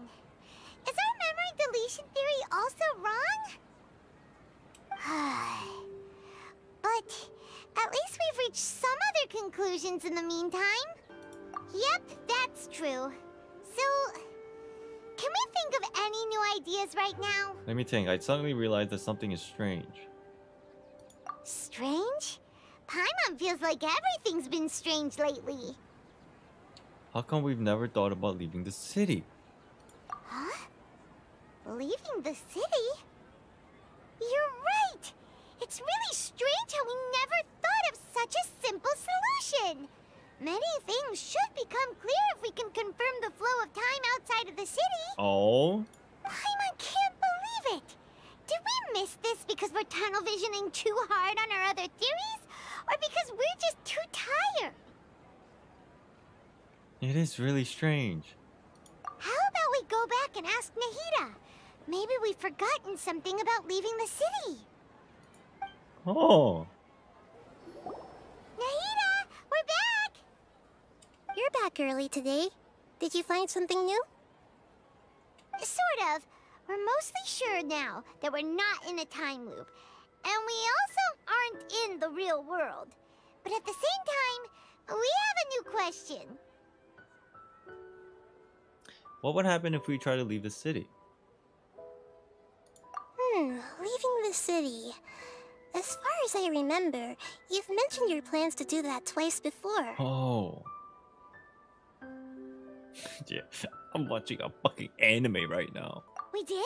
Is our memory deletion theory also wrong? But at least we've reached some other conclusions in the meantime. Yep, that's true. So, can we think of any new ideas right now? Let me think. I suddenly realized that something is strange. Strange? Paimon feels like everything's been strange lately. How come we've never thought about leaving the city? Huh? Leaving the city? You're right! It's really strange how we never thought of such a simple solution! Many things should become clear if we can confirm the flow of time outside of the city. Oh? Paimon can't believe it. Did we miss this because we're tunnel visioning too hard on our other theories? Or because we're just too tired? It is really strange. How about we go back and ask Nahida? Maybe we've forgotten something about leaving the city. Oh. Nahida, we're back! You're back early today. Did you find something new? Sort of. We're mostly sure now that we're not in a time loop. And we also aren't in the real world. But at the same time, we have a new question. What would happen if we try to leave the city? Leaving the city. As far as I remember, you've mentioned your plans to do that twice before. Oh. Yeah, I'm watching a fucking anime right now. We did?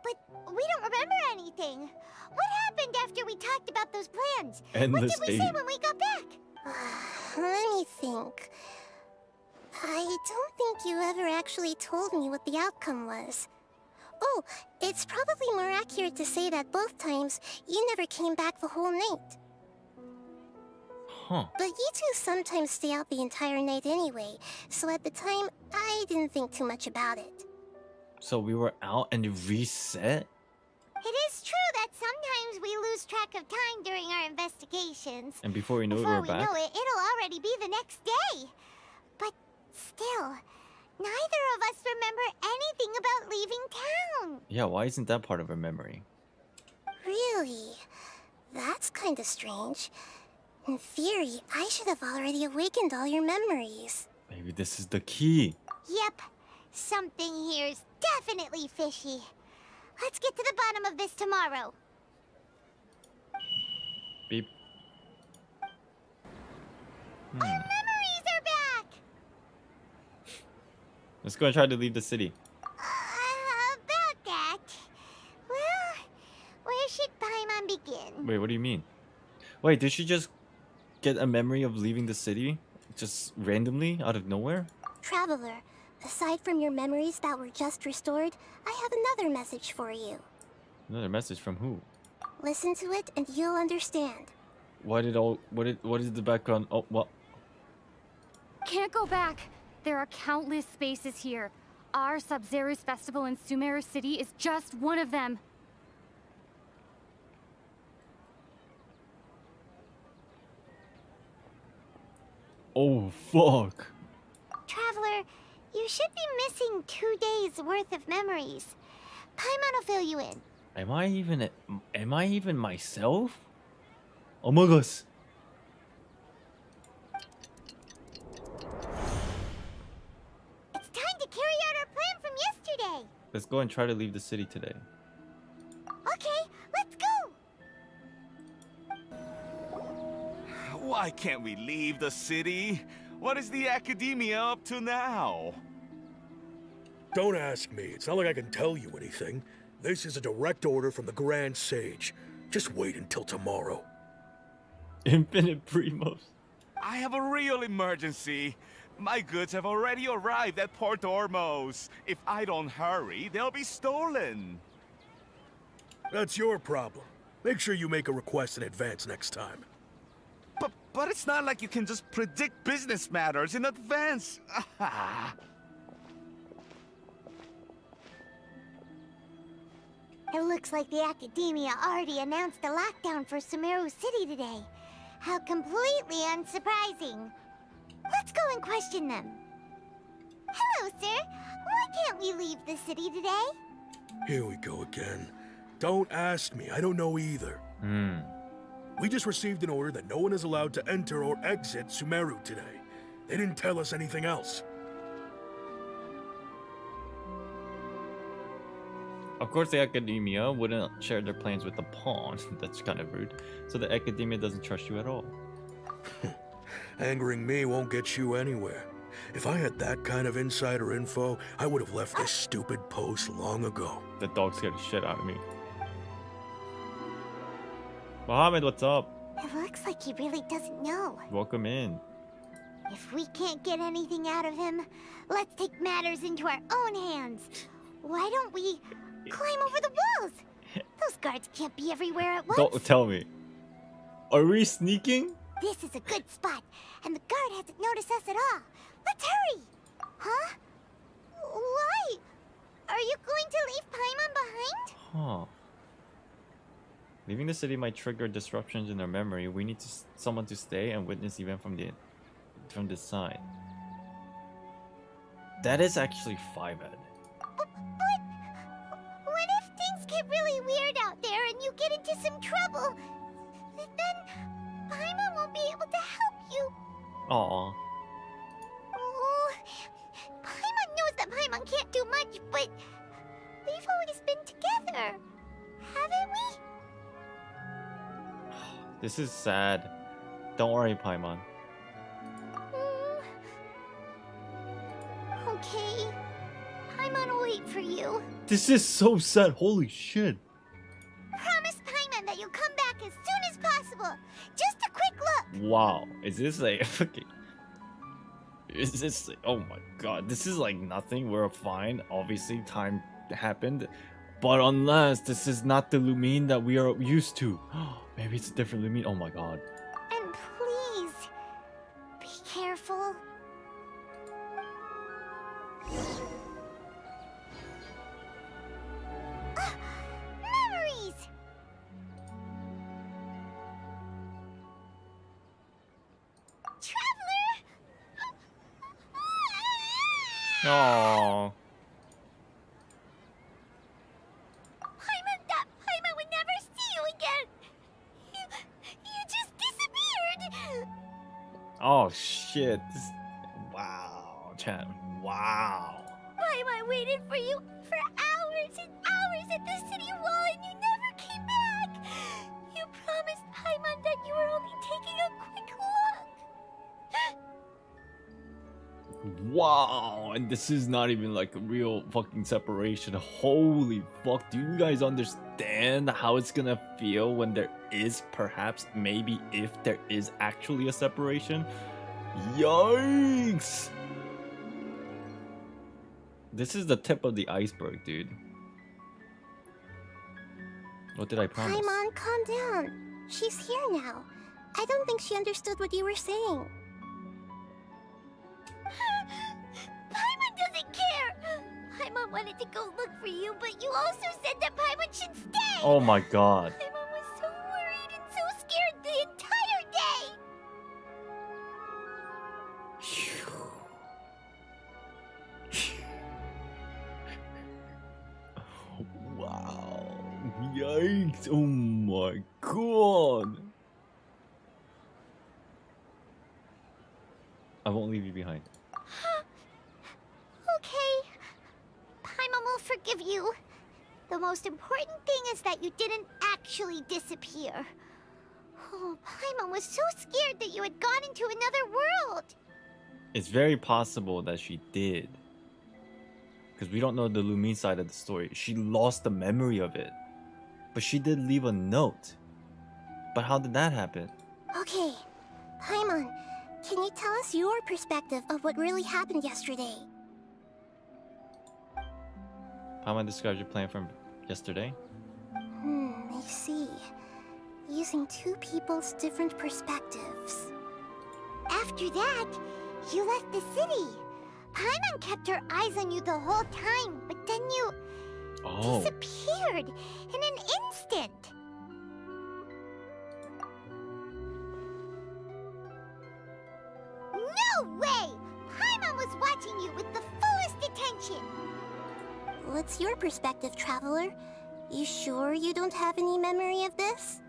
But we don't remember anything. What happened after we talked about those plans? Endless what did we say when we got back? Let me think. I don't think you ever actually told me what the outcome was. Oh, it's probably more accurate to say that both times you never came back the whole night. Huh. But you two sometimes stay out the entire night anyway, so at the time, I didn't think too much about it. So we were out and it reset? It is true that sometimes we lose track of time during our investigations. And before we know it, we're back? Before we know it, it'll already be the next day. But still, neither of us remember anything about leaving town. Yeah, why isn't that part of our memory? Really? That's kinda strange. In theory, I should have already awakened all your memories. Maybe this is the key. Yep. Something here's definitely fishy. Let's get to the bottom of this tomorrow. Beep. Our memories are back! Let's go and try to leave the city. About that. Well, where should Paimon begin? Wait, what do you mean? Wait, did she just get a memory of leaving the city? Just randomly, out of nowhere? Traveler, aside from your memories that were just restored, I have another message for you. Another message from who? Listen to it and you'll understand. What is the background? Oh, what? Can't go back. There are countless spaces here. Our Sub-Zero's festival in Sumeru City is just one of them. Oh, fuck. Traveler, you should be missing 2 days worth of memories. Paimon will fill you in. Am I even myself? Oh my gosh. It's time to carry out our plan from yesterday. Let's go and try to leave the city today. Okay, let's go. Why can't we leave the city? What is the academia up to now? Don't ask me. It's not like I can tell you anything. This is a direct order from the Grand Sage. Just wait until tomorrow. Infinite Primos. I have a real emergency. My goods have already arrived at Port Ormos. If I don't hurry, they'll be stolen. That's your problem. Make sure you make a request in advance next time. But it's not like you can just predict business matters in advance. It looks like the Academia already announced a lockdown for Sumeru City today. How completely unsurprising. Let's go and question them. Hello, sir. Why can't we leave the city today? Here we go again. Don't ask me. I don't know either. We just received an order that no one is allowed to enter or exit Sumeru today. They didn't tell us anything else. Of course, the Academia wouldn't share their plans with the pawn. That's kind of rude. So the Academia doesn't trust you at all. Angering me won't get you anywhere. If I had that kind of insider info, I would have left this stupid post long ago. The dog scared the shit out of me. Mohammed, what's up? It looks like he really doesn't know. Welcome in. If we can't get anything out of him, let's take matters into our own hands. Why don't we climb over the walls? Those guards can't be everywhere at once. Don't tell me. Are we sneaking? This is a good spot, and the guard hasn't noticed us at all. Let's hurry! Huh? Why? Are you going to leave Paimon behind? Huh. Leaving the city might trigger disruptions in our memory. We need someone to stay and witness the event from this side. That is actually 5 Ed. But what if things get really weird out there and you get into some trouble? Then Paimon won't be able to help you. Aw. Oh, Paimon knows that Paimon can't do much, but we've always been together, haven't we? This is sad. Don't worry, Paimon. Okay. Paimon will wait for you. This is so sad. Holy shit. Promise Paimon that you'll come back as soon as possible. Just a quick look. Wow. Is this like fucking... Is this... Oh my god. This is like nothing. We're fine. Obviously, time happened. But unless this is not the Lumine that we are used to. Maybe it's a different Lumine. Oh my god. And please, be careful. Memories! Traveler! Aww. Paimon would never see you again. You just disappeared. Oh shit. Wow, chat. Wow. Paimon waited for you for hours and hours at the city wall and you never came back. You promised Paimon that you were only taking a quick look. Wow, and this is not even like a real fucking separation. Holy fuck, do you guys understand how it's gonna feel when there is perhaps, maybe if there is actually a separation? Yikes! This is the tip of the iceberg, dude. What did I promise? Paimon, calm down. She's here now. I don't think she understood what you were saying. Paimon doesn't care. Paimon wanted to go look for you, but you also said that Paimon should stay. Oh my god. Paimon was so worried and so scared the entire day. Wow. Yikes. Oh my god. I won't leave you behind. Okay. Paimon will forgive you. The most important thing is that you didn't actually disappear. Oh, Paimon was so scared that you had gone into another world. It's very possible that she did. Because we don't know the Lumine side of the story. She lost the memory of it. But she did leave a note. But how did that happen? Okay, Paimon, can you tell us your perspective of what really happened yesterday? Paimon describes your plan from yesterday. I see. Using two people's different perspectives. After that, you left the city. Paimon kept her eyes on you the whole time, but then you disappeared in an instant. No way! Paimon was watching you with the fullest attention. What's your perspective, Traveler? You sure you don't have any memory of this?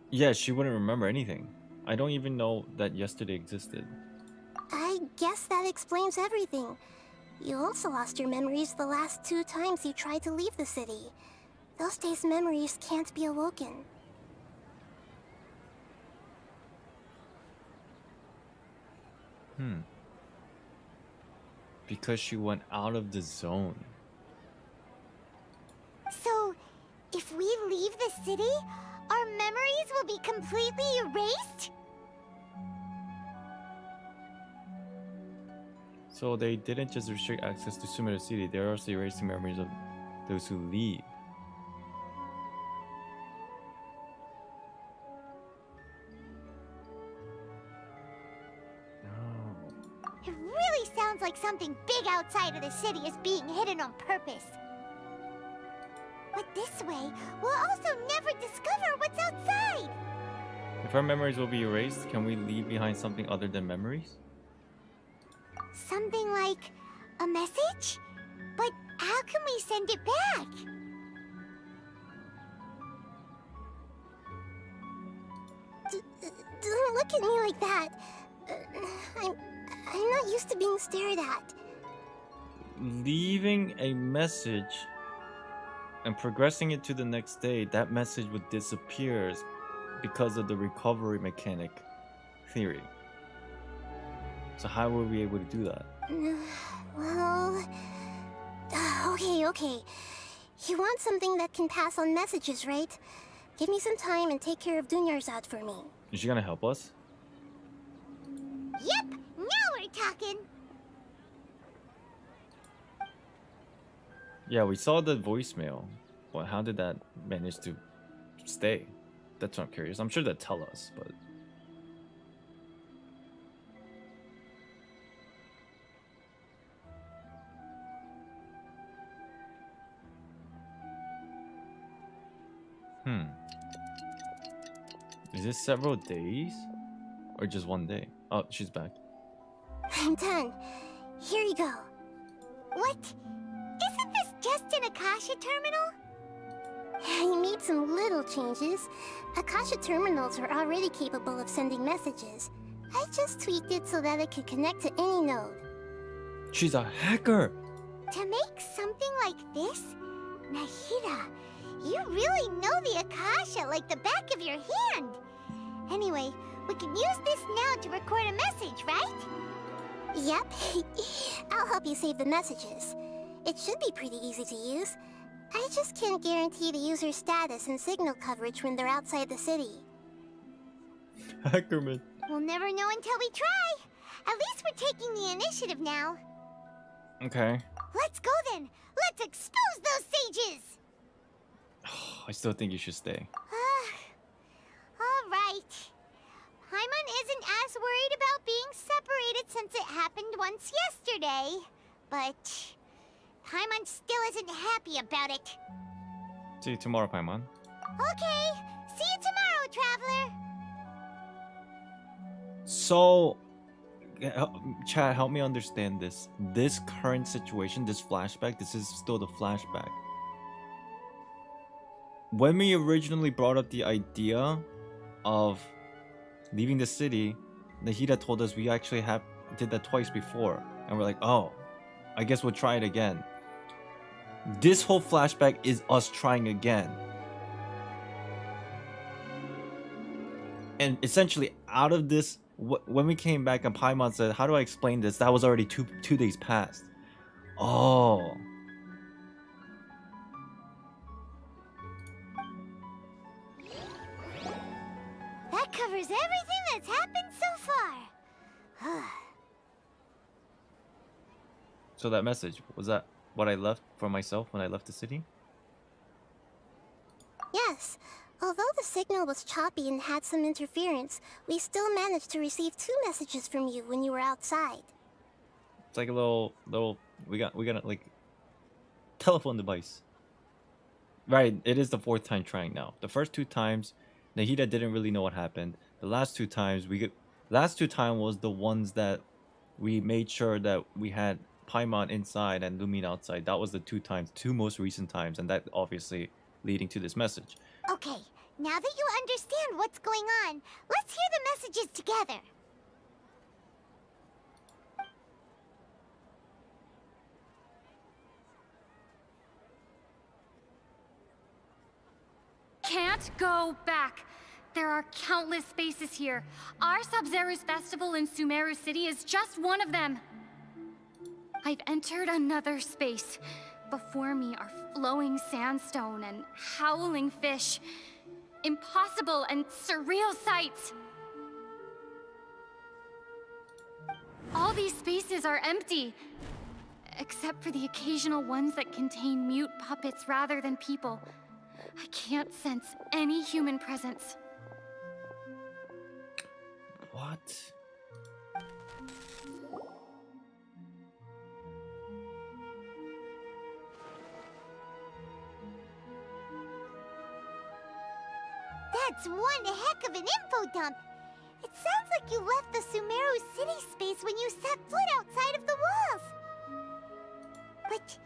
Yeah, she wouldn't remember anything. I don't even know that yesterday existed. I guess that explains everything. You also lost your memories the last 2 times you tried to leave the city. Those days' memories can't be awoken. Because she went out of the zone. So, if we leave the city, our memories will be completely erased? So they didn't just restrict access to Sumeru City, they're also erasing memories of those who leave. It really sounds like something big outside of the city is being hidden on purpose. But this way, we'll also never discover what's outside. If our memories will be erased, can we leave behind something other than memories? Something like a message? But how can we send it back? Don't look at me like that. I'm not used to being stared at. Leaving a message and progressing it to the next day, that message would disappear because of the recovery mechanic theory. So how were we able to do that? Well... Okay. You want something that can pass on messages, right? Give me some time and take care of Dunyarzad for me. Is she gonna help us? Yep! Now we're talking! Yeah, we saw the voicemail, but how did that manage to stay? That's what I'm curious. I'm sure they'll tell us, but... Is this several days? Or just one day? Oh, she's back. I'm done. Here you go. What? Isn't this just an Akasha terminal? You made some little changes. Akasha terminals are already capable of sending messages. I just tweaked it so that it could connect to any node. She's a hacker! To make something like this? Nahida, you really know the Akasha like the back of your hand. Anyway, we can use this now to record a message, right? Yep. I'll help you save the messages. It should be pretty easy to use. I just can't guarantee the user's status and signal coverage when they're outside the city. Hackerman. We'll never know until we try. At least we're taking the initiative now. Okay. Let's go then. Let's expose those sages. I still think you should stay. All right. Paimon isn't as worried about being separated since it happened once yesterday. But Paimon still isn't happy about it. See you tomorrow, Paimon. Okay. See you tomorrow, Traveler. So, Chad, help me understand this. This current situation, this flashback, this is still the flashback. When we originally brought up the idea of leaving the city, Nahida told us we actually did that twice before. And we're like, oh, I guess we'll try it again. This whole flashback is us trying again. And essentially, out of this, when we came back and Paimon said, how do I explain this? That was already two days past. Oh. That covers everything that's happened so far. So that message, was that what I left for myself when I left the city? Yes. Although the signal was choppy and had some interference, we still managed to receive 2 messages from you when you were outside. It's like a little we got like telephone device. Right, it is the 4th time trying now. The first 2 times Nahida didn't really know what happened. The last 2 times last 2 times was the ones that we made sure that we had Paimon inside and Lumine outside. That was the 2 most recent times, and that obviously leading to this message. Okay, now that you understand what's going on, let's hear the messages together. Can't go back. There are countless spaces here. Our Sub-Zeru's festival in Sumeru City is just one of them. I've entered another space. Before me are flowing sandstone and howling fish. Impossible and surreal sights. All these spaces are empty. Except for the occasional ones that contain mute puppets rather than people. I can't sense any human presence. What? That's one heck of an info dump. It sounds like you left the Sumeru city space when you set foot outside of the walls. But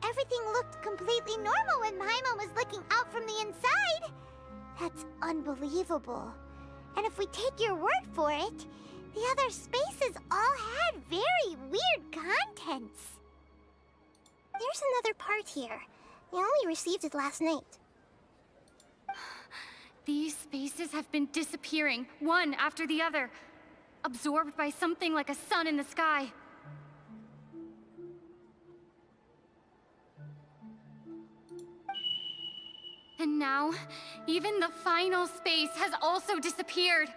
everything looked completely normal when Paimon was looking out from the inside. That's unbelievable. And if we take your word for it, the other spaces all had very weird contents. There's another part here. We only received it last night. These spaces have been disappearing, one after the other, absorbed by something like a sun in the sky. And now, even the final space has also disappeared.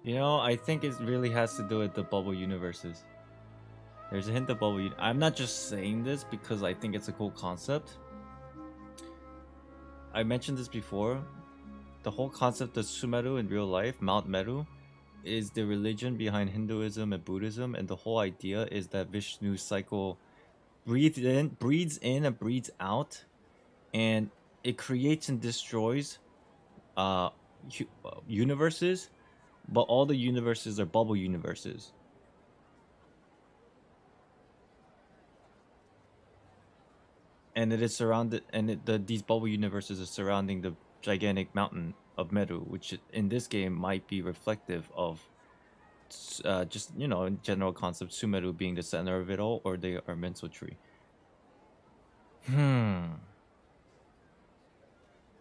You know, I think it really has to do with the bubble universes. There's a hint of bubble. I'm not just saying this because I think it's a cool concept. I mentioned this before. The whole concept of Sumeru in real life, Mount Meru, is the religion behind Hinduism and Buddhism, and the whole idea is that Vishnu's cycle breathes in and breathes out, and it creates and destroys universes, but all the universes are bubble universes. And it is surrounded, and these bubble universes are surrounding the gigantic mountain of Meru, which in this game might be reflective of just, you know, in general concept, Sumeru being the center of it all, or they are mental tree.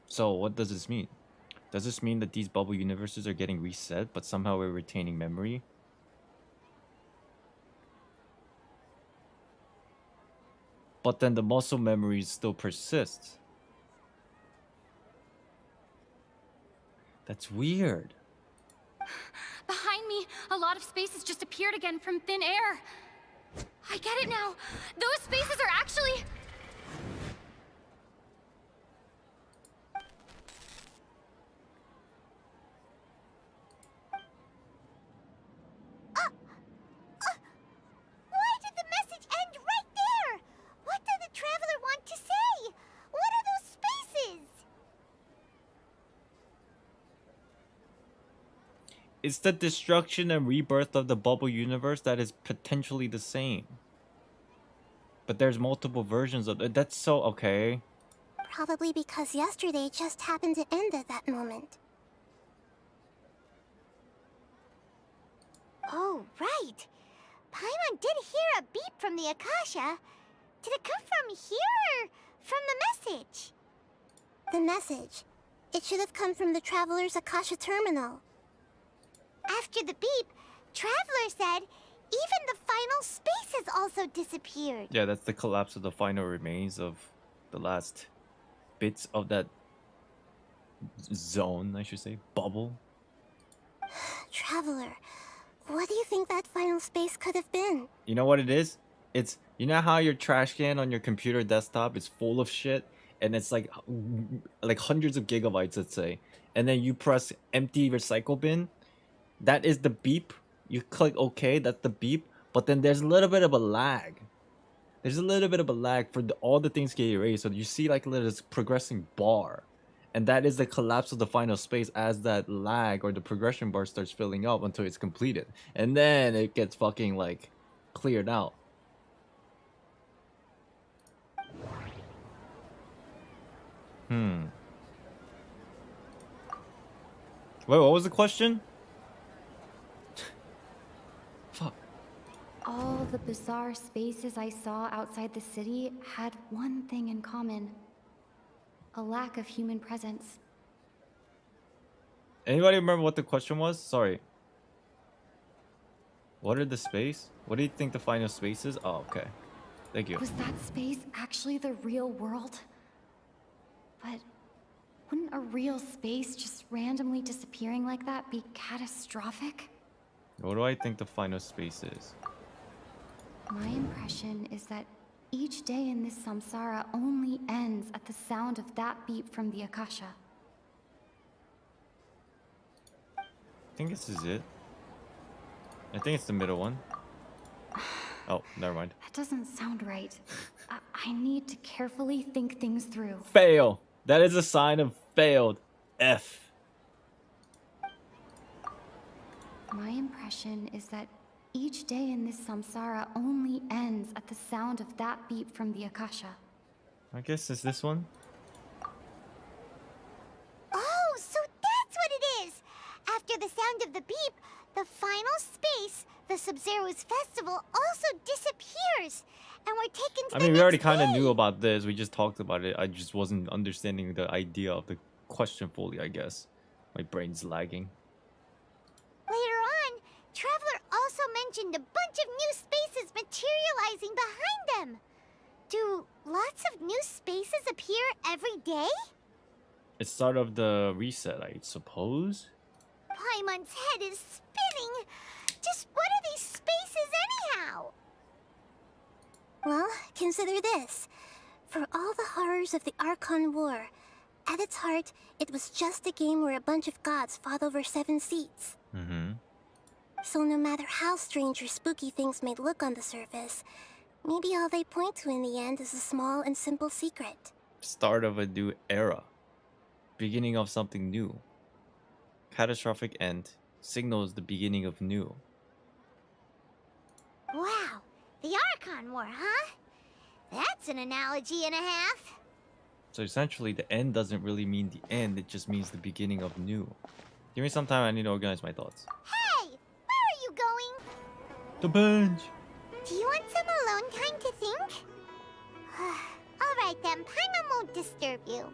So what does this mean? Does this mean that these bubble universes are getting reset, but somehow we're retaining memory? But then the muscle memories still persist. That's weird. Behind me, a lot of spaces just appeared again from thin air. I get it now. Those spaces are actually... Why did the message end right there? What did the traveler want to say? What are those spaces? It's the destruction and rebirth of the bubble universe that is potentially the same. But there's multiple versions of it. That's so okay. Probably because yesterday just happened to end at that moment. Oh, right. Paimon did hear a beep from the Akasha. Did it come from here or from the message? The message. It should have come from the Traveler's Akasha terminal. After the beep, Traveler said even the final spaces also disappeared. Yeah, that's the collapse of the final remains of the last bits of that zone, I should say. Bubble. Traveler, what do you think that final space could have been? You know what it is? It's, you know how your trash can on your computer desktop is full of shit? And it's like hundreds of gigabytes, let's say. And then you press empty recycle bin. That is the beep. You click OK, that's the beep. But then there's a little bit of a lag. There's a little bit of a lag for all the things get erased. So you see like a little progressing bar. And that is the collapse of the final space as that lag or the progression bar starts filling up until it's completed. And then it gets fucking like cleared out. Wait, what was the question? Fuck. All the bizarre spaces I saw outside the city had one thing in common. A lack of human presence. Anybody remember what the question was? Sorry. What are the space? What do you think the final space is? Oh, okay. Thank you. Was that space actually the real world? But wouldn't a real space just randomly disappearing like that be catastrophic? What do I think the final space is? My impression is that each day in this samsara only ends at the sound of that beep from the Akasha. I think this is it. I think it's the middle one. Oh, never mind. That doesn't sound right. I need to carefully think things through. Fail. That is a sign of failed. F. My impression is that each day in this samsara only ends at the sound of that beep from the Akasha. I guess it's this one. Oh, so that's what it is! After the sound of the beep, the final space, the Sub-Zero's festival, also disappears! And we're taken to I mean, we already kind of knew about this. We just talked about it. I just wasn't understanding the idea of the question fully, I guess. My brain's lagging. Later on, Traveler also mentioned a bunch of new spaces materializing behind them. Do lots of new spaces appear every day? It's start of the reset, I suppose. Paimon's head is spinning. Just what are these spaces anyhow? Well, consider this. For all the horrors of the Archon War, at its heart, it was just a game where a bunch of gods fought over 7 seats. Mm-hmm. So no matter how strange or spooky things may look on the surface, maybe all they point to in the end is a small and simple secret. Start of a new era. Beginning of something new. Catastrophic end signals the beginning of new. Wow, the Archon War, huh? That's an analogy and a half. So essentially, the end doesn't really mean the end, it just means the beginning of new. Give me some time, I need to organize my thoughts. Hey, where are you going? The bench! Do you want some alone time to think? Alright then, Paimon won't disturb you.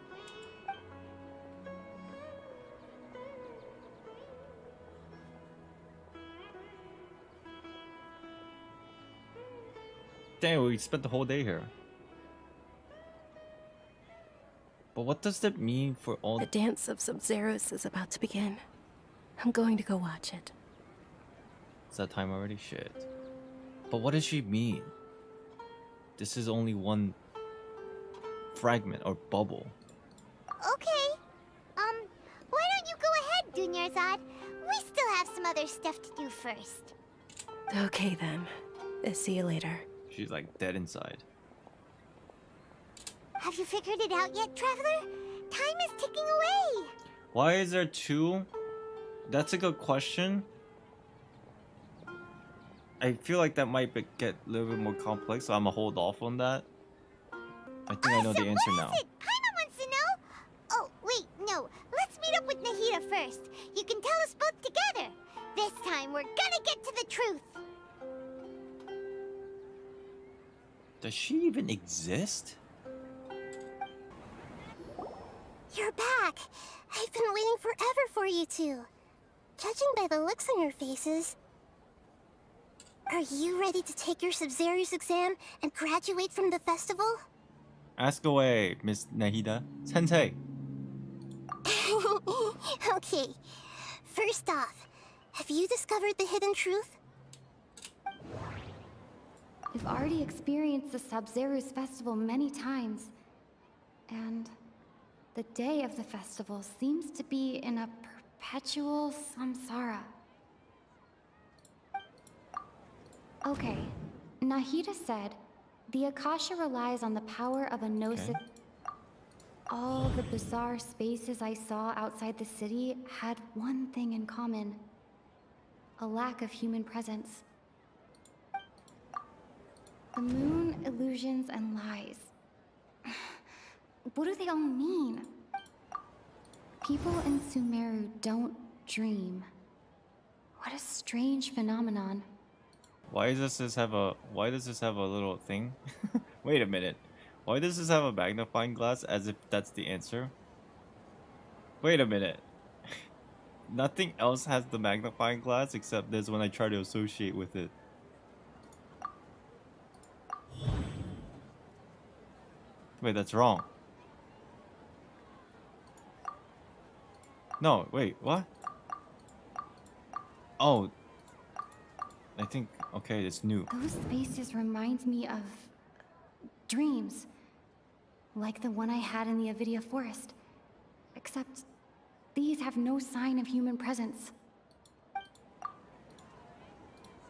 Dang, we spent the whole day here. But what does that mean for all The dance of Sub-Zeros is about to begin. I'm going to go watch it. Is that time already? Shit. But what does she mean? This is only one fragment or bubble. Okay. Why don't you go ahead, Dunyarzad? We still have some other stuff to do first. Okay then. See you later. She's like dead inside. Have you figured it out yet, Traveler? Time is ticking away. Why is there 2? That's a good question. I feel like that might get a little bit more complex, so I'm gonna hold off on that. I think I know the answer now. Paimon wants to know. Oh, wait, no. Let's meet up with Nahida first. You can tell us both together. This time, we're gonna get to the truth. Does she even exist? You're back. I've been waiting forever for you two. Judging by the looks on your faces, are you ready to take your Sub-Zero's exam and graduate from the festival? Ask away, Miss Nahida. Sensei. Okay. First off, have you discovered the hidden truth? We've already experienced the Sub-Zero's festival many times. And the day of the festival seems to be in a perpetual samsara. Okay, Nahida said, the Akasha relies on the power of a gnosis. Okay. All the bizarre spaces I saw outside the city had one thing in common. A lack of human presence. The moon, illusions, and lies. What do they all mean? People in Sumeru don't dream. What a strange phenomenon. Why does this have a little thing? Wait a minute. Why does this have a magnifying glass as if that's the answer? Wait a minute. Nothing else has the magnifying glass except this when I try to associate with it. Wait, that's wrong. No, wait, what? Oh, I think, okay, it's new. Those spaces remind me of dreams. Like the one I had in the Avidia forest. Except these have no sign of human presence.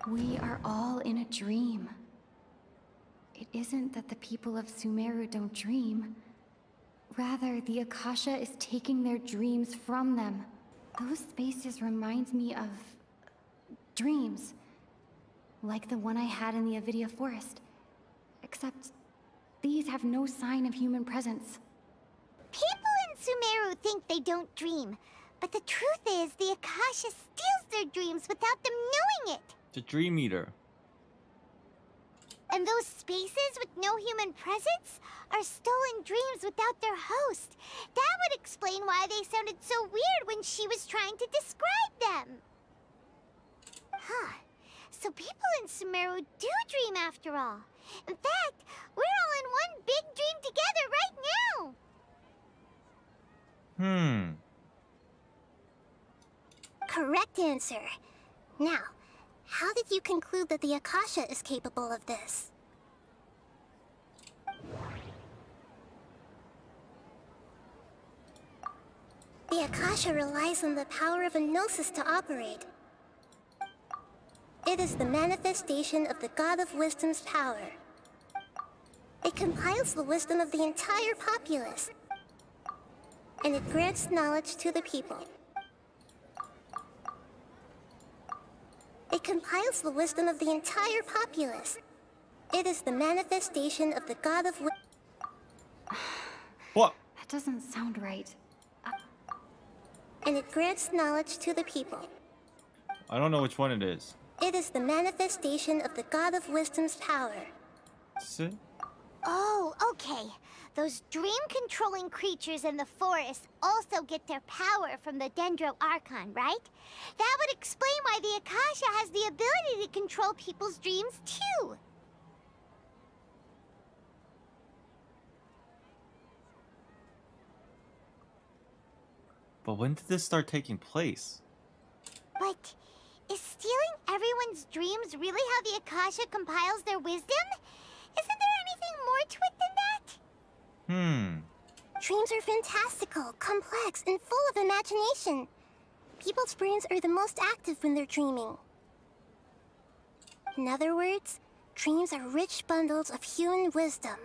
We are all in a dream. It isn't that the people of Sumeru don't dream. Rather, the Akasha is taking their dreams from them. Those spaces remind me of dreams. Like the one I had in the Avidia forest. Except these have no sign of human presence. People in Sumeru think they don't dream, but the truth is the Akasha steals their dreams without them knowing it. The Dream Eater. And those spaces with no human presence are stolen dreams without their host. That would explain why they sounded so weird when she was trying to describe them. Huh. So people in Sumeru do dream after all. In fact, we're all in one big dream together right now. Correct answer. Now, how did you conclude that the Akasha is capable of this? The Akasha relies on the power of a gnosis to operate. It is the manifestation of the God of Wisdom's power. It compiles the wisdom of the entire populace, and it grants knowledge to the people. It compiles the wisdom of the entire populace. It is the manifestation of the God of What? That doesn't sound right. And it grants knowledge to the people. I don't know which one it is. It is the manifestation of the God of Wisdom's power. See? Oh, okay. Those dream-controlling creatures in the forest also get their power from the Dendro Archon, right? That would explain why the Akasha has the ability to control people's dreams, too. But when did this start taking place? But is stealing everyone's dreams really how the Akasha compiles their wisdom? Isn't there anything more to it than that? Dreams are fantastical, complex, and full of imagination. People's brains are the most active when they're dreaming. In other words, dreams are rich bundles of human wisdom.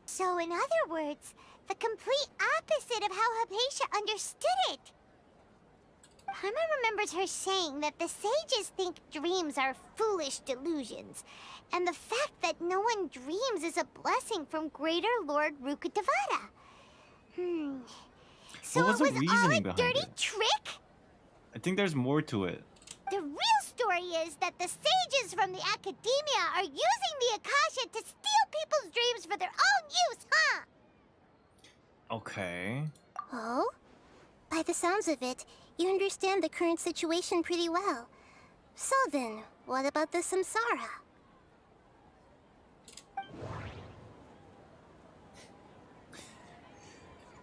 So in other words, the complete opposite of how Hypatia understood it. Paimon remembers her saying that the sages think dreams are foolish delusions, and the fact that no one dreams is a blessing from Greater Lord Rukkhadevata. So What was the it was all reasoning a behind dirty it? trick? I think there's more to it. The real story is that the sages from the Academia are using the Akasha to steal people's dreams for their own use, huh? Okay. Oh? By the sounds of it, you understand the current situation pretty well. So then, what about the Samsara?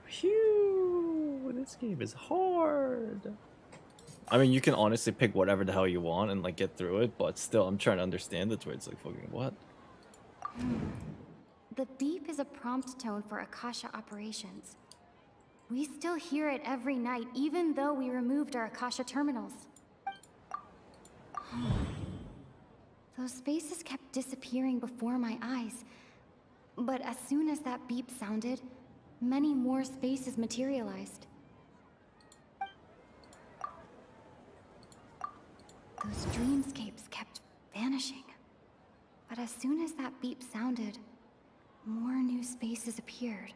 Phew, this game is hard. I mean, you can honestly pick whatever the hell you want and like get through it, but still, I'm trying to understand it where it's like fucking what? The beep is a prompt tone for Akasha operations. We still hear it every night, even though we removed our Akasha terminals. Those spaces kept disappearing before my eyes. But as soon as that beep sounded, many more spaces materialized. Those dreamscapes kept vanishing. But as soon as that beep sounded, more new spaces appeared.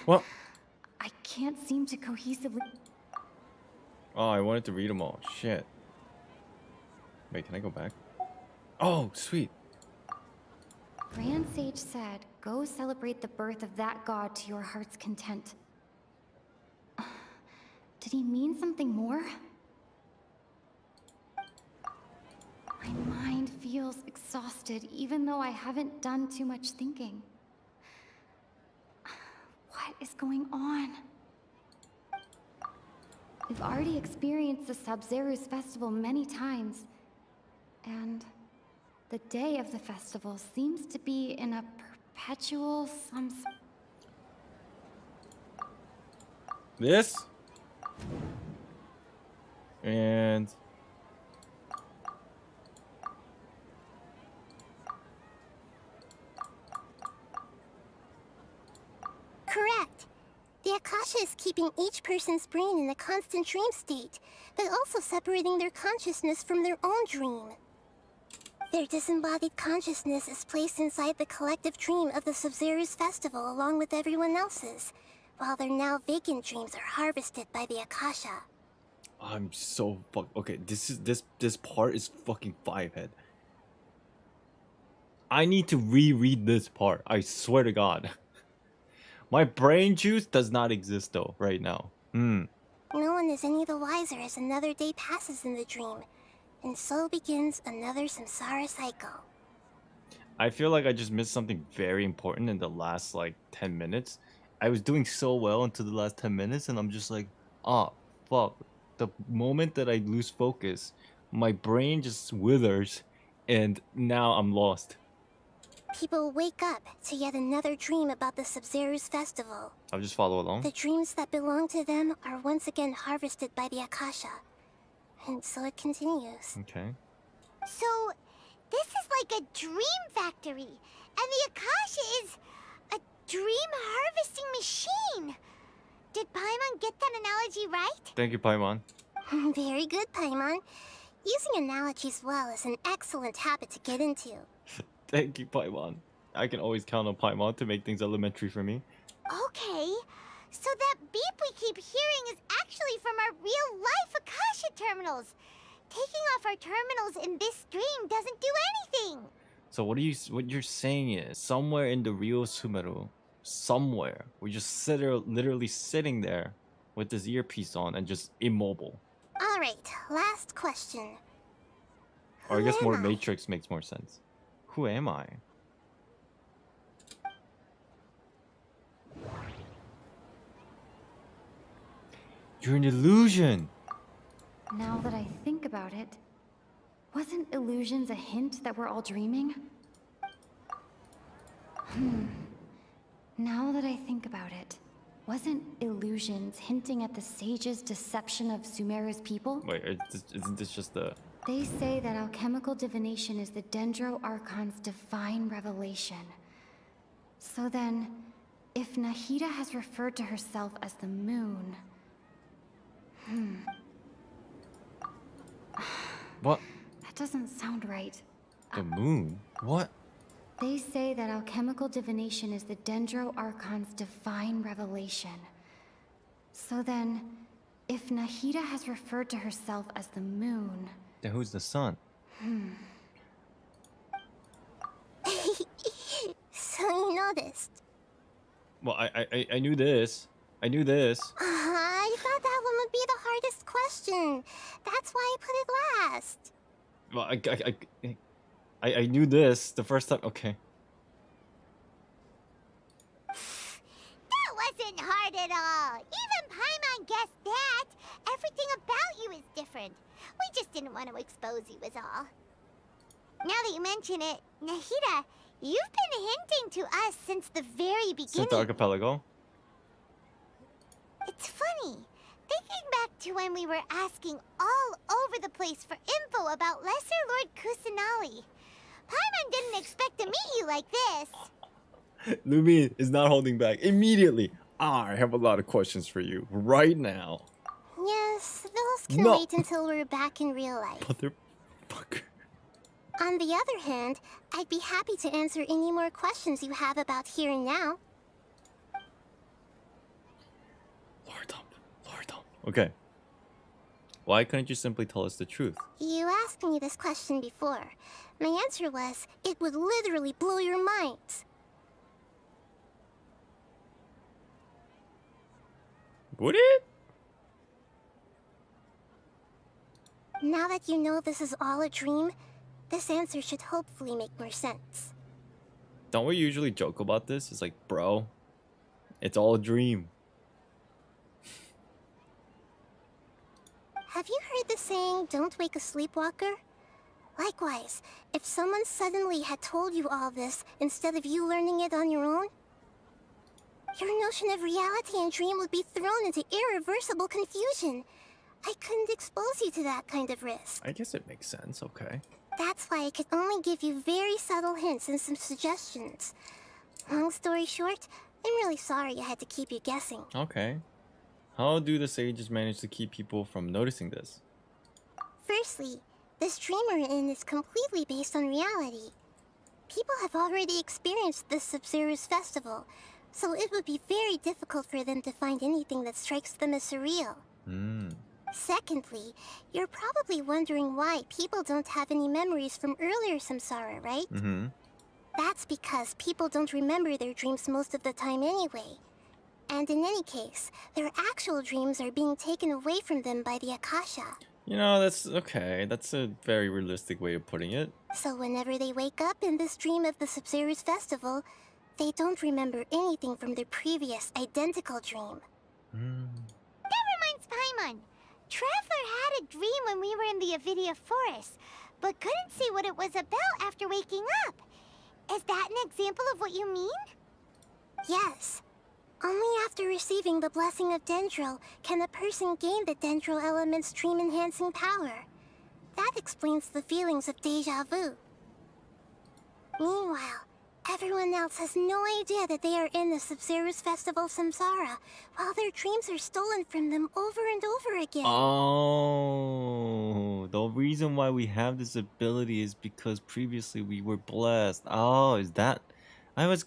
What? I can't seem to cohesively... Oh, I wanted to read them all. Shit. Wait, can I go back? Oh, sweet. Grand Sage said, go celebrate the birth of that god to your heart's content. Did he mean something more? My mind feels exhausted, even though I haven't done too much thinking. What is going on? We've already experienced the Sub-Zeru's festival many times. And the day of the festival seems to be in a perpetual This? And... Correct. The Akasha is keeping each person's brain in a constant dream state, but also separating their consciousness from their own dream. Their disembodied consciousness is placed inside the collective dream of the Sub-Zeru's festival along with everyone else's, while their now vacant dreams are harvested by the Akasha. I'm so okay. This part is fucking fivehead. I need to reread this part. I swear to God. My brain juice does not exist though right now. No one is any the wiser as another day passes in the dream, and so begins another samsara cycle. I feel like I just missed something very important in the last like 10 minutes. I was doing so well until the last 10 minutes, and I'm just like, oh fuck. The moment that I lose focus, my brain just withers, and now I'm lost. People wake up to yet another dream about the Sub-Zeru's festival. I'll just follow along. The dreams that belong to them are once again harvested by the Akasha. And so it continues. Okay. So, this is like a dream factory, and the Akasha is a dream harvesting machine. Did Paimon get that analogy right? Thank you, Paimon. Very good, Paimon. Using analogies well is an excellent habit to get into. Thank you, Paimon. I can always count on Paimon to make things elementary for me. Okay, so that beep we keep hearing is actually from our real-life Akasha terminals. Taking off our terminals in this dream doesn't do anything. So what you're saying is, somewhere in the real Sumeru, somewhere, we just literally sitting there with this earpiece on and just immobile. Alright, last question. Or I guess more Matrix makes more sense. Who am I? You're an illusion! Now that I think about it, wasn't illusions a hint that we're all dreaming? Now that I think about it, wasn't illusions hinting at the sage's deception of Sumeru's people? Wait, isn't this just the... They say that alchemical divination is the Dendro Archon's divine revelation. So then, if Nahida has referred to herself as the moon... What? That doesn't sound right. The moon? What? They say that alchemical divination is the Dendro Archon's divine revelation. So then, if Nahida has referred to herself as the moon... Then who's the sun? So you noticed? Well, I knew this. I knew this. I thought that one would be the hardest question. That's why I put it last. Well, I knew this the first time. Okay. That wasn't hard at all. Even Paimon guessed that. Everything about you is different. We just didn't want to expose you is all. Now that you mention it, Nahida, you've been hinting to us since the very beginning. Since the archipelago? It's funny. Thinking back to when we were asking all over the place for info about Lesser Lord Kusanali. Paimon didn't expect to meet you like this. Lumi is not holding back. Immediately. I have a lot of questions for you right now. Yes, those can wait until we're back in real life. Motherfucker. On the other hand, I'd be happy to answer any more questions you have about here and now. Okay. Why couldn't you simply tell us the truth? You asked me this question before. My answer was, it would literally blow your minds. Would it? Now that you know this is all a dream, this answer should hopefully make more sense. Don't we usually joke about this? It's like, bro, it's all a dream. Have you heard the saying, don't wake a sleepwalker? Likewise, if someone suddenly had told you all this instead of you learning it on your own, your notion of reality and dream would be thrown into irreversible confusion. I couldn't expose you to that kind of risk. I guess it makes sense, okay. That's why I could only give you very subtle hints and some suggestions. Long story short, I'm really sorry I had to keep you guessing. Okay. How do the sages manage to keep people from noticing this? Firstly, this dream we're in is completely based on reality. People have already experienced this Sub-Zero's festival, so it would be very difficult for them to find anything that strikes them as surreal. Secondly, you're probably wondering why people don't have any memories from earlier samsara, right? That's because people don't remember their dreams most of the time anyway. And in any case, their actual dreams are being taken away from them by the Akasha. You know, that's okay. That's a very realistic way of putting it. So whenever they wake up in this dream of the Sub-Zero's festival, they don't remember anything from their previous identical dream. That reminds Paimon. Traveler had a dream when we were in the Avidia Forest, but couldn't see what it was about after waking up. Is that an example of what you mean? Yes. Only after receiving the blessing of Dendro can a person gain the Dendro element's dream-enhancing power. That explains the feelings of deja vu. Meanwhile, everyone else has no idea that they are in the Sub-Zero's Festival Samsara, while their dreams are stolen from them over and over again. Oh, the reason why we have this ability is because previously we were blessed. Oh, is that? I was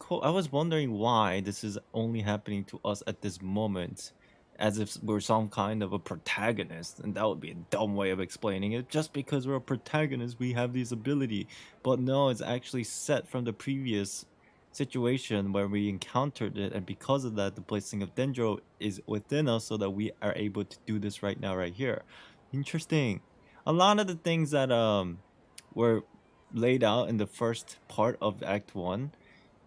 wondering why this is only happening to us at this moment, as if we're some kind of a protagonist, and that would be a dumb way of explaining it. Just because we're a protagonist, we have this ability, but no, it's actually set from the previous situation where we encountered it, and because of that, the blessing of Dendro is within us, so that we are able to do this right now, right here. Interesting. A lot of the things that were laid out in the first part of Act 1,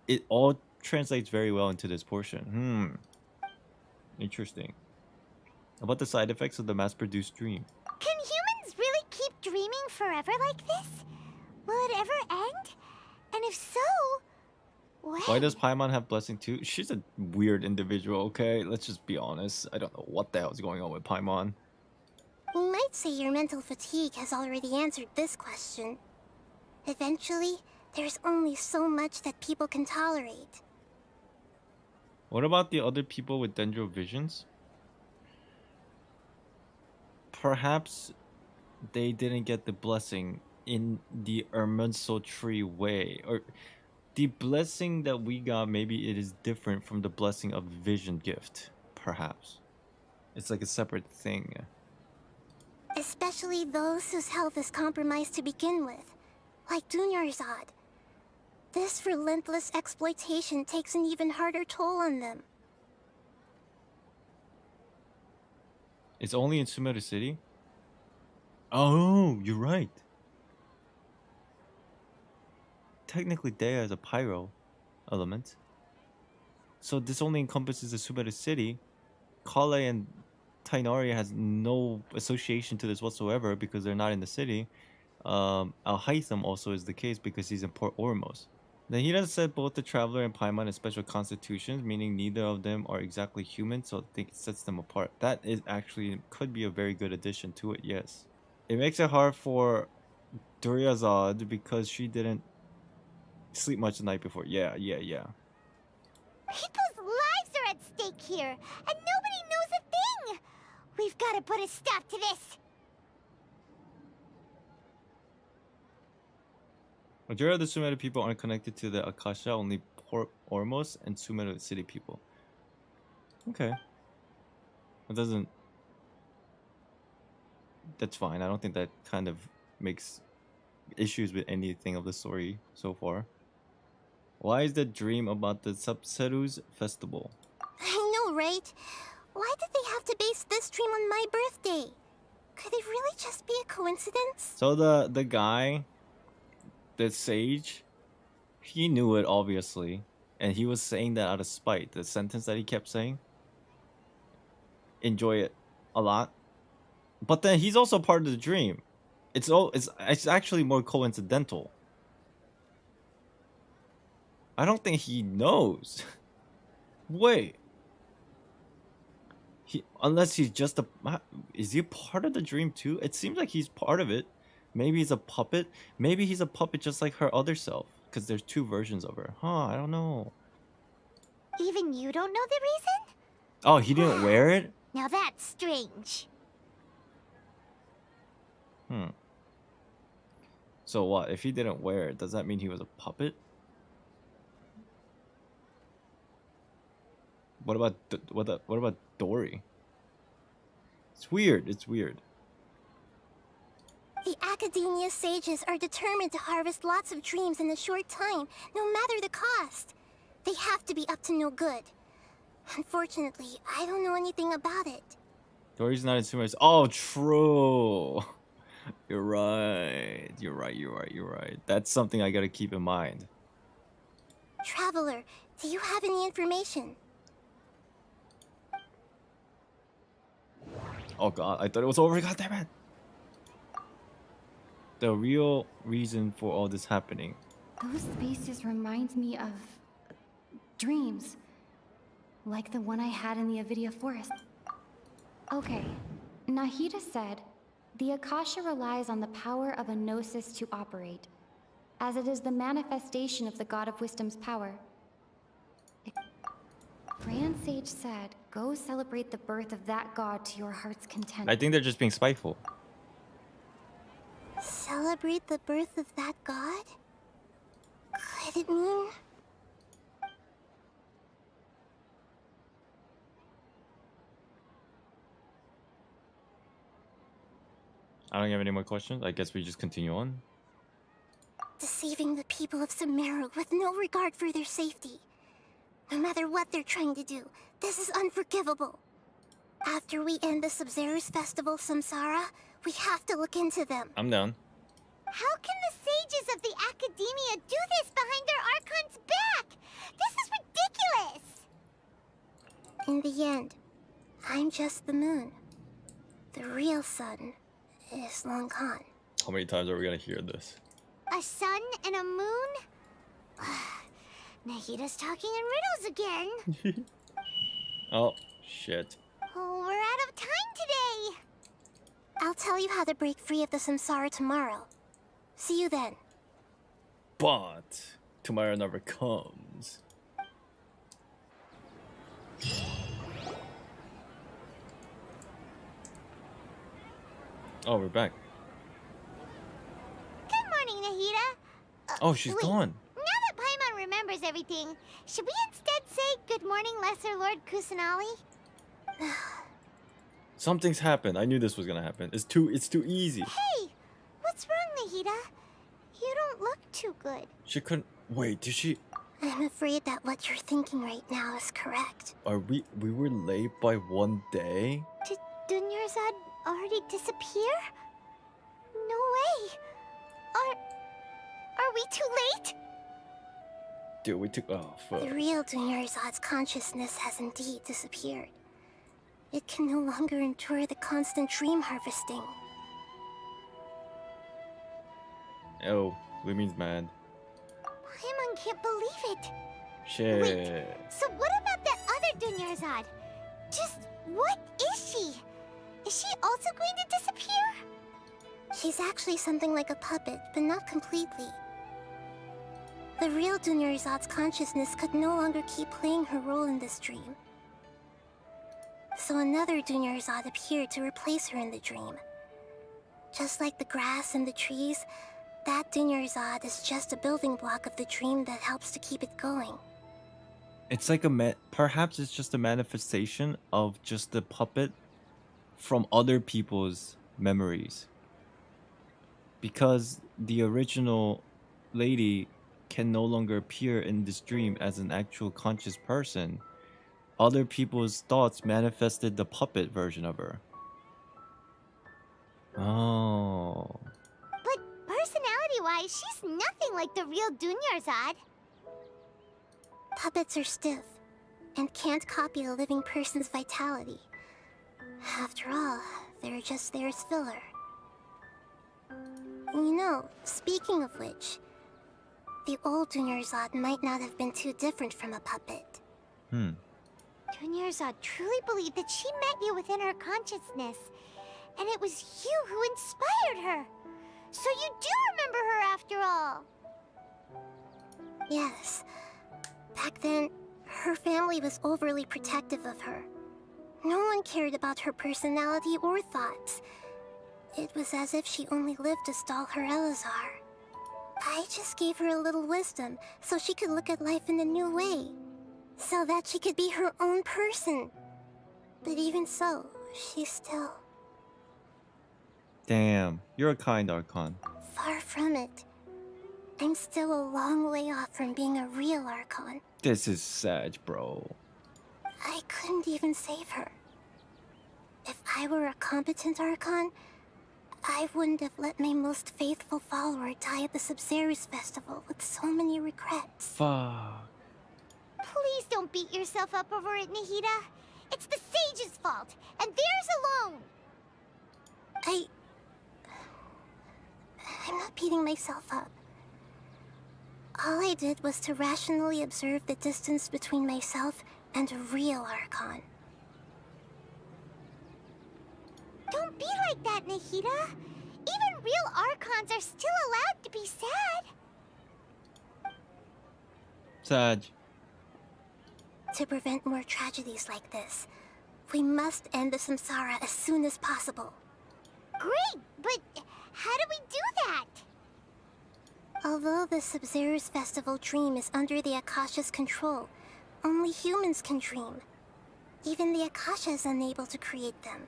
it all translates very well into this portion. Interesting. About the side effects of the mass-produced dream. Can humans really keep dreaming forever like this? Will it ever end? And if so, when? Why does Paimon have blessing too? She's a weird individual, okay? Let's just be honest. I don't know what the hell is going on with Paimon. You might say your mental fatigue has already answered this question. Eventually, there's only so much that people can tolerate. What about the other people with Dendro visions? Perhaps they didn't get the blessing in the Irminsul tree way. Or the blessing that we got, maybe it is different from the blessing of vision gift. Perhaps. It's like a separate thing. Especially those whose health is compromised to begin with. Like Dunyarzad. This relentless exploitation takes an even harder toll on them. It's only in Sumeru City? Oh, you're right. Technically, Dea is a pyro element. So this only encompasses the Sumeru City. Kale and Tainari has no association to this whatsoever because they're not in the city. Al-Haytham also is the case because he's in Port Ormos. Nahida said both the Traveler and Paimon have special constitutions, meaning neither of them are exactly human, so I think it sets them apart. That is actually could be a very good addition to it, yes. It makes it hard for Duryazad because she didn't sleep much the night before. Yeah. People's lives are at stake here, and nobody knows a thing! We've got to put a stop to this! Majority of the Sumeru people aren't connected to the Akasha, only Port Ormos and Sumeru City people. Okay. That doesn't... That's fine. I don't think that kind of makes issues with anything of the story so far. Why is the dream about the Sub-Zero's festival? I know, right? Why did they have to base this dream on my birthday? Could it really just be a coincidence? So the guy... The sage, he knew it obviously, and he was saying that out of spite. The sentence that he kept saying, enjoy it a lot. But then he's also part of the dream. It's actually more coincidental. I don't think he knows. Wait. Unless he's just is he part of the dream too? It seems like he's part of it. Maybe he's a puppet. Maybe he's a puppet just like her other self. Because there's two versions of her. Huh, I don't know. Even you don't know the reason? Oh, he didn't wear it? Now that's strange. So what? If he didn't wear it, does that mean he was a puppet? What about Dory? It's weird. It's weird. The Academia sages are determined to harvest lots of dreams in a short time, no matter the cost. They have to be up to no good. Unfortunately, I don't know anything about it. Dory's not in Sumeru's. Oh, true. You're right. You're right. That's something I gotta keep in mind. Traveler, do you have any information? Oh god, I thought it was over. God damn it. The real reason for all this happening. Those spaces remind me of dreams. Like the one I had in the Avidia Forest. Okay, Nahida said, the Akasha relies on the power of a gnosis to operate, as it is the manifestation of the God of Wisdom's power. Grand Sage said, go celebrate the birth of that god to your heart's content. I think they're just being spiteful. Celebrate the birth of that god? Could it mean... I don't have any more questions. I guess we just continue on. Deceiving the people of Sumeru with no regard for their safety. No matter what they're trying to do, this is unforgivable. After we end the Sabzeruz Festival Samsara, we have to look into them. I'm down. How can the sages of the Academia do this behind their Archon's back? This is ridiculous! In the end, I'm just the moon. The real sun is long gone. How many times are we gonna hear this? A sun and a moon? Nahida's talking in riddles again. Oh, shit. Oh, we're out of time today. I'll tell you how to break free of the samsara tomorrow. See you then. But tomorrow never comes. Oh, we're back. Good morning, Nahida. Oh, she's gone. Now that Paimon remembers everything, should we instead say good morning, Lesser Lord Kusanali? Something's happened. I knew this was gonna happen. It's too easy. Hey, what's wrong, Nahida? You don't look too good. She couldn't wait. Did she? I'm afraid that what you're thinking right now is correct. Are we were late by 1 day? Did Dunyarzad already disappear? No way. Are we too late? Dude, we took fuck. The real Dunyarzad's consciousness has indeed disappeared. It can no longer endure the constant dream harvesting. Oh, Lumine's mad. Paimon can't believe it. Shit. Wait, so what about that other Dunyarzad? Just what is she? Is she also going to disappear? She's actually something like a puppet, but not completely. The real Dunyarzad's consciousness could no longer keep playing her role in this dream. So another Dunyarzad appeared to replace her in the dream. Just like the grass and the trees, that Dunyarzad is just a building block of the dream that helps to keep it going. It's like perhaps it's just a manifestation of just the puppet from other people's memories. Because the original lady can no longer appear in this dream as an actual conscious person. Other people's thoughts manifested the puppet version of her. Oh. But personality-wise, she's nothing like the real Dunyarzad. Puppets are stiff and can't copy a living person's vitality. After all, They're just there as filler. You know, speaking of which, the old Dunyarzad might not have been too different from a puppet. Dunyarzad truly believed that she met you within her consciousness, and it was you who inspired her. So you do remember her after all. Yes. Back then, her family was overly protective of her. No one cared about her personality or thoughts. It was as if she only lived to stall her Elazar. I just gave her a little wisdom so she could look at life in a new way. So that she could be her own person. But even so, she's still... Damn, you're a kind Archon. Far from it. I'm still a long way off from being a real Archon. This is sad, bro. I couldn't even save her. If I were a competent Archon, I wouldn't have let my most faithful follower die at the Sumeru Festival with so many regrets. Fuck. Please don't beat yourself up over it, Nahida. It's the sage's fault, and theirs alone. I'm not beating myself up. All I did was to rationally observe the distance between myself and a real Archon. Don't be like that, Nahida. Even real Archons are still allowed to be sad. Sad. To prevent more tragedies like this, we must end the samsara as soon as possible. Great, but how do we do that? Although the Sumeru Festival dream is under the Akasha's control, only humans can dream. Even the Akasha is unable to create them.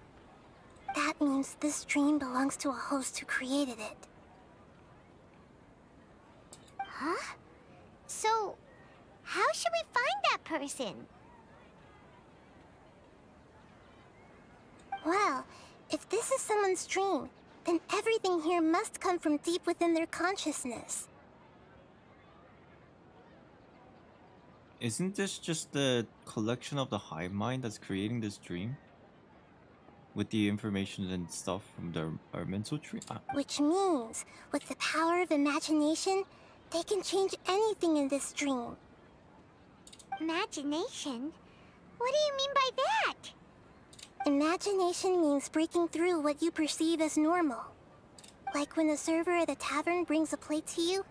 That means this dream belongs to a host who created it. Huh? So, how should we find that person? Well, if this is someone's dream, then everything here must come from deep within their consciousness. Isn't this just the collection of the hive mind that's creating this dream? With the information and stuff from our mental tree? Which means, with the power of imagination, they can change anything in this dream. Imagination? What do you mean by that? Imagination means breaking through what you perceive as normal. Like when a server at a tavern brings a plate to you,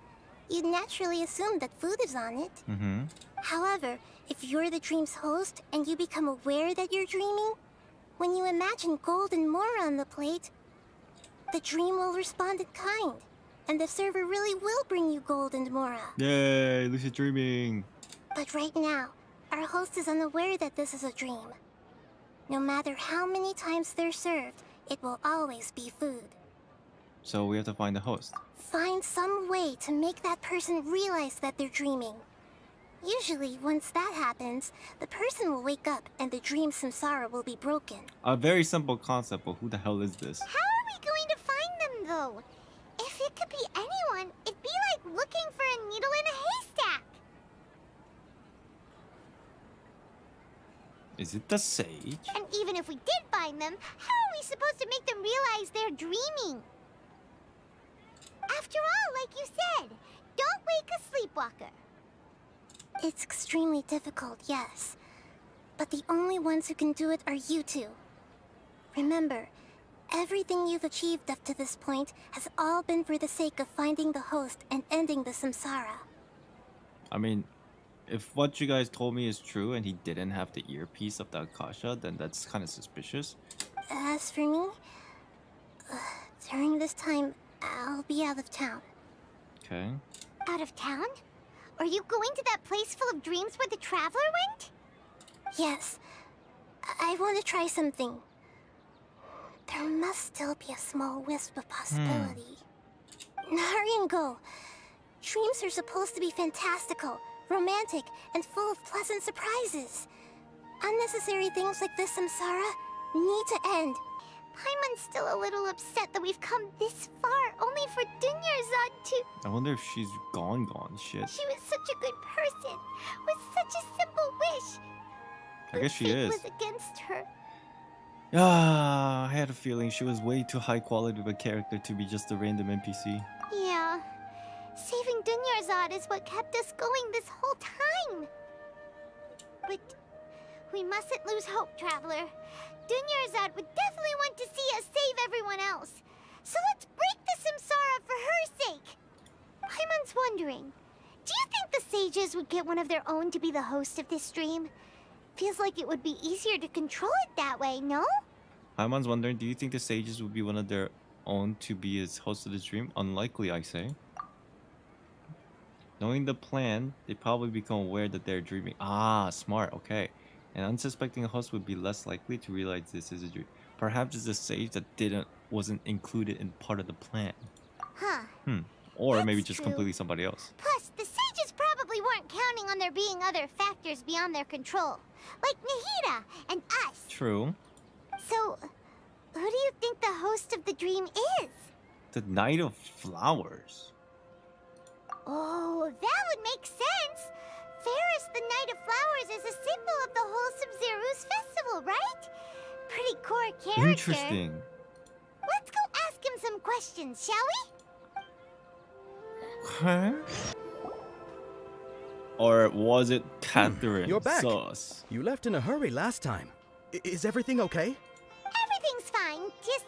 you'd naturally assume that food is on it. However, if you're the dream's host and you become aware that you're dreaming, when you imagine gold and more on the plate, the dream will respond in kind, and the server really will bring you gold and mora. Yay, lucid dreaming. But right now, our host is unaware that this is a dream. No matter how many times they're served, it will always be food. So we have to find the host. Find some way to make that person realize that they're dreaming. Usually, once that happens, the person will wake up and the dream samsara will be broken. A very simple concept, but who the hell is this? How are we going to find them, though? If it could be anyone, it'd be like looking for a needle in a haystack. Is it the sage? And even if we did find them, how are we supposed to make them realize they're dreaming? After all, like you said, don't wake a sleepwalker. It's extremely difficult, yes. But the only ones who can do it are you two. Remember, everything you've achieved up to this point has all been for the sake of finding the host and ending the samsara. I mean, if what you guys told me is true and he didn't have the earpiece of the Akasha, then that's kind of suspicious. As for me, during this time, I'll be out of town. Okay. Out of town? Are you going to that place full of dreams where the traveler went? Yes. I want to try something. There must still be a small wisp of possibility. Hurry and go. Dreams are supposed to be fantastical, romantic, and full of pleasant surprises. Unnecessary things like this samsara need to end. Paimon's still a little upset that we've come this far only for Dunyarzad to... I wonder if she's gone shit. She was such a good person, with such a simple wish. I guess she Fate is. was against her. Ah, I had a feeling she was way too high quality of a character to be just a random NPC. Yeah. Saving Dunyarzad is what kept us going this whole time. But we mustn't lose hope, Traveler. Dunyarzad would definitely want to see us save everyone else. So let's break the samsara for her sake. Paimon's wondering, do you think the sages would get one of their own to be the host of this stream? Feels like it would be easier to control it that way, no? Paimon's wondering, do you think the sages would be one of their own to be as host of the stream? Unlikely, I say. Knowing the plan, they probably become aware that they're dreaming. Ah, smart, okay. An unsuspecting host would be less likely to realize this is a dream. Perhaps it's a sage that wasn't included in part of the plan. Huh. Or That's maybe just true. completely somebody else. Plus, the sages probably weren't counting on there being other factors beyond their control. Like Nahida and us. True. So, who do you think the host of the dream is? The Knight of Flowers. Oh, that would make sense. Ferris, the Knight of Flowers, is a symbol of the whole Sumeru's festival, right? Pretty core character. Interesting. Let's go ask him some questions, shall we? Huh? Or was it Catherine? You're back. Sus. You left in a hurry last time. Is everything okay? Everything's fine. Just,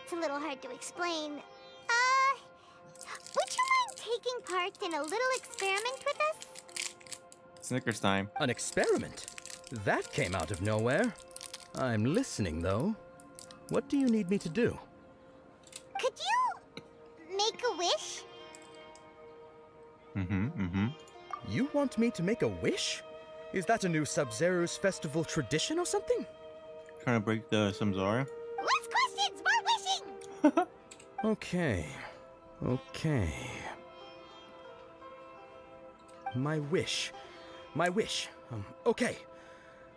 it's a little hard to explain. Would you mind taking part in a little experiment with us? Snickers time. An experiment? That came out of nowhere. I'm listening, though. What do you need me to do? Could you make a wish? You want me to make a wish? Is that a new Sub-Zero's festival tradition or something? Trying to break the samsara. Less questions, more wishing! Okay. My wish. Okay.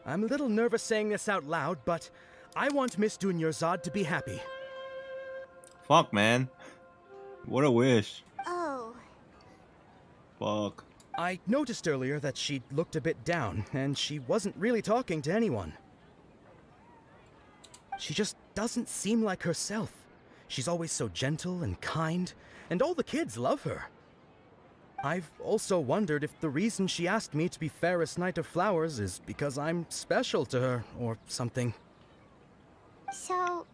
I'm a little nervous saying this out loud, but I want Miss Dunyarzad to be happy. Fuck, man. What a wish. Oh. Fuck. I noticed earlier that she looked a bit down, and she wasn't really talking to anyone. She just doesn't seem like herself. She's always so gentle and kind, and all the kids love her. I've also wondered if the reason she asked me to be Ferris Knight of Flowers is because I'm special to her, or something. So,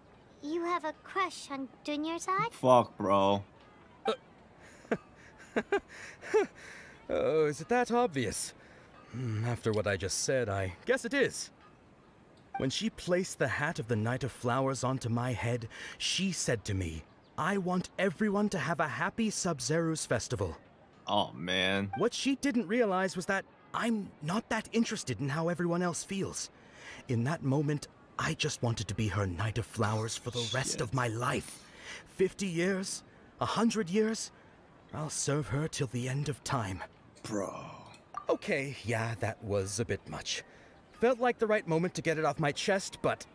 you have a crush on Dunyarzad? Fuck, bro. Oh, is it that obvious? After what I just said, I guess it is. When she placed the hat of the Knight of Flowers onto my head, she said to me, I want everyone to have a happy Sub-Zero's festival. Oh, man. What she didn't realize was that I'm not that interested in how everyone else feels. In that moment, I just wanted to be her Knight of Flowers for the rest of my life. 50 years, 100 years, I'll serve her till the end of time. Bro. Okay, yeah, that was a bit much. Felt like the right moment to get it off my chest, but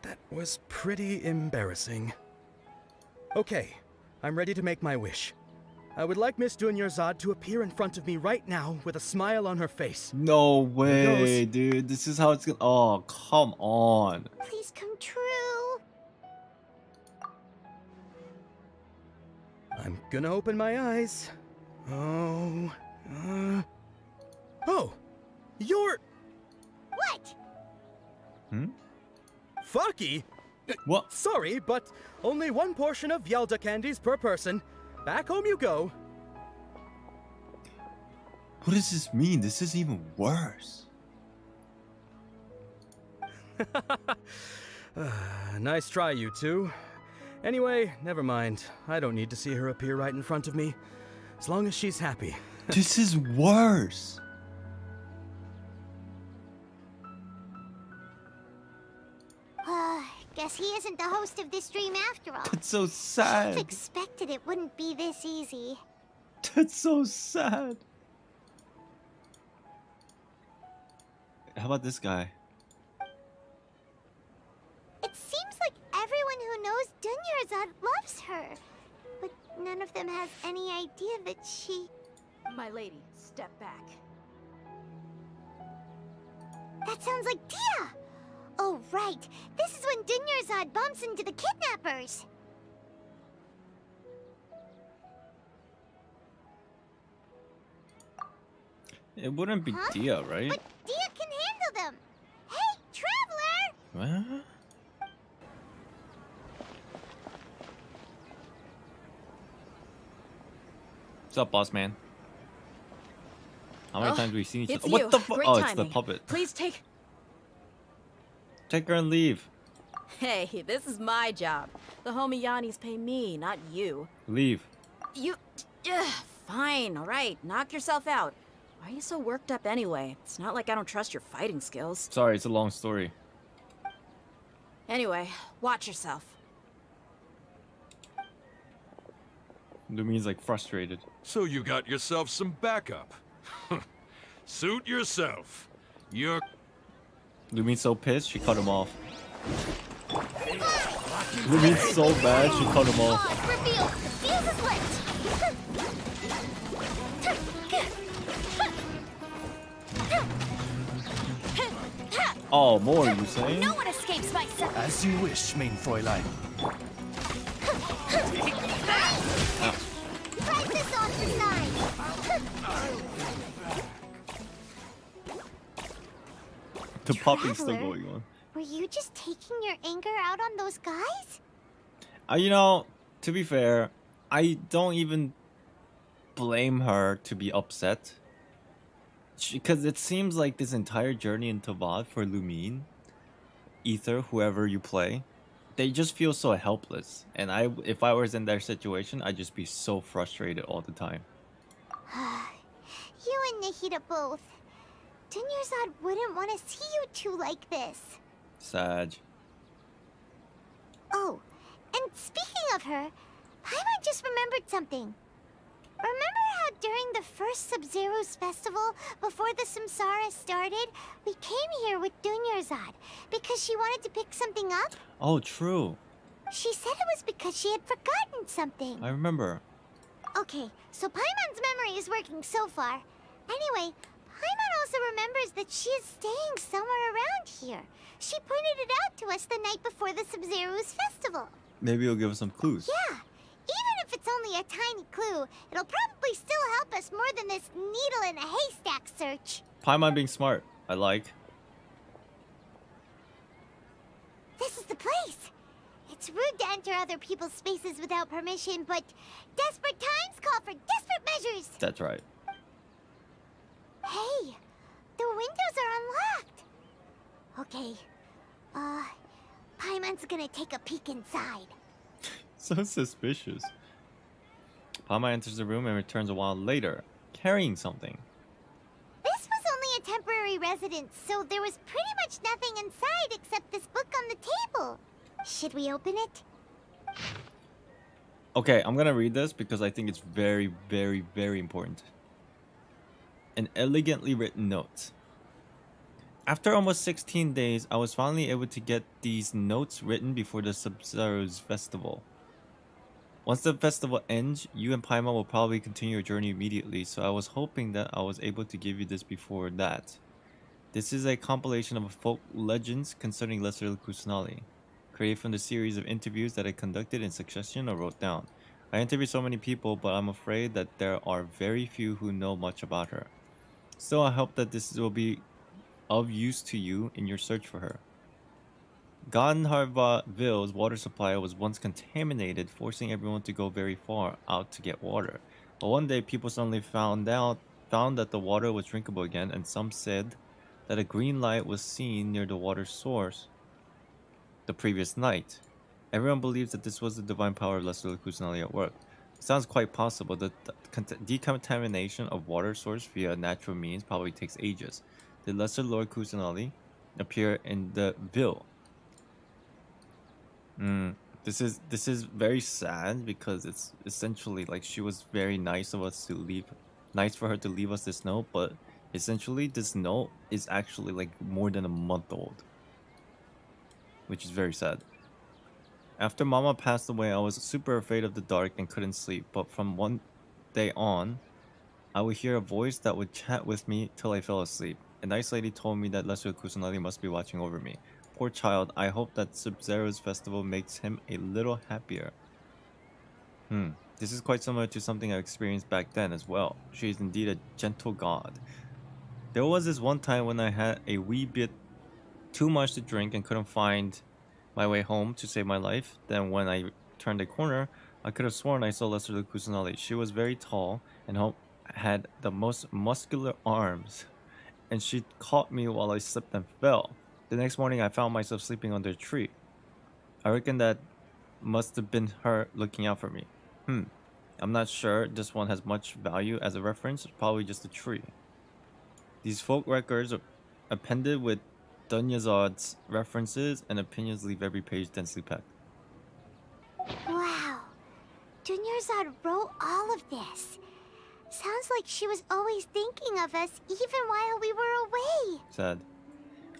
that was pretty embarrassing. Okay, I'm ready to make my wish. I would like Miss Dunyarzad to appear in front of me right now with a smile on her face. No way, dude. This is how it's gonna... Oh, come on. Please come true. I'm gonna open my eyes. Oh, you're... What? Fucky? What? Sorry, but only one portion of Yelda candies per person. Back home you go. What does this mean? This is even worse. Nice try, you two. Anyway, never mind. I don't need to see her appear right in front of me. As long as she's happy. This is worse. Guess he isn't the host of this stream after all. That's so sad. I've expected it wouldn't be this easy. That's so sad. How about this guy? It seems like everyone who knows Dunyarzad loves her. But none of them has any idea that she... My lady, step back. That sounds like Dia! Oh, right. This is when Dunyarzad bumps into the kidnappers. It wouldn't be Dia, right? But Dia can handle them. Hey, Traveler! What? What's up, boss man? How many times have we seen each other? What the fuck? Oh, it's the puppet. Please take her and leave. Hey, this is my job. The homie Yannis pay me, not you. Leave. You... fine, alright. Knock yourself out. Why are you so worked up anyway? It's not like I don't trust your fighting skills. Sorry, it's a long story. Anyway, watch yourself. Lumine's like frustrated. So you got yourself some backup. Suit yourself. You're... Lumine's so pissed, she cut him off. Lumine's so bad, she cut him off. Revealed. The fuse is lit. Oh, more, you saying? No one escapes my sight. As you wish, main Fräulein. Try this on for size. The popping's still going on. Were you just taking your anger out on those guys? You know, to be fair, I don't even blame her to be upset. Because it seems like this entire journey into VOD for Lumine, Ether, whoever you play, they just feel so helpless. And if I was in their situation, I'd just be so frustrated all the time. You and Nahida both. Dunyarzad wouldn't want to see you two like this. Sag. Oh, and speaking of her, Paimon just remembered something. Remember how during the first Sub-Zero's festival, before the Samsara started, we came here with Dunyarzad because she wanted to pick something up? Oh, true. She said it was because she had forgotten something. I remember. Okay, so Paimon's memory is working so far. Anyway, Paimon also remembers that she is staying somewhere around here. She pointed it out to us the night before the Sub-Zero's festival. Maybe you'll give us some clues. Yeah. Even if it's only a tiny clue, it'll probably still help us more than this needle in a haystack search. Paimon being smart. I like. This is the place. It's rude to enter other people's spaces without permission, but desperate times call for desperate measures. That's right. Hey, the windows are unlocked. Okay, Paimon's gonna take a peek inside. So suspicious. Paimon enters the room and returns a while later, carrying something. This was only a temporary residence, so there was pretty much nothing inside except this book on the table. Should we open it? Okay, I'm gonna read this because I think it's very, very, very important. An elegantly written note. After almost 16 days, I was finally able to get these notes written before the Sub-Zero's festival. Once the festival ends, you and Paimon will probably continue your journey immediately, so I was hoping that I was able to give you this before that. This is a compilation of folk legends concerning Lesser Kusanali, created from the series of interviews that I conducted in succession or wrote down. I interviewed so many people, but I'm afraid that there are very few who know much about her. Still, I hope that this will be of use to you in your search for her. Ganharvaville's water supply was once contaminated, forcing everyone to go very far out to get water. But one day, people suddenly found that the water was drinkable again, and some said that a green light was seen near the water source the previous night. Everyone believes that this was the divine power of Lesser Kusanali at work. It sounds quite possible that the decontamination of water source via natural means probably takes ages. Did Lesser Lord Kusanali appear in the ville? This is very sad because it's essentially like she was very nice for her to leave us this note, but essentially this note is actually like more than a month old, which is very sad. After Mama passed away, I was super afraid of the dark and couldn't sleep, but from one day on, I would hear a voice that would chat with me till I fell asleep. A nice lady told me that Lesser Kusanali must be watching over me. poor child. I hope that Sub-Zero's festival makes him a little happier. This is quite similar to something I experienced back then as well. She is indeed a gentle god. There was this one time when I had a wee bit too much to drink and couldn't find my way home to save my life. Then when I turned a corner, I could have sworn I saw Lesser the Kusanali. She was very tall and had the most muscular arms. And she caught me while I slipped and fell. The next morning I found myself sleeping under a tree. I reckon that must have been her looking out for me. I'm not sure this one has much value as a reference, probably just a tree. These folk records are appended with Dunyazad's references and opinions leave every page densely packed. Wow. Dunyazad wrote all of this. Sounds like she was always thinking of us even while we were away. Sad.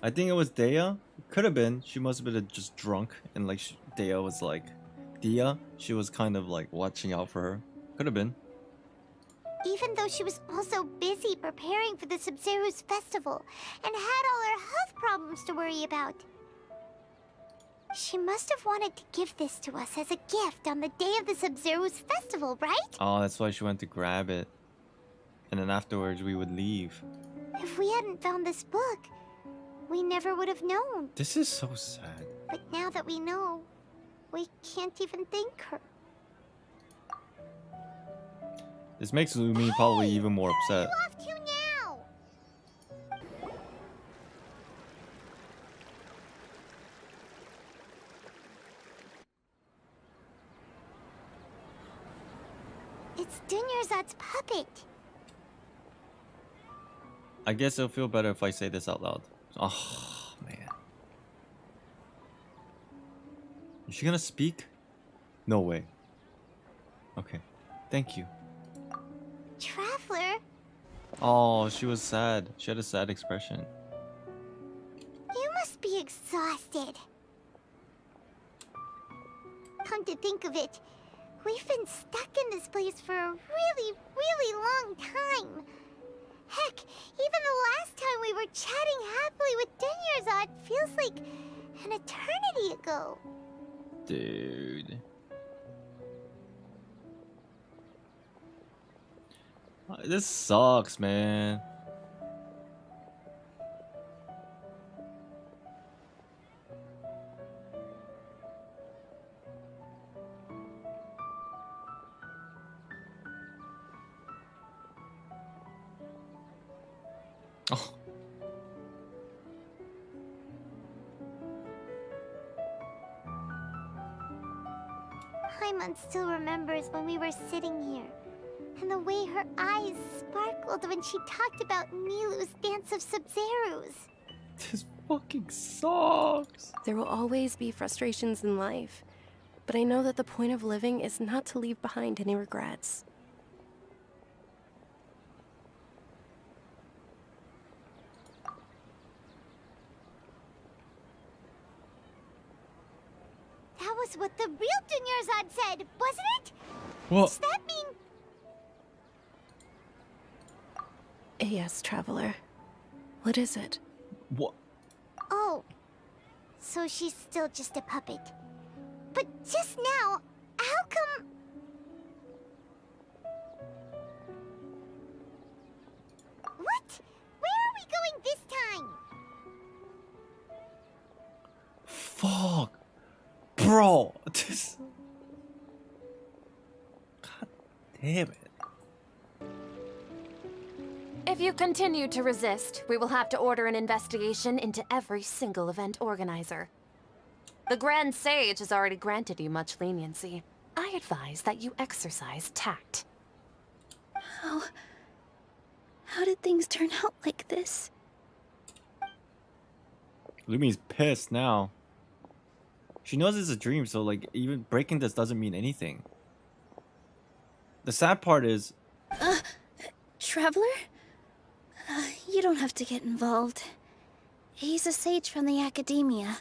I think it was Dea. Could have been. She must have been just drunk and like Dea was like... Dia, she was kind of like watching out for her. Could have been. Even though she was also busy preparing for the Sub-Zeru's festival and had all her health problems to worry about. She must have wanted to give this to us as a gift on the day of the Sub-Zeru's festival, right? Oh, that's why she went to grab it. And then afterwards we would leave. If we hadn't found this book, we never would have known. This is so sad. But now that we know, we can't even thank her. This makes Lumi probably even more upset. Where are you off to now? It's Dunyarzad's puppet. I guess it'll feel better if I say this out loud. Oh, man. Is she gonna speak? No way. Okay. Thank you. Traveler? Oh, she was sad. She had a sad expression. You must be exhausted. Come to think of it, we've been stuck in this place for a really, really long time. Heck, even the last time we were chatting happily with Dunyarzad feels like an eternity ago. Dude. This sucks, man. Oh. Paimon still remembers when we were sitting here, and the way her eyes sparkled when she talked about Nilu's Dance of Sub-Zerus. This fucking sucks. There will always be frustrations in life, but I know that the point of living is not to leave behind any regrets. That was what the real Dunyarzad said, wasn't it? What? Does that mean... Yes, Traveler. What is it? What? Oh, so she's still just a puppet. But just now, how come... What? Where are we going this time? Fuck. Bro, this... God damn it. If you continue to resist, we will have to order an investigation into every single event organizer. The Grand Sage has already granted you much leniency. I advise that you exercise tact. How did things turn out like this? Lumi's pissed now. She knows it's a dream, so like even breaking this doesn't mean anything. The sad part is... Traveler? You don't have to get involved. He's a sage from the academia.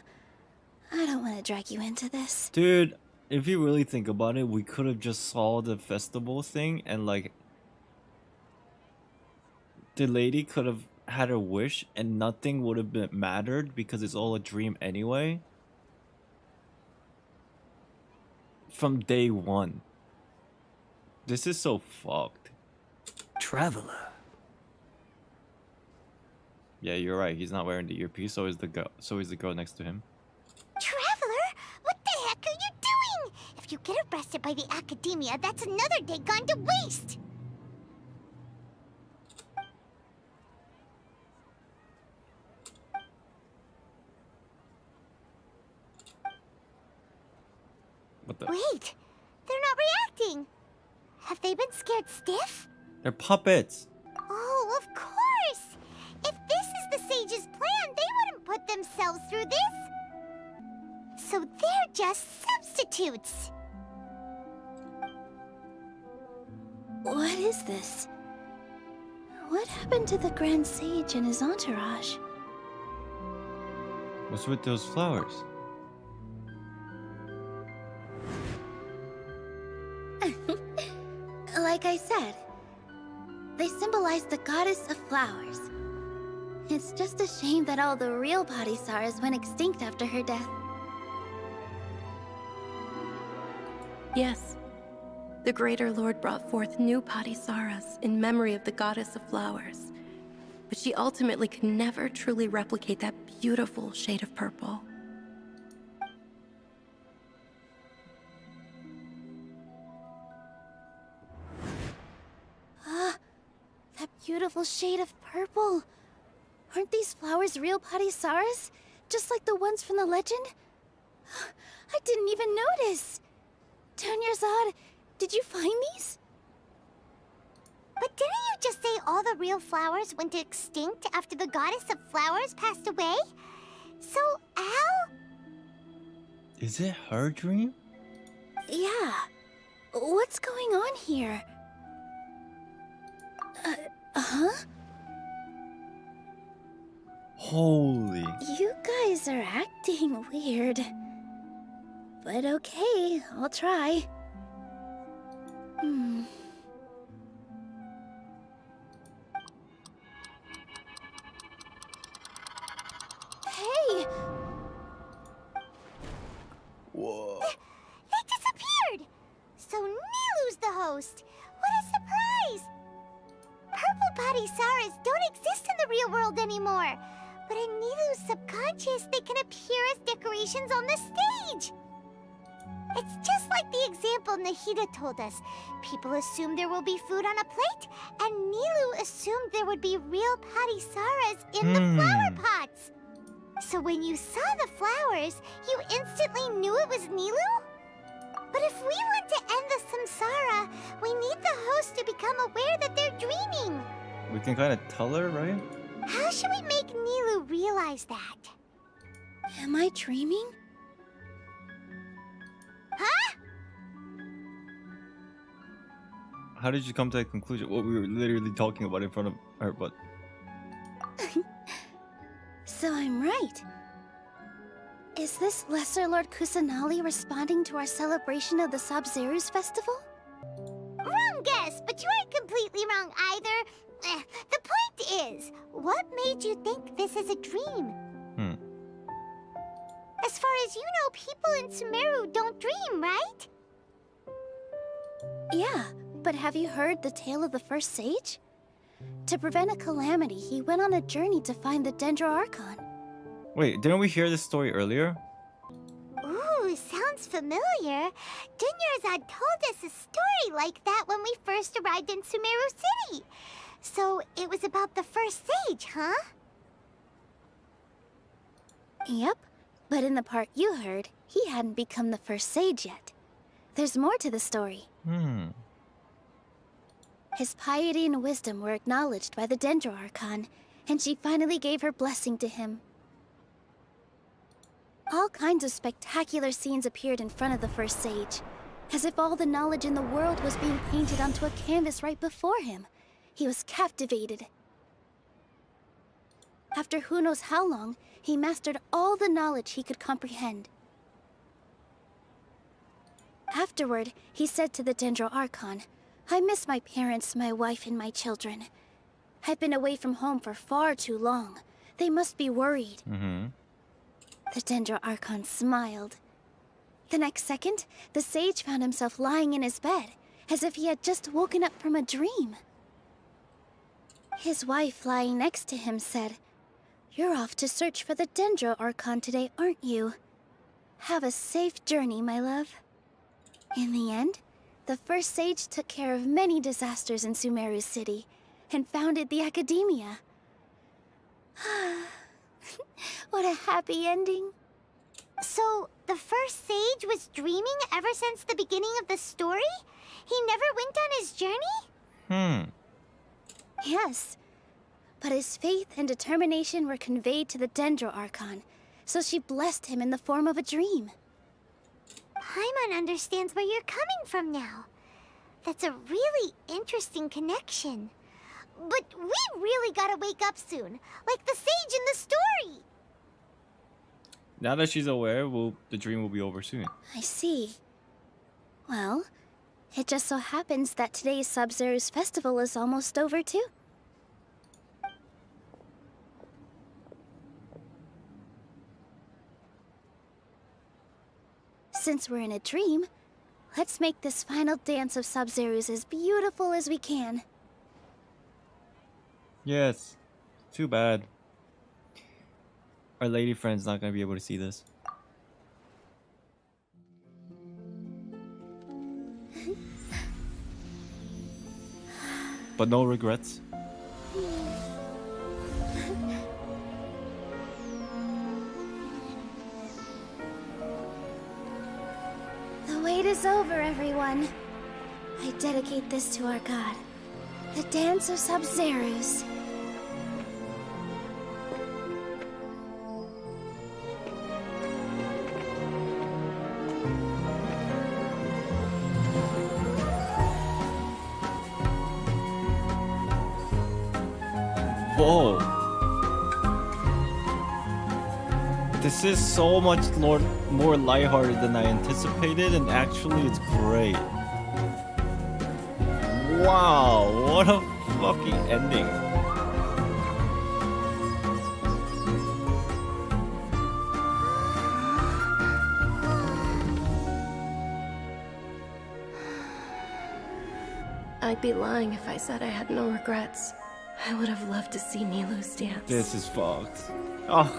I don't want to drag you into this. Dude, if you really think about it, we could have just saw the festival thing and like... The lady could have had a wish and nothing would have been mattered because it's all a dream anyway? From day one. This is so fucked. Traveler. Yeah, you're right. He's not wearing the earpiece, so is the girl next to him. Traveler? What the heck are you doing? If you get arrested by the Academia, that's another day gone to waste! What the? Wait, they're not reacting. Have they been scared stiff? They're puppets. Oh, of course! If this is the sage's plan, they wouldn't put themselves through this. So they're just substitutes. What is this? What happened to the Grand Sage and his entourage? What's with those flowers? Like I said, they symbolize the goddess of flowers. It's just a shame that all the real Padisaras went extinct after her death. Yes. The Greater Lord brought forth new Padisaras in memory of the goddess of flowers. But she ultimately could never truly replicate that beautiful shade of purple. That beautiful shade of purple. Aren't these flowers real Padisaras? Just like the ones from the legend? I didn't even notice. Dunyarzad, did you find these? But didn't you just say all the real flowers went extinct after the goddess of flowers passed away? So, Al? Is it her dream? Yeah. What's going on here? Huh? Holy. You guys are acting weird. But okay, I'll try. Hey! Whoa. They disappeared! So Nilu's the host! What a surprise! Purple Padisaras don't exist in the real world anymore. But in Nilu's subconscious, they can appear as decorations on the stage. It's just like the example Nahida told us. People assumed there will be food on a plate, and Nilu assumed there would be real Padisaras in the flower pots. So when you saw the flowers, you instantly knew it was Nilu? But if we want to end the samsara, we need the host to become aware that they're dreaming. We can kind of tell her, right? How should we make Nilu realize that? Am I dreaming? Huh? How did you come to that conclusion? What we were literally talking about in front of her, but... So I'm right. Is this Lesser Lord Kusanali responding to our celebration of the Sub-Zeru's festival? Wrong guess, but you aren't completely wrong either. The point is, what made you think this is a dream? As far as you know, people in Sumeru don't dream, right? Yeah, but have you heard the tale of the first sage? To prevent a calamity, he went on a journey to find the Dendro Archon. Wait, didn't we hear this story earlier? Ooh, sounds familiar. Dunyarzad told us a story like that when we first arrived in Sumeru City. So it was about the first sage, huh? Yep, but in the part you heard, he hadn't become the first sage yet. There's more to the story. His piety and wisdom were acknowledged by the Dendro Archon, and she finally gave her blessing to him. All kinds of spectacular scenes appeared in front of the first sage, as if all the knowledge in the world was being painted onto a canvas right before him. He was captivated. After who knows how long, he mastered all the knowledge he could comprehend. Afterward, he said to the Dendro Archon, "I miss my parents, my wife, and my children. I've been away from home for far too long. They must be worried. The Dendro Archon smiled. The next second, the sage found himself lying in his bed, as if he had just woken up from a dream. His wife lying next to him said, "You're off to search for the Dendro Archon today, aren't you? Have a safe journey, my love." In the end, the first sage took care of many disasters in Sumeru City, and founded the Academia. What a happy ending. So, the first sage was dreaming ever since the beginning of the story? He never went on his journey? Yes. But his faith and determination were conveyed to the Dendro Archon, so she blessed him in the form of a dream. Paimon understands where you're coming from now. That's a really interesting connection. But we really gotta wake up soon, like the sage in the story. Now that she's aware, the dream will be over soon. I see. Well, it just so happens that today's Sub-Zero's festival is almost over too. Since we're in a dream, let's make this final dance of Sub-Zero's as beautiful as we can. Yes. Too bad. Our lady friend's not gonna be able to see this. But no regrets. The wait is over, everyone. I dedicate this to our god, the Dance of Sub-Zero's. Whoa. This is so much more lighthearted than I anticipated, and actually it's great. Wow, what a fucking ending. I'd be lying if I said I had no regrets. I would have loved to see Nilou's dance. This is fucked. Oh.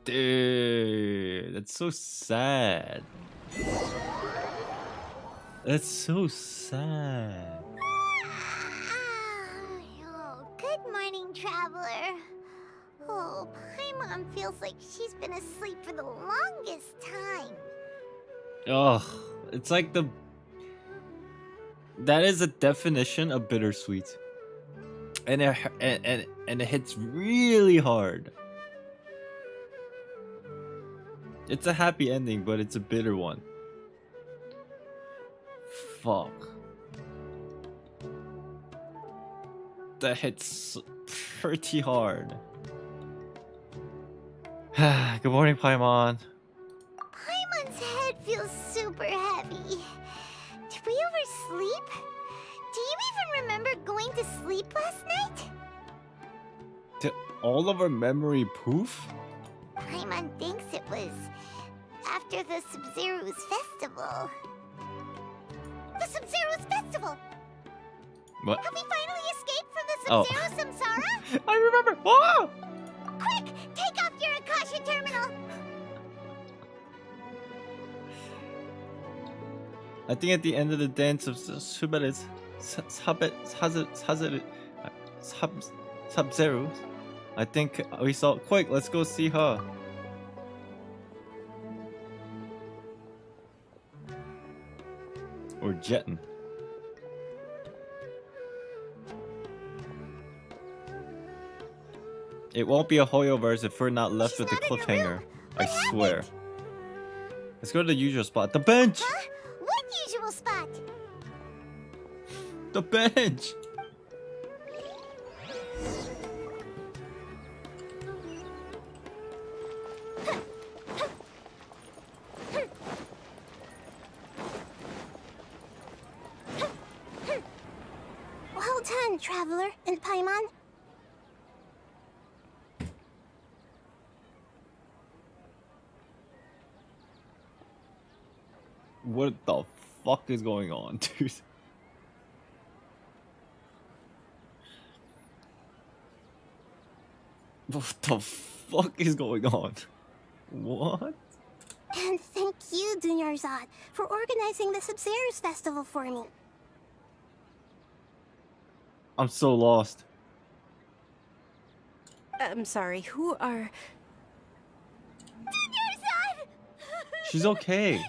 Dude, that's so sad. That's so sad. Oh, good morning, traveler. Oh, Paimon feels like she's been asleep for the longest time. Ugh, it's like that is a definition of bittersweet, and it hits really hard. It's a happy ending, but it's a bitter one. Fuck. That hits pretty hard. Good morning, Paimon. Paimon's head feels super heavy. Did we oversleep? Do you even remember going to sleep last night? Did all of our memory poof? Paimon thinks it was after the Sub-Zero's festival. The Sub-Zero's festival! What? Have we finally escaped from the Oh. Sub-Zero Samsara? I remember! Whoa! Quick! Take off your Akasha terminal! I think at the end of the dance of Sub-Zero, I think we saw. Quick, let's go see her. Or jetting. It won't be a Hoyoverse if we're not left with a cliffhanger. I swear. Let's go to the usual spot. The bench! Huh? What usual spot? The bench! Well done, Traveler and Paimon. What the fuck is going on, dude? What the fuck is going on? What? And thank you, Dunyarzad, for organizing the Subzerus Festival for me. I'm so lost. I'm sorry, who are... Dunyarzad! She's okay. You're okay!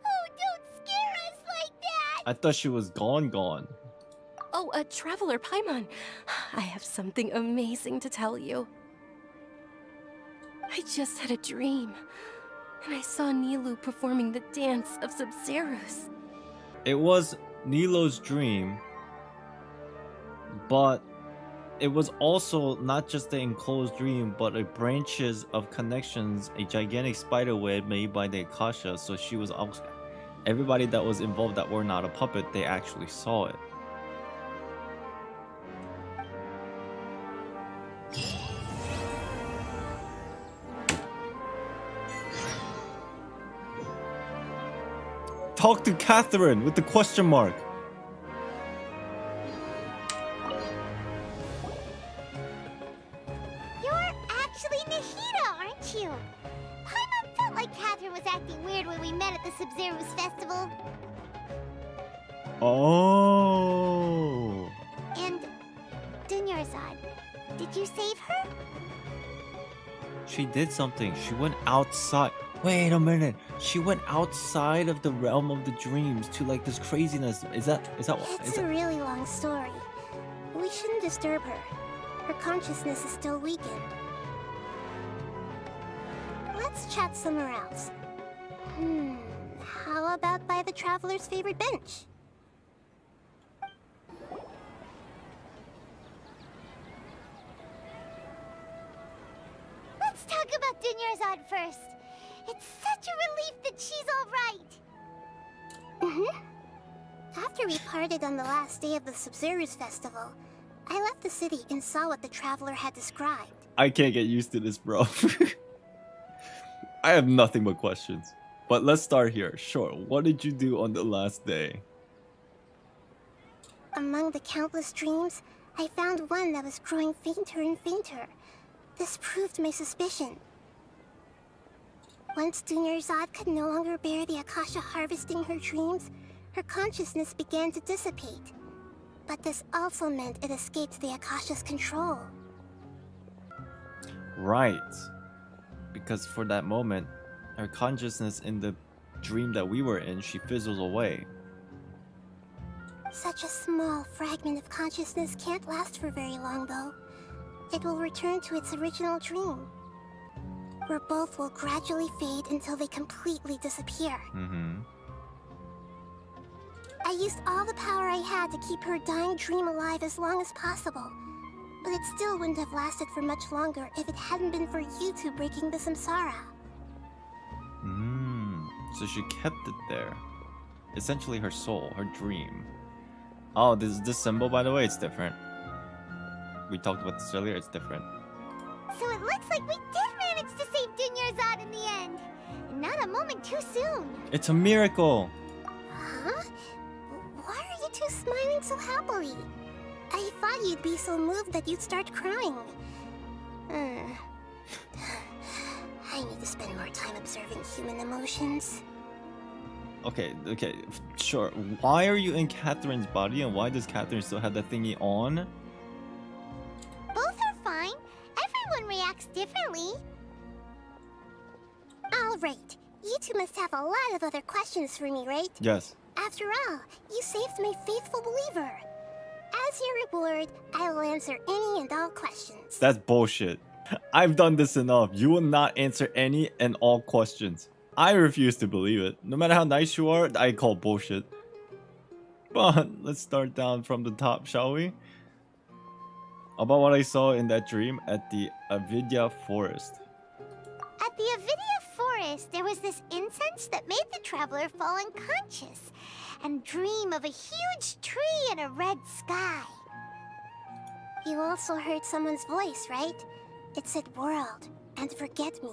Oh, don't scare us like that! I thought she was gone. Oh, a Traveler Paimon. I have something amazing to tell you. I just had a dream, and I saw Nilou performing the dance of Subzerus. It was Nilou's dream, but it was also not just the enclosed dream, but a branches of connections, a gigantic spider web made by the Akasha. So she was also, everybody that was involved that were not a puppet, they actually saw it. Talk to Catherine with the question mark. You're actually Nahida, aren't you? Paimon felt like Catherine was acting weird when we met at the Subzerus Festival. Oh. And Dunyarzad, did you save her? She did something. She went outside. Wait a minute. She went outside of the realm of the dreams to like this craziness. Is that It's a really long story. We shouldn't disturb her. Her consciousness is still weakened. Let's chat somewhere else. How about by the Traveler's favorite bench? Let's talk about Dunyarzad first. It's such a relief that she's all right. After we parted on the last day of the Subzerus Festival, I left the city and saw what the Traveler had described. I can't get used to this, bro. I have nothing but questions. But let's start here. Sure, what did you do on the last day? Among the countless dreams, I found one that was growing fainter and fainter. This proved my suspicion. Once Dunyarzad could no longer bear the Akasha harvesting her dreams, her consciousness began to dissipate. But this also meant it escaped the Akasha's control. Right. Because for that moment, her consciousness in the dream that we were in, she fizzles away. Such a small fragment of consciousness can't last for very long, though. It will return to its original dream, where both will gradually fade until they completely disappear. I used all the power I had to keep her dying dream alive as long as possible, but it still wouldn't have lasted for much longer if it hadn't been for you two breaking the samsara. So she kept it there. Essentially her soul, her dream. Oh, this symbol, by the way, it's different. We talked about this earlier, it's different. So it looks like we did manage to save Dunyarzad in the end. Not a moment too soon. It's a miracle! Huh? Why are you two smiling so happily? I thought you'd be so moved that you'd start crying. I need to spend more time observing human emotions. Okay, sure. Why are you in Catherine's body and why does Catherine still have that thingy on? Both are fine. Everyone reacts differently. Alright, You two must have a lot of other questions for me, right? Yes. After all, you saved my faithful believer. As your reward, I will answer any and all questions. That's bullshit. I've done this enough. You will not answer any and all questions. I refuse to believe it. No matter how nice you are, I call bullshit. But let's start down from the top, shall we? About what I saw in that dream at the Avidya forest. At the Avidya forest, there was this incense that made the traveler fall unconscious and dream of a huge tree and a red sky. You also heard someone's voice, right? It said world and forget me.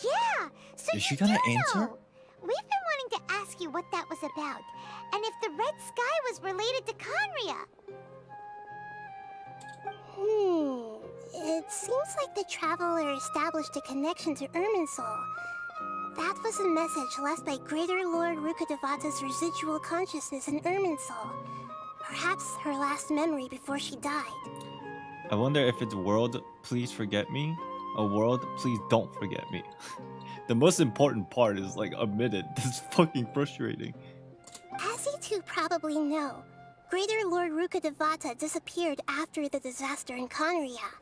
Yeah, so is she gonna answer? We've been wanting to ask you what that was about, and if the red sky was related to Conria. It seems like the traveler established a connection to Irminsul. That was a message left by Greater Lord Rukkhadevata's residual consciousness in Irminsul. Perhaps her last memory before she died. I wonder if it's world, please forget me, or world, please don't forget me. The most important part is like omitted. This is fucking frustrating. As you two probably know, Greater Lord Rukkhadevata disappeared after the disaster in Conria.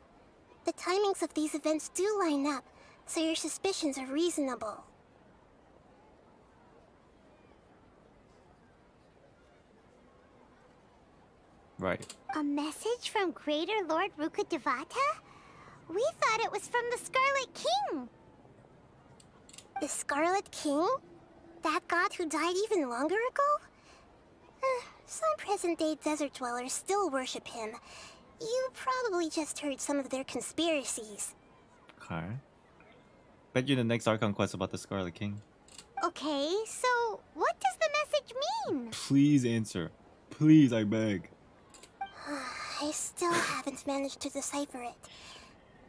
The timings of these events do line up, so your suspicions are reasonable. Right. A message from Greater Lord Rukkhadevata? We thought it was from the Scarlet King. The Scarlet King? That god who died even longer ago? Some present-day desert dwellers still worship him. You probably just heard some of their conspiracies. Okay. Bet you the next Archon Quest about the Scarlet King. Okay, so what does the message mean? Please answer. Please, I beg. I still haven't managed to decipher it.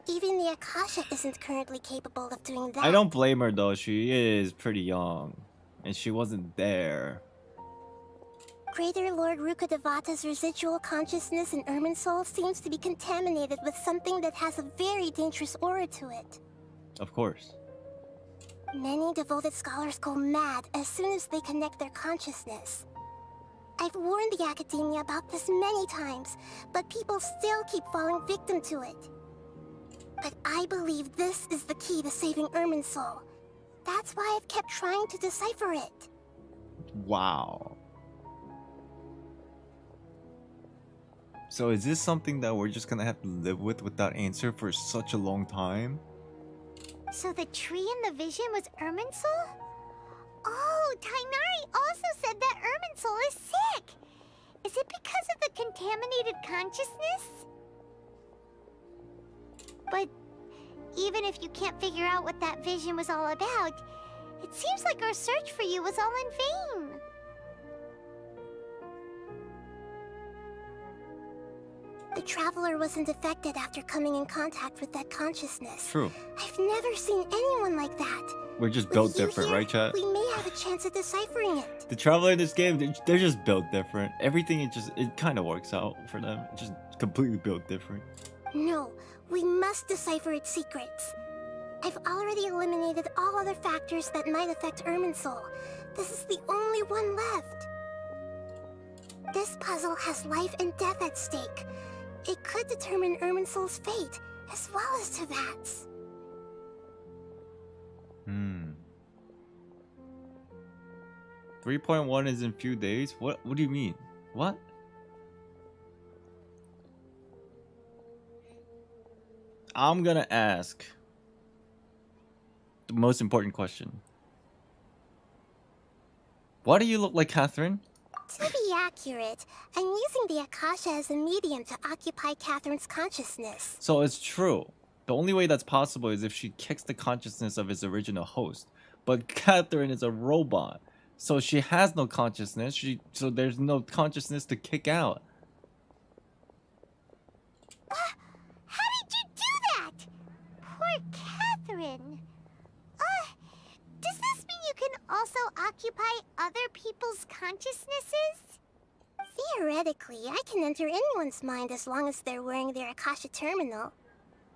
Even the Akasha isn't currently capable of doing that. I don't blame her though. She is pretty young. And she wasn't there. Greater Lord Rukkhadevata's residual consciousness in Irminsul seems to be contaminated with something that has a very dangerous aura to it. Of course. Many devoted scholars go mad as soon as they connect their consciousness. I've warned the Academia about this many times, but people still keep falling victim to it. But I believe this is the key to saving Irminsul. That's why I've kept trying to decipher it. Wow. So is this something that we're just gonna have to live with without answer for such a long time? So the tree in the vision was Irminsul? Oh, Tainari also said that Irminsul is sick! Is it because of the contaminated consciousness? But even if you can't figure out what that vision was all about, it seems like our search for you was all in vain. The traveler wasn't affected after coming in contact with that consciousness. True. I've never seen anyone like that. We're just built different, right, chat? We may have a chance at deciphering it. The traveler in this game, they're just built different. Everything, it kind of works out for them. It's just completely built different. No, we must decipher its secrets. I've already eliminated all other factors that might affect Irminsul. This is the only one left. This puzzle has life and death at stake. It could determine Irminsul's fate, as well as Tevat's. 3.1 is in few days? What do you mean? What? I'm gonna ask the most important question. Why do you look like Catherine? To be accurate, I'm using the Akasha as a medium to occupy Catherine's consciousness. So it's true. The only way that's possible is if she kicks the consciousness of its original host. But Catherine is a robot. So she has no consciousness. So there's no consciousness to kick out. How did you do that? Poor Catherine. Does this mean you can also occupy other people's consciousnesses? Theoretically, I can enter anyone's mind as long as they're wearing their Akasha terminal.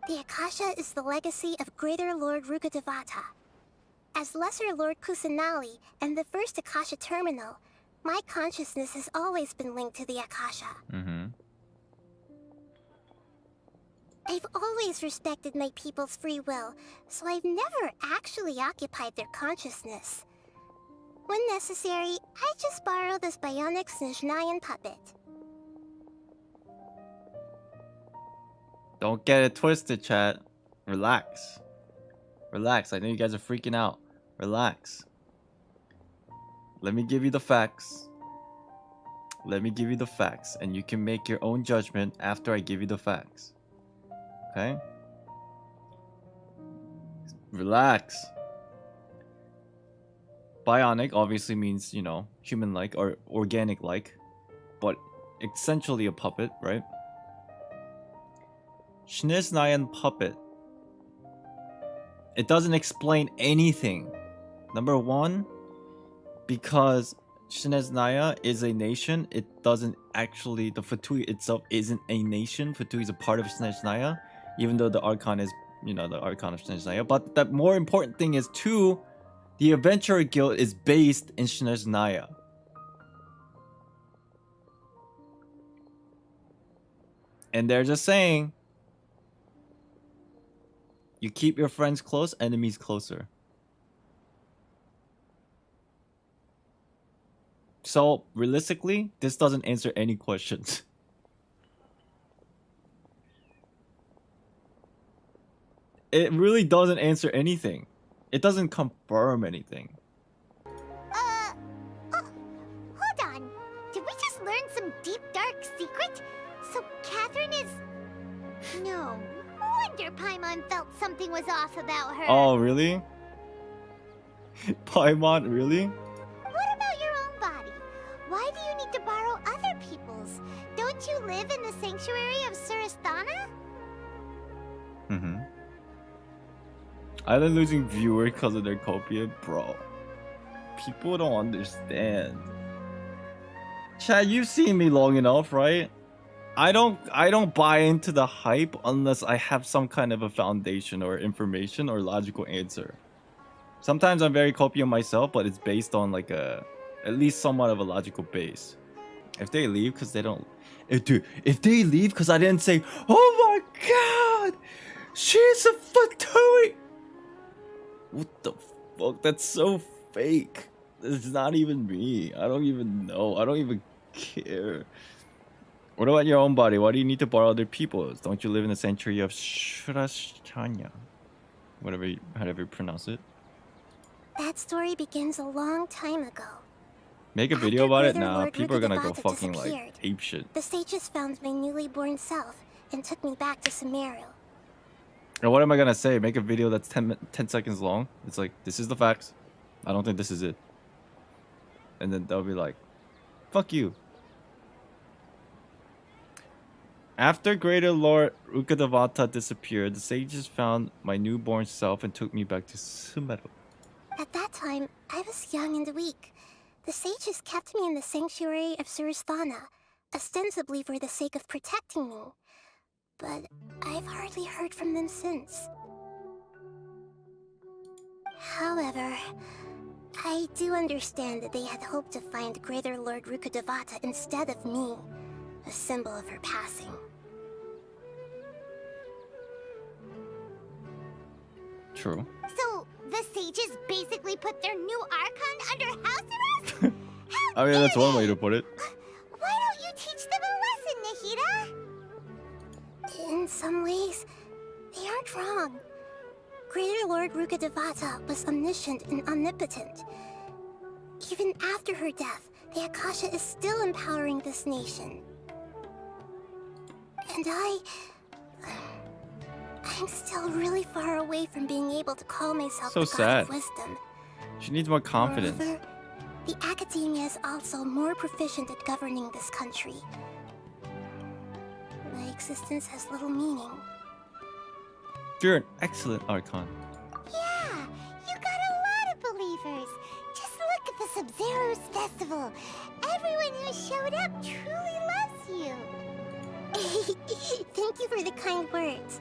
The Akasha is the legacy of Greater Lord Rukkhadevata. As Lesser Lord Kusanali and the first Akasha terminal, my consciousness has always been linked to the Akasha. I've always respected my people's free will, so I've never actually occupied their consciousness. When necessary, I just borrow this bionic Snezhnayan puppet. Don't get it twisted, chat. Relax. Relax. I know you guys are freaking out. Relax. Let me give you the facts. Let me give you the facts, and you can make your own judgment after I give you the facts. Okay? Relax. Bionic obviously means, you know, human-like or organic-like, but essentially a puppet, right? Snezhnayan puppet. It doesn't explain anything. Number one, because Snezhnaya is a nation, it doesn't actually, the Fatui itself isn't a nation. Fatui is a part of Snezhnaya, even though the Archon is, you know, the Archon of Snezhnaya. But the more important thing is, two, the Adventurer Guild is based in Snezhnaya. And they're just saying, you keep your friends close, enemies closer. So, realistically, this doesn't answer any questions. It really doesn't answer anything. It doesn't confirm anything. Hold on. Did we just learn some deep, dark secret? So Catherine is... No wonder Paimon felt something was off about her. Oh, really? Paimon, really? What about your own body? Why do you need to borrow other people's? Don't you live in the sanctuary of Surasthana? Island losing viewer because of their copia? Bro. People don't understand. Chad, you've seen me long enough, right? I don't buy into the hype unless I have some kind of a foundation or information or logical answer. Sometimes I'm very copium myself, but it's based on like at least somewhat of a logical base. If they leave because they don't... If they leave because I didn't say, oh my god! She's a Fatui! What the fuck? That's so fake. It's not even me. I don't even know. I don't even care. What about your own body? Why do you need to borrow other people's? Don't you live in the sanctuary of Surasthana? However you pronounce it. That story begins a long time ago. Make a video about it? Greater Nah, Lord people are gonna go Rukkhadevata fucking disappeared, like ape shit. the sages found my newly born self and took me back to Sumeru. And what am I gonna say? Make a video that's 10 seconds long? It's like, this is the facts. I don't think this is it. And then they'll be like, fuck you. After Greater Lord Rukkhadevata disappeared, the sages found my newborn self and took me back to Sumeru. At that time, I was young and weak. The sages kept me in the sanctuary of Surasthana, ostensibly for the sake of protecting me. But I've hardly heard from them since. However, I do understand that they had hoped to find Greater Lord Rukkhadevata instead of me, a symbol of her passing. True. So, the sages basically put their new Archon under house arrest? I mean, that's one way to put it. Why don't you teach them a lesson, Nahida? In some ways, they aren't wrong. Greater Lord Rukkhadevata was omniscient and omnipotent. Even after her death, the Akasha is still empowering this nation. And I'm still really far away from being able to call myself So the God of sad. Wisdom. She needs more confidence. Moreover, the academia is also more proficient at governing this country. My existence has little meaning. You're an excellent Archon. Yeah, you got a lot of believers. Just look at the Sub-Zero's festival. Everyone who showed up truly loves you. Thank you for the kind words.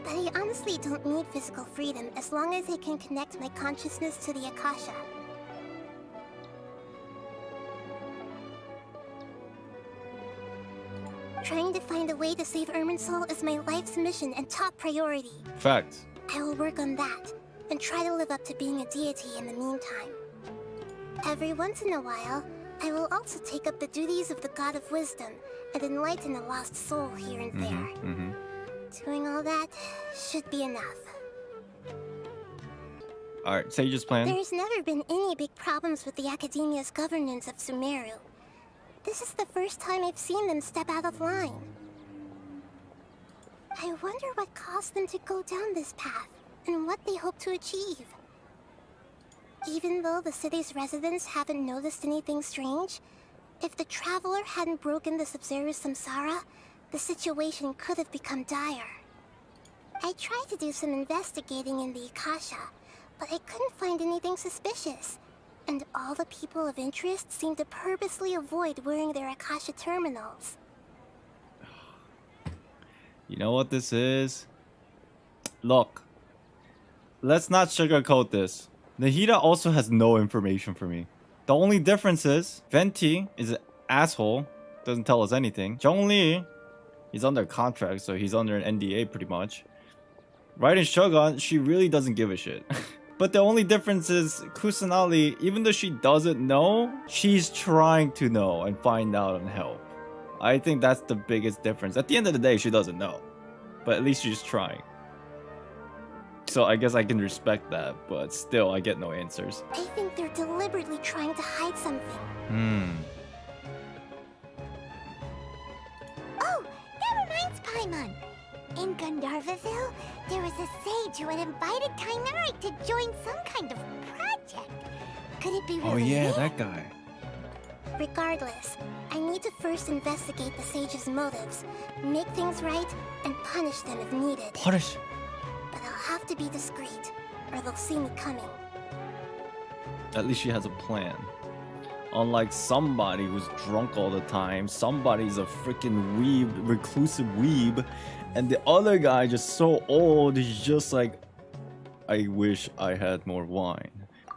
But I honestly don't need physical freedom as long as I can connect my consciousness to the Akasha. Trying to find a way to save Irminsul is my life's mission and top priority. Facts. I will work on that, and try to live up to being a deity in the meantime. Every once in a while, I will also take up the duties of the God of Wisdom and enlighten a lost soul here and there. Doing all that should be enough. Alright, Sage's plan. There's never been any big problems with the Academia's governance of Sumeru. This is the first time I've seen them step out of line. I wonder what caused them to go down this path, and what they hope to achieve. Even though the city's residents haven't noticed anything strange, if the Traveler hadn't broken the Sub-Zero Samsara, the situation could have become dire. I tried to do some investigating in the Akasha, but I couldn't find anything suspicious. And all the people of interest seem to purposely avoid wearing their Akasha terminals. You know what this is? Look, let's not sugarcoat this. Nahida also has no information for me. The only difference is Venti is an asshole, doesn't tell us anything. Zhongli, he's under contract, so he's under an NDA pretty much. Right in Shogun, she really doesn't give a shit. But the only difference is Kusanali, even though she doesn't know, she's trying to know and find out and help. I think that's the biggest difference. At the end of the day, she doesn't know. But at least she's trying. So I guess I can respect that, but still, I get no answers. I think they're deliberately trying to hide something. Oh, that reminds Paimon. In Gandharvaville, there was a sage who had invited Kainari to join some kind of project. Could it be really Oh yeah, him? that guy. Regardless, I need to first investigate the sage's motives, make things right, and punish them if needed. Punish? But I'll have to be discreet, or they'll see me coming. At least she has a plan. Unlike somebody who's drunk all the time, somebody's a freaking weeb, reclusive weeb, and the other guy just so old, he's just like, I wish I had more wine.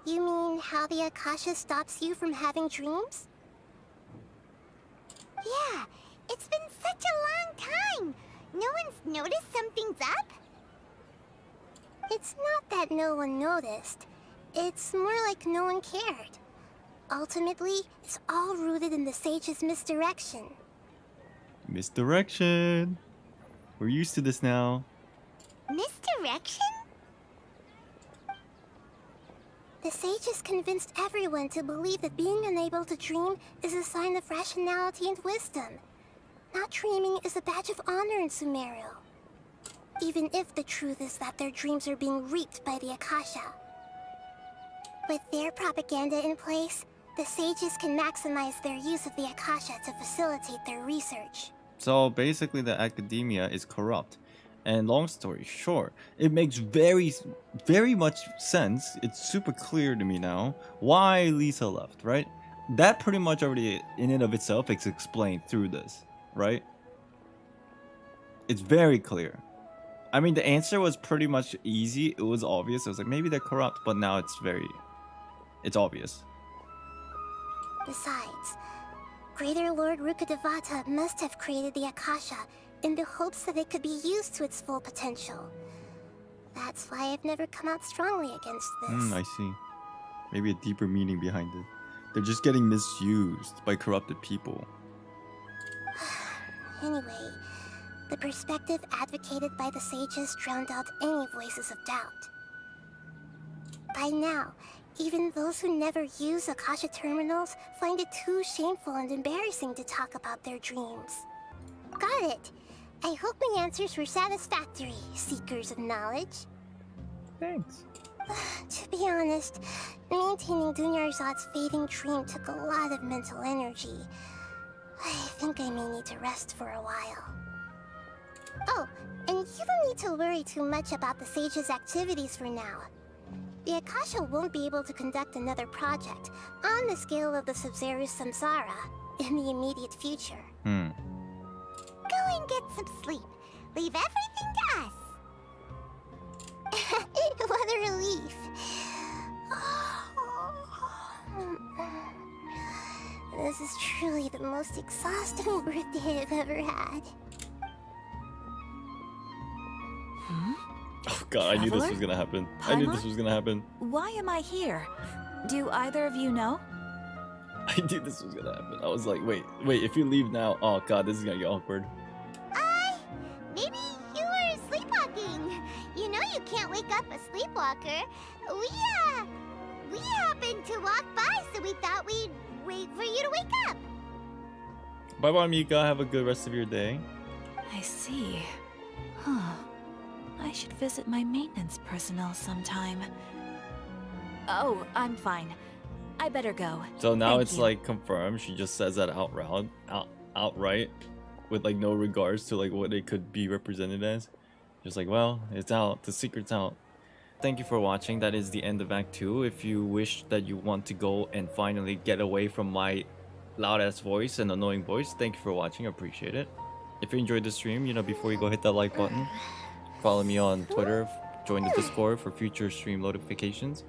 You mean how the Akasha stops you from having dreams? Yeah, it's been such a long time. No one's noticed something's up? It's not that no one noticed. It's more like no one cared. Ultimately, it's all rooted in the sage's misdirection. Misdirection. We're used to this now. Misdirection? The sages convinced everyone to believe that being unable to dream is a sign of rationality and wisdom. Not dreaming is a badge of honor in Sumeru. Even if the truth is that their dreams are being reaped by the Akasha. With their propaganda in place, the sages can maximize their use of the Akasha to facilitate their research. So basically the academia is corrupt. And long story short, it makes very much sense. It's super clear to me now why Lisa left, right? That pretty much already in and of itself is explained through this, right? It's very clear. I mean, the answer was pretty much easy. It was obvious. It was like, maybe they're corrupt, but now it's obvious. Besides, Greater Lord Rukkhadevata must have created the Akasha in the hopes that it could be used to its full potential. That's why I've never come out strongly against this. I see. Maybe a deeper meaning behind it. They're just getting misused by corrupted people. Anyway, the perspective advocated by the sages drowned out any voices of doubt. By now, even those who never use Akasha terminals find it too shameful and embarrassing to talk about their dreams. Got it. I hope my answers were satisfactory, seekers of knowledge. Thanks. To be honest, maintaining Dunyarzad's fading dream took a lot of mental energy. I think I may need to rest for a while. Oh, and you don't need to worry too much about the sage's activities for now. The Akasha won't be able to conduct another project on the scale of the Sub-Zero Samsara in the immediate future. Go and get some sleep. Leave everything to us. What a relief. This is truly the most exhausting birthday I've ever had. Oh god, I knew this was gonna happen. I knew this was gonna happen. Why am I here? Do either of you know? I knew this was gonna happen. I was like, wait, if you leave now, oh god, this is gonna get awkward. Maybe you were sleepwalking. You know you can't wake up a sleepwalker. We happened to walk by, so we thought we'd wait for you to wake up. Bye bye, Mika. Have a good rest of your day. I see. Huh. I should visit my maintenance personnel sometime. Oh, I'm fine. I better go. So now Thank it's you. like confirmed. She just says that outright, with like no regards to like what it could be represented as. Just like, well, it's out. The secret's out. Thank you for watching. That is the end of Act 2. If you wish that you want to go and finally get away from my loud ass voice and annoying voice, thank you for watching. I appreciate it. If you enjoyed the stream, before you go, hit that like button. Follow me on Twitter. Join the Discord for future stream notifications.